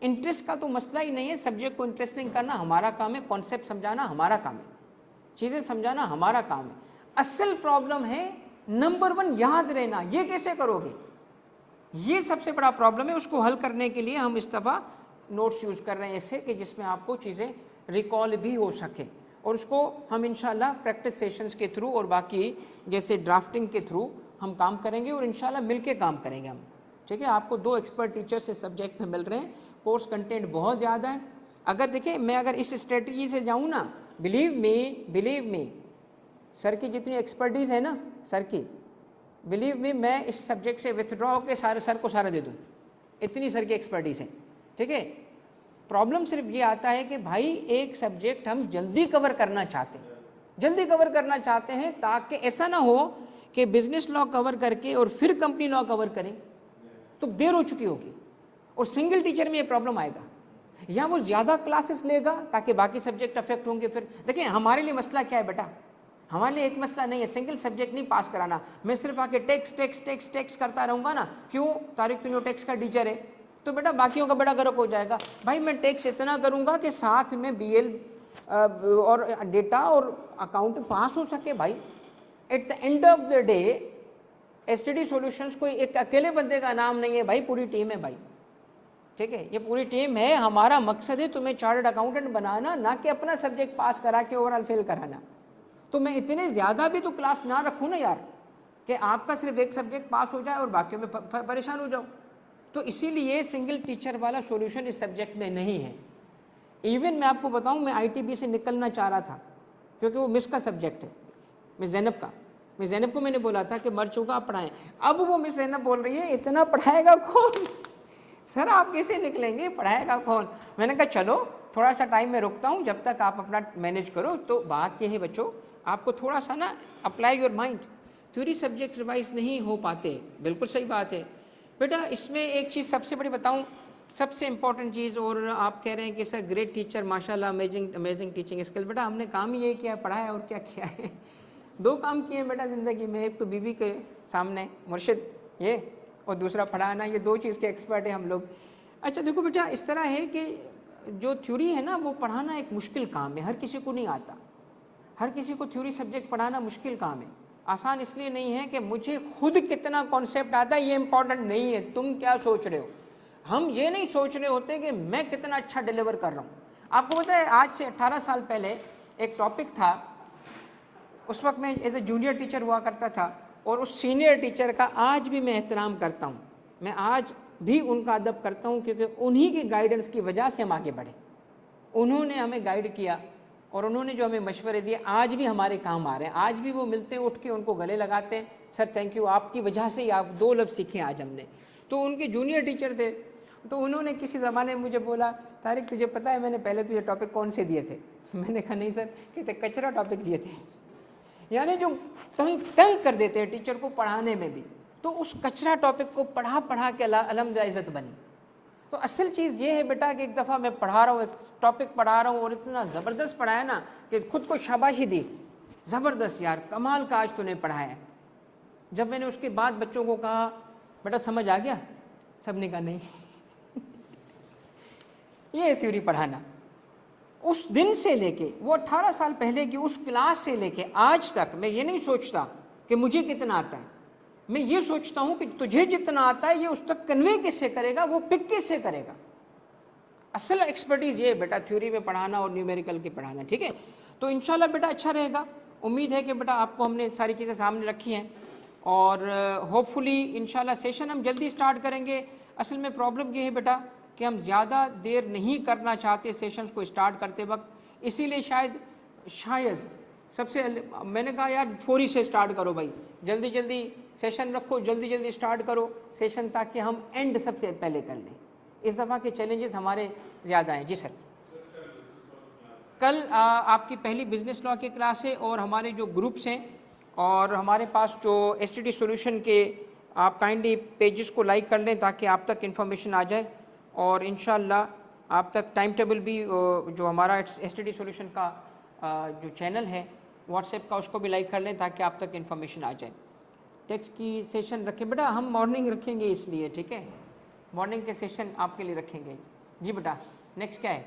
इंटरेस्ट का तो मसला ही नहीं है। सब्जेक्ट को इंटरेस्टिंग करना हमारा काम है, कॉन्सेप्ट समझाना हमारा काम है, चीज़ें समझाना हमारा काम है। असल प्रॉब्लम है नंबर 1 याद रहना। ये कैसे करोगे? ये सबसे बड़ा प्रॉब्लम है। उसको हल करने के लिए हम इस दफ़ा नोट्स यूज़ कर रहे हैं ऐसे कि जिसमें आपको चीज़ें रिकॉल भी हो सके, और उसको हम इंशाल्लाह प्रैक्टिस सेशंस के थ्रू और बाकी जैसे ड्राफ्टिंग के थ्रू हम काम करेंगे, और इंशाल्लाह मिलके काम करेंगे हम, ठीक है। आपको 2 एक्सपर्ट टीचर्स इस सब्जेक्ट में मिल रहे हैं। कोर्स कंटेंट बहुत ज़्यादा है। अगर देखिए मैं अगर इस स्ट्रेटजी से जाऊँ ना, बिलीव मी सर की जितनी एक्सपर्टीज़ है ना, सर की, बिलीव मी, मैं इस सब्जेक्ट से विथड्रॉ होकर सारे सर को सारा दे दूँ, इतनी सर की एक्सपर्टीज़ है, ठीक है। प्रॉब्लम सिर्फ ये आता है कि भाई एक सब्जेक्ट हम जल्दी कवर करना चाहते हैं, ताकि ऐसा ना हो कि बिजनेस लॉ कवर करके और फिर कंपनी लॉ कवर करें तो देर हो चुकी होगी। और सिंगल टीचर में ये प्रॉब्लम आएगा, या वो ज़्यादा क्लासेस लेगा ताकि बाकी सब्जेक्ट अफेक्ट होंगे। फिर देखिए हमारे लिए मसला क्या है बेटा, हमारे लिए एक मसला नहीं है सिंगल सब्जेक्ट नहीं पास कराना, मैं सिर्फ आके टेक्स्ट करता रहूँगा ना, क्यों तारिक तुम टेक्स्ट का टीचर है तो बेटा बाकियों का बड़ा गर्क हो जाएगा। भाई मैं टेक्स्ट इतना करूँगा कि साथ में BL और डेटा और अकाउंट पास हो सके। भाई at the end of the day STD solutions कोई एक अकेले बंदे का नाम नहीं है भाई, पूरी टीम है भाई, ठीक है, ये पूरी टीम है। हमारा मकसद है तुम्हें चार्टर्ड अकाउंटेंट बनाना, ना कि अपना सब्जेक्ट पास करा के ओवरऑल फेल कराना। तो मैं इतने ज़्यादा भी तो क्लास ना रखूँ ना यार कि आपका सिर्फ एक सब्जेक्ट पास हो जाए और बाकियों में परेशान हो जाओ। तो इसीलिए सिंगल टीचर वाला सॉल्यूशन इस सब्जेक्ट में नहीं है। इवन मैं आपको बताऊं, मैं ITB से निकलना चाह रहा था क्योंकि वो मिस का सब्जेक्ट है, मिस ज़ैनब का। मिस ज़ैनब को मैंने बोला था कि मर चुका आप पढ़ाएं, अब वो मिस ज़ैनब बोल रही है इतना पढ़ाएगा कौन सर, आप कैसे निकलेंगे, पढ़ाएगा कौन। मैंने कहा चलो थोड़ा सा टाइम में रुकता हूँ जब तक आप अपना मैनेज करो। तो बात यह है बच्चों, आपको थोड़ा सा ना apply your mind, theory subject revise नहीं हो पाते, बिल्कुल सही बात है बेटा। इसमें एक चीज़ सबसे बड़ी बताऊँ, सबसे इंपॉर्टेंट चीज़, और आप कह रहे हैं कि सर ग्रेट टीचर माशाल्लाह, अमेजिंग टीचिंग स्किल। बेटा हमने काम ही ये किया, पढ़ाया और क्या किया है। 2 काम किए हैं बेटा ज़िंदगी में, एक तो बीवी के सामने मुर्शिद ये, और दूसरा पढ़ाना, ये 2 चीज़ के एक्सपर्ट हैं हम लोग। अच्छा देखो बेटा, इस तरह है कि जो थ्योरी है ना वो पढ़ाना एक मुश्किल काम है, हर किसी को नहीं आता, हर किसी को थ्योरी सब्जेक्ट पढ़ाना मुश्किल काम है। आसान इसलिए नहीं है कि मुझे खुद कितना कॉन्सेप्ट आता है, ये इंपॉर्टेंट नहीं है, तुम क्या सोच रहे हो। हम ये नहीं सोच रहे होते कि मैं कितना अच्छा डिलीवर कर रहा हूँ। आपको पता है आज से 18 साल पहले एक टॉपिक था, उस वक्त मैं एज ए जूनियर टीचर हुआ करता था, और उस सीनियर टीचर का आज भी मैं एहतराम करता हूँ, मैं आज भी उनका अदब करता हूँ, क्योंकि उन्हीं के गाइडेंस की वजह से हम आगे बढ़े। उन्होंने हमें गाइड किया और उन्होंने जो हमें मशवरे दिए आज भी हमारे काम आ रहे हैं। आज भी वो मिलते हैं, उठ के उनको गले लगाते हैं, सर थैंक यू, आपकी वजह से ही आप 2 लफ्ज़ सीखे आज हमने। तो उनके जूनियर टीचर थे, तो उन्होंने किसी ज़माने में मुझे बोला, तारिक तुझे पता है मैंने पहले तुझे टॉपिक कौन से दिए थे। मैंने कहा नहीं सर। कहते कचरा टॉपिक दिए थे, यानी जो तंग कर देते हैं टीचर को पढ़ाने में भी। तो उस कचरा टॉपिक को पढ़ा के अल्हम्दुलिल्लाह इज़्ज़त बनी। तो असल चीज़ ये है बेटा कि एक दफ़ा मैं पढ़ा रहा हूँ, एक टॉपिक पढ़ा रहा हूँ, और इतना ज़बरदस्त पढ़ाया ना कि खुद को शाबाशी दी, ज़बरदस्त यार, कमाल का आज तूने पढ़ाया। जब मैंने उसके बाद बच्चों को कहा बेटा समझ आ गया, सब ने कहा नहीं। ये थ्योरी पढ़ाना, उस दिन से लेके, वो 18 साल पहले की उस क्लास से लेके आज तक मैं ये नहीं सोचता कि मुझे कितना आता है, मैं ये सोचता हूँ कि तुझे जितना आता है ये उस तक कन्वे किससे करेगा, वो पिक किससे करेगा। असल एक्सपर्टीज़ ये है बेटा, थ्योरी में पढ़ाना और न्यूमेरिकल के पढ़ाना, ठीक है। तो इंशाल्लाह बेटा अच्छा रहेगा। उम्मीद है कि बेटा आपको हमने सारी चीज़ें सामने रखी हैं, और होपफुली इंशाल्लाह सेशन हम जल्दी स्टार्ट करेंगे। असल में प्रॉब्लम ये है बेटा कि हम ज़्यादा देर नहीं करना चाहते सेशंस को स्टार्ट करते वक्त, इसीलिए शायद सबसे मैंने कहा यार फौरी से स्टार्ट करो भाई, जल्दी जल्दी सेशन रखो, जल्दी जल्दी स्टार्ट करो सेशन, ताकि हम एंड सबसे पहले कर लें। इस दफ़ा के चैलेंजेस हमारे ज़्यादा हैं। जी सर, कल आपकी पहली बिजनेस लॉ की क्लास है, और हमारे जो ग्रुप्स हैं और हमारे पास जो STD सॉल्यूशन के, आप काइंडली पेजेस को लाइक कर लें ताकि आप तक इन्फॉर्मेशन आ जाए, और इंशाल्लाह आप तक टाइम टेबल भी जो हमारा STD सॉल्यूशन का जो चैनल है व्हाट्सएप का, उसको भी लाइक कर लें ताकि आप तक इन्फॉर्मेशन आ जाए। टेक्स्ट की सेशन रखें बेटा, हम मॉर्निंग रखेंगे इसलिए, ठीक है, मॉर्निंग के सेशन आपके लिए रखेंगे। जी बेटा, नेक्स्ट क्या है?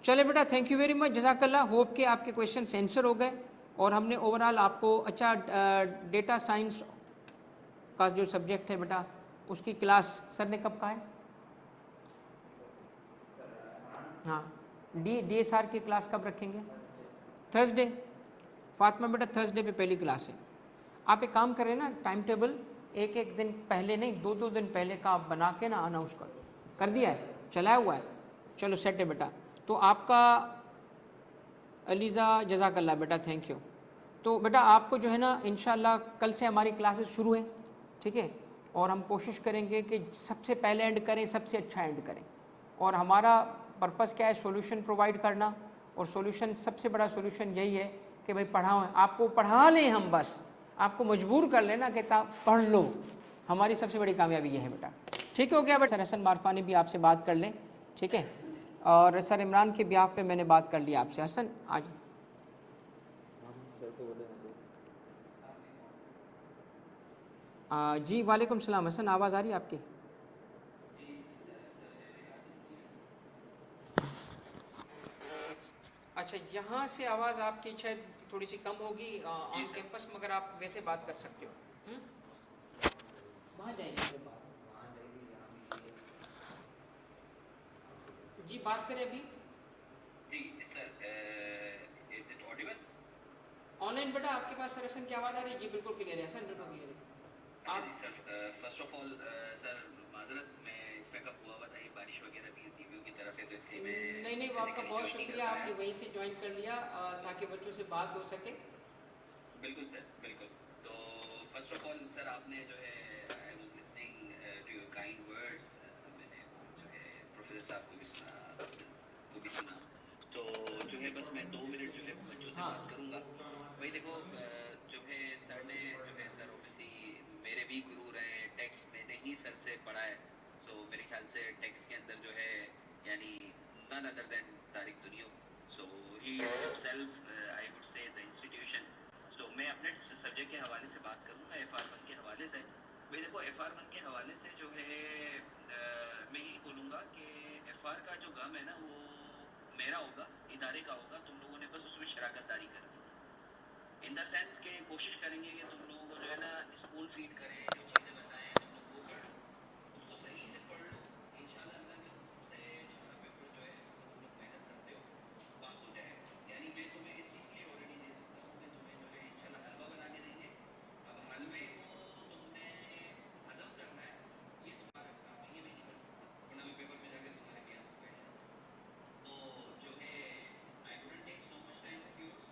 चले बेटा, थैंक यू वेरी मच, जज़ाकल्लाह। होप के आपके क्वेश्चन आंसर हो गए, और हमने ओवरऑल आपको अच्छा डेटा साइंस का जो सब्जेक्ट है बेटा, उसकी क्लास सर ने कब कहा है? हाँ, DSR की क्लास कब रखेंगे? थर्सडे। फातिमा बेटा थर्सडे पे पहली क्लास है। आप एक काम करें ना, टाइम टेबल एक दिन पहले नहीं, 2 दिन पहले का आप बना के ना अनाउंस कर दिया है, चलाया हुआ है, चलो सेट है बेटा। तो आपका अलीज़ा जज़ाकल्लाह बेटा, थैंक यू। तो बेटा आपको जो है ना इंशाल्लाह कल से हमारी क्लासेस शुरू है, ठीक है, और हम कोशिश करेंगे कि सबसे पहले एंड करें, सबसे अच्छा एंड करें। और हमारा पर्पज़ क्या है? सॉल्यूशन प्रोवाइड करना, और सॉल्यूशन, सबसे बड़ा सॉल्यूशन यही है कि भाई पढ़ाओ, आपको पढ़ा लें हम, बस आपको मजबूर कर लेना कि पढ़ लो। हमारी सबसे बड़ी कामयाबी ये है बेटा, ठीक हो गया, बट सर हसन मारफानी भी आपसे बात कर लें, ठीक है। और सर इमरान के बिहाफ पे मैंने बात कर लिया आपसे। हसन आज जी वालेकुम सलाम। हसन आवाज़ आ रही है आपकी? अच्छा, यहाँ से आवाज़ आपकी शायद थोड़ी सी कम होगी ऑन कैंपस, मगर आप वैसे बात कर सकते हो। वहाँ जाएंगे बात जी, बात करें अभी जी sir, is it audible? Online. बेटा आपके पास सर हसन की आवाज़ आ रही है? जी बिल्कुल क्लियर है हसन, बिल्कुल क्लियर है। जी sir, first of all sir माजरत, मैं इसमें कब हुआ बताइए, बारिश वगैरह भी सीबीयू की तरफ है तो इसलिए मैं नहीं, वो आपका बहुत शुक्रिया, आपने वहीं से ज्वाइन कर लिया ताकि बच्चों से बात हो सके। बिल्कुल सर, बिल्कुल। तो फर्स्ट ऑफ ऑल सर, आपने जो है I was listening to your kind words, मैंने जो है प्रोफेसर साहब को भी सुना, सो जो है बस मैं 2 मिनट जो है बच्चों से बात करूंगा। भाई देखो, जो है सर ने जो है सर ऑब्वियसली मेरे भी गुरु रहे, टेक्स्ट मैंने ही सर से पढ़ा है। सो मेरे ख्याल से टेक्स्ट के अंदर जो है यानी नन अदर देन तारिक दुनियो, so he himself I would say the institution. So मैं अपने सब्जेक्ट के हवाले से बात करूँगा, FR1 के हवाले से। भाई देखो, FR1 के हवाले से जो है मैं यही बोलूँगा कि FR का जो गम है ना, वो मेरा होगा, इदारे का होगा। तुम लोगों ने बस उसमें शराकतदारी करनी, इन द सेंस के कोशिश करेंगे कि तुम लोगों को जो है ना स्कूल फीड करें, जो चीज़ें बताएं तुम लोग वो पढ़ लो, उसको सही से पढ़ लो। इंशाल्लाह अल्लाह के हुक्म से तुम्हारा पेपर जो है तुम लोग मेहनत करते हो पास हो जाएगा। यानी मैं तुम्हें इस चीज़ की श्योरिटी दे सकता हूँ कि तुम्हें जो है इंशाल्लाह हलवा बना के देंगे। अब हलवे को तुमने हजम करना है, ये तुम्हारा काम है, ये मैं नहीं कर सकता, वरना मैं पेपर में जाकर तुम्हारे भी हाथ बैठ जाता। तो जो है I wouldn't take so much time of yours,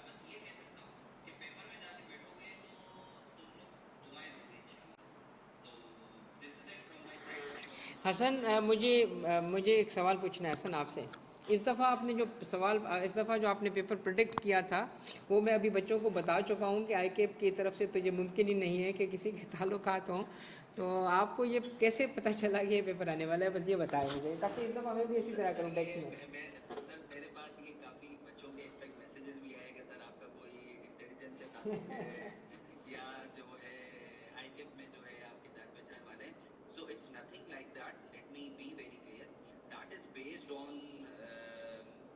बस ये कह सकता हूँ कि पेपर में जाके बैठोगे तो तुम लोग दुआएं दोगे इंशाल्लाह। तो this is it from my side. Hasan मुझे एक सवाल पूछना है हसन आपसे। इस दफ़ा आपने जो सवाल इस दफ़ा जो आपने पेपर प्रेडिक्ट किया था, वो मैं अभी बच्चों को बता चुका हूँ कि ICAP की तरफ से तो ये मुमकिन ही नहीं है कि किसी के ताल्लुकात हों। तो आपको ये कैसे पता चला कि ये पेपर आने वाला है, बस ये बताएं मुझे, ताकि इस दफ़ा मैं भी इसी तरह करूँ टैक्स में। सर मेरे पास ये काफ़ी बच्चों के इनफैक्ट मैसेजेस भी आए कि सर आपका कोई इंटेलिजेंस से ताल्लुक है या जो है ICAP में जो है आपके जान पहचान वाले हैं। So it's nothing like that, let me be very clear, that is based on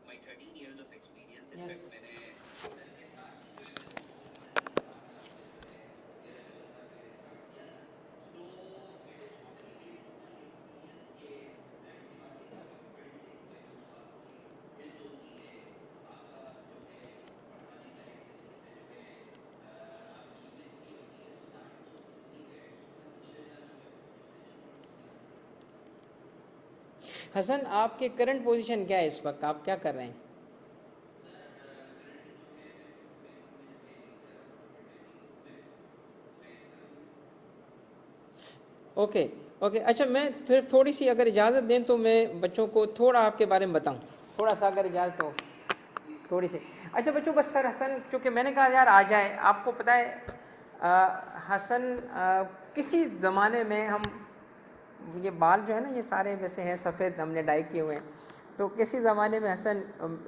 my 13 years of experience. In fact मैंने सर के साथ जो है हसन आपके करंट पोजीशन क्या है इस वक्त, आप क्या कर रहे हैं? ओके ओके, अच्छा मैं फिर थोड़ी सी अगर इजाज़त दें तो मैं बच्चों को थोड़ा आपके बारे में बताऊं, थोड़ा सा अगर इजाज़त हो थोड़ी सी। अच्छा बच्चों, बस सर हसन चूँकि मैंने कहा यार आ जाए, आपको पता है हसन किसी ज़माने में हम ये बाल जो है ना ये सारे वैसे हैं सफ़ेद, हमने डाई किए हुए हैं, तो किसी ज़माने में हसन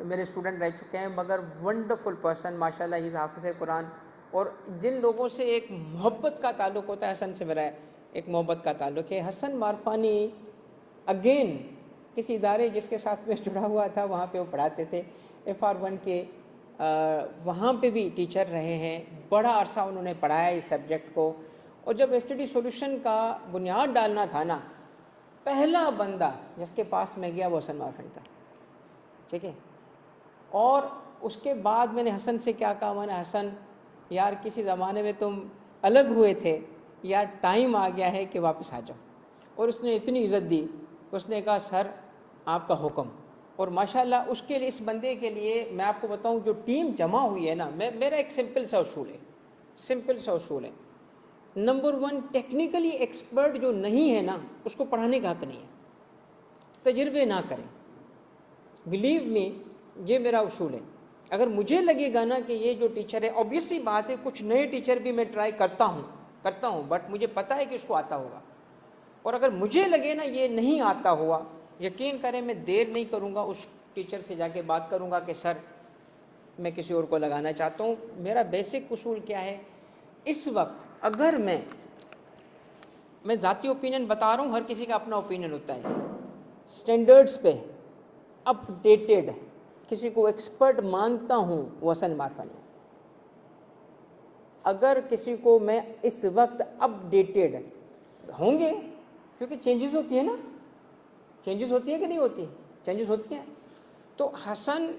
मेरे स्टूडेंट रह चुके हैं, मगर वंडरफुल पर्सन माशाल्लाह, ही हाफिज़ कुरान। और जिन लोगों से एक मोहब्बत का ताल्लुक़ होता है, हसन से मेरा एक मोहब्बत का ताल्लुक़ है। हसन मारफानी अगेन किसी इदारे जिसके साथ में जुड़ा हुआ था, वहाँ पे वो पढ़ाते थे, FR1 के वहाँ पे भी टीचर रहे हैं, बड़ा अरसा उन्होंने पढ़ाया इस सब्जेक्ट को। और जब STD सॉल्यूशन का बुनियाद डालना था ना, पहला बंदा जिसके पास मैं गया वो हसन मारफानी था, ठीक है। और उसके बाद मैंने हसन से क्या कहा, मैंने हसन यार किसी ज़माने में तुम अलग हुए थे यार, टाइम आ गया है कि वापस आ जाओ। और उसने इतनी इज़्ज़त दी, उसने कहा सर आपका हुक्म। और माशाल्लाह उसके लिए, इस बंदे के लिए मैं आपको बताऊं, जो टीम जमा हुई है ना, मेरा एक सिंपल सा उसूल है, सिंपल सा उसूल है। नंबर 1, टेक्निकली एक्सपर्ट जो नहीं है ना, उसको पढ़ाने का हक नहीं है, तजर्बे ना करें। बिलीव मी, ये मेरा उसूल है। अगर मुझे लगेगा ना कि ये जो टीचर है, ऑब्वियसली बात है कुछ नए टीचर भी मैं ट्राई करता हूँ, बट मुझे पता है कि उसको आता होगा। और अगर मुझे लगे ना ये नहीं आता हुआ, यकीन करें मैं देर नहीं करूँगा, उस टीचर से जाके बात करूँगा कि सर मैं किसी और को लगाना चाहता हूँ। मेरा बेसिक उसूल क्या है, इस वक्त अगर मैं ज़ाती ओपिनियन बता रहा हूँ, हर किसी का अपना ओपिनियन होता है, स्टैंडर्ड्स पे अपडेटेड किसी को एक्सपर्ट मानता हूँ वो हसन मारफानी। अगर किसी को मैं इस वक्त अपडेटेड होंगे, क्योंकि चेंजेस होती है ना, चेंजेस होती है कि नहीं होती, चेंजेस होती हैं। तो हसन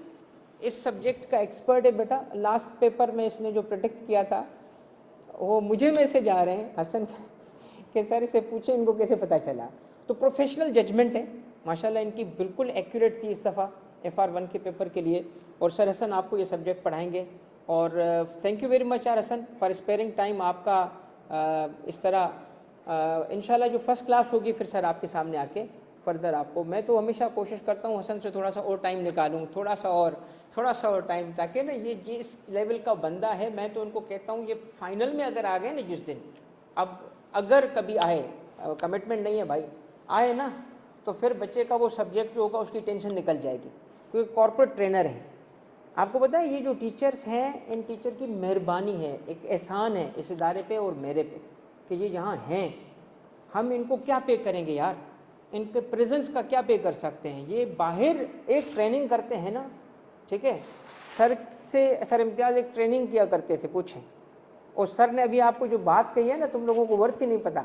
इस सब्जेक्ट का एक्सपर्ट है बेटा। लास्ट पेपर में इसने जो प्रेडिक्ट किया था वो मुझे मैसेज आ रहे हैं हसन के सर इसे पूछे इनको कैसे पता चला। तो प्रोफेशनल जजमेंट है माशाल्लाह, इनकी बिल्कुल एक्यूरेट थी इस दफ़ा FR1 के पेपर के लिए। और सर हसन आपको ये सब्जेक्ट पढ़ाएंगे, और थैंक यू वेरी मच यार हसन फॉर स्पेयरिंग टाइम। आपका इस तरह इंशाल्लाह जो फर्स्ट क्लास होगी फिर सर आपके सामने आके फर्दर आपको, मैं तो हमेशा कोशिश करता हूँ हसन से थोड़ा सा और टाइम निकालूँ, थोड़ा सा और टाइम, ताकि ना ये इस लेवल का बंदा है। मैं तो उनको कहता हूँ ये फाइनल में अगर आ गए ना जिस दिन, अब अगर कभी आए, कमिटमेंट नहीं है भाई, आए ना तो फिर बच्चे का वो सब्जेक्ट जो होगा उसकी टेंशन निकल जाएगी, क्योंकि कॉर्पोरेट ट्रेनर है। आपको पता है ये जो टीचर्स हैं, इन टीचर की मेहरबानी है, एक एहसान है इस इदारे पे और मेरे पे कि ये यहाँ हैं। हम इनको क्या पे करेंगे यार, इनके प्रेजेंस का क्या पे कर सकते हैं। ये बाहर एक ट्रेनिंग करते हैं ना, ठीक है, सर इम्तियाज़ एक ट्रेनिंग किया करते थे, पूछें। और सर ने अभी आपको जो बात कही है ना, तुम लोगों को वर्थ ही नहीं पता,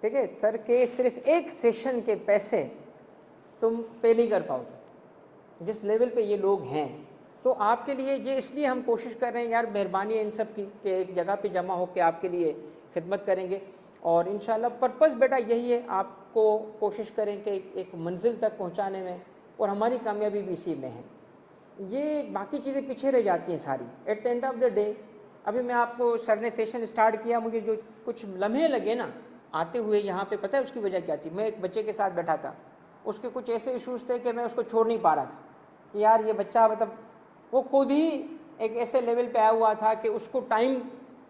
ठीक है। सर के सिर्फ एक सेशन के पैसे तुम पे नहीं कर पाओगे जिस लेवल पे ये लोग हैं। तो आपके लिए ये इसलिए हम कोशिश कर रहे हैं यार, मेहरबानी है इन सब की कि एक जगह पे जमा होकर आपके लिए खिदमत करेंगे। और इंशाल्लाह पर्पस बेटा यही है, आपको कोशिश करें कि एक मंजिल तक पहुंचाने में, और हमारी कामयाबी भी इसी में है। ये बाकी चीज़ें पीछे रह जाती हैं सारी। At the end of the day, अभी मैं आपको, सर ने सेशन स्टार्ट किया, मुझे जो कुछ लम्हे लगे ना आते हुए यहाँ पे, पता है उसकी वजह क्या थी? मैं एक बच्चे के साथ बैठा था, उसके कुछ ऐसे इशूज़ थे कि मैं उसको छोड़ नहीं पा रहा था कि यार ये बच्चा, मतलब वो खुद ही एक ऐसे लेवल पे आया हुआ था कि उसको टाइम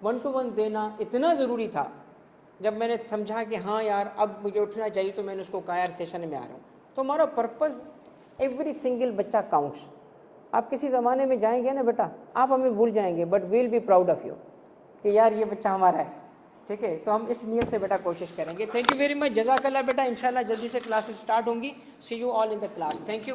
1-to-1 देना इतना ज़रूरी था। जब मैंने समझा कि हाँ यार अब मुझे उठना चाहिए, तो मैंने उसको कहा यार सेशन में आ रहा हूँ। तो हमारा पर्पज़, एवरी सिंगल बच्चा काउंट्स। आप किसी ज़माने में जाएंगे ना बेटा, आप हमें भूल जाएंगे, but we'll be proud of you कि यार ये बच्चा हमारा है, ठीक है। तो हम इस नियत से बेटा कोशिश करेंगे। थैंक यू वेरी मच, जज़ाकल्लाह बेटा। इंशाल्लाह जल्दी से क्लासेस स्टार्ट होंगी। See you all in the class. Thank you.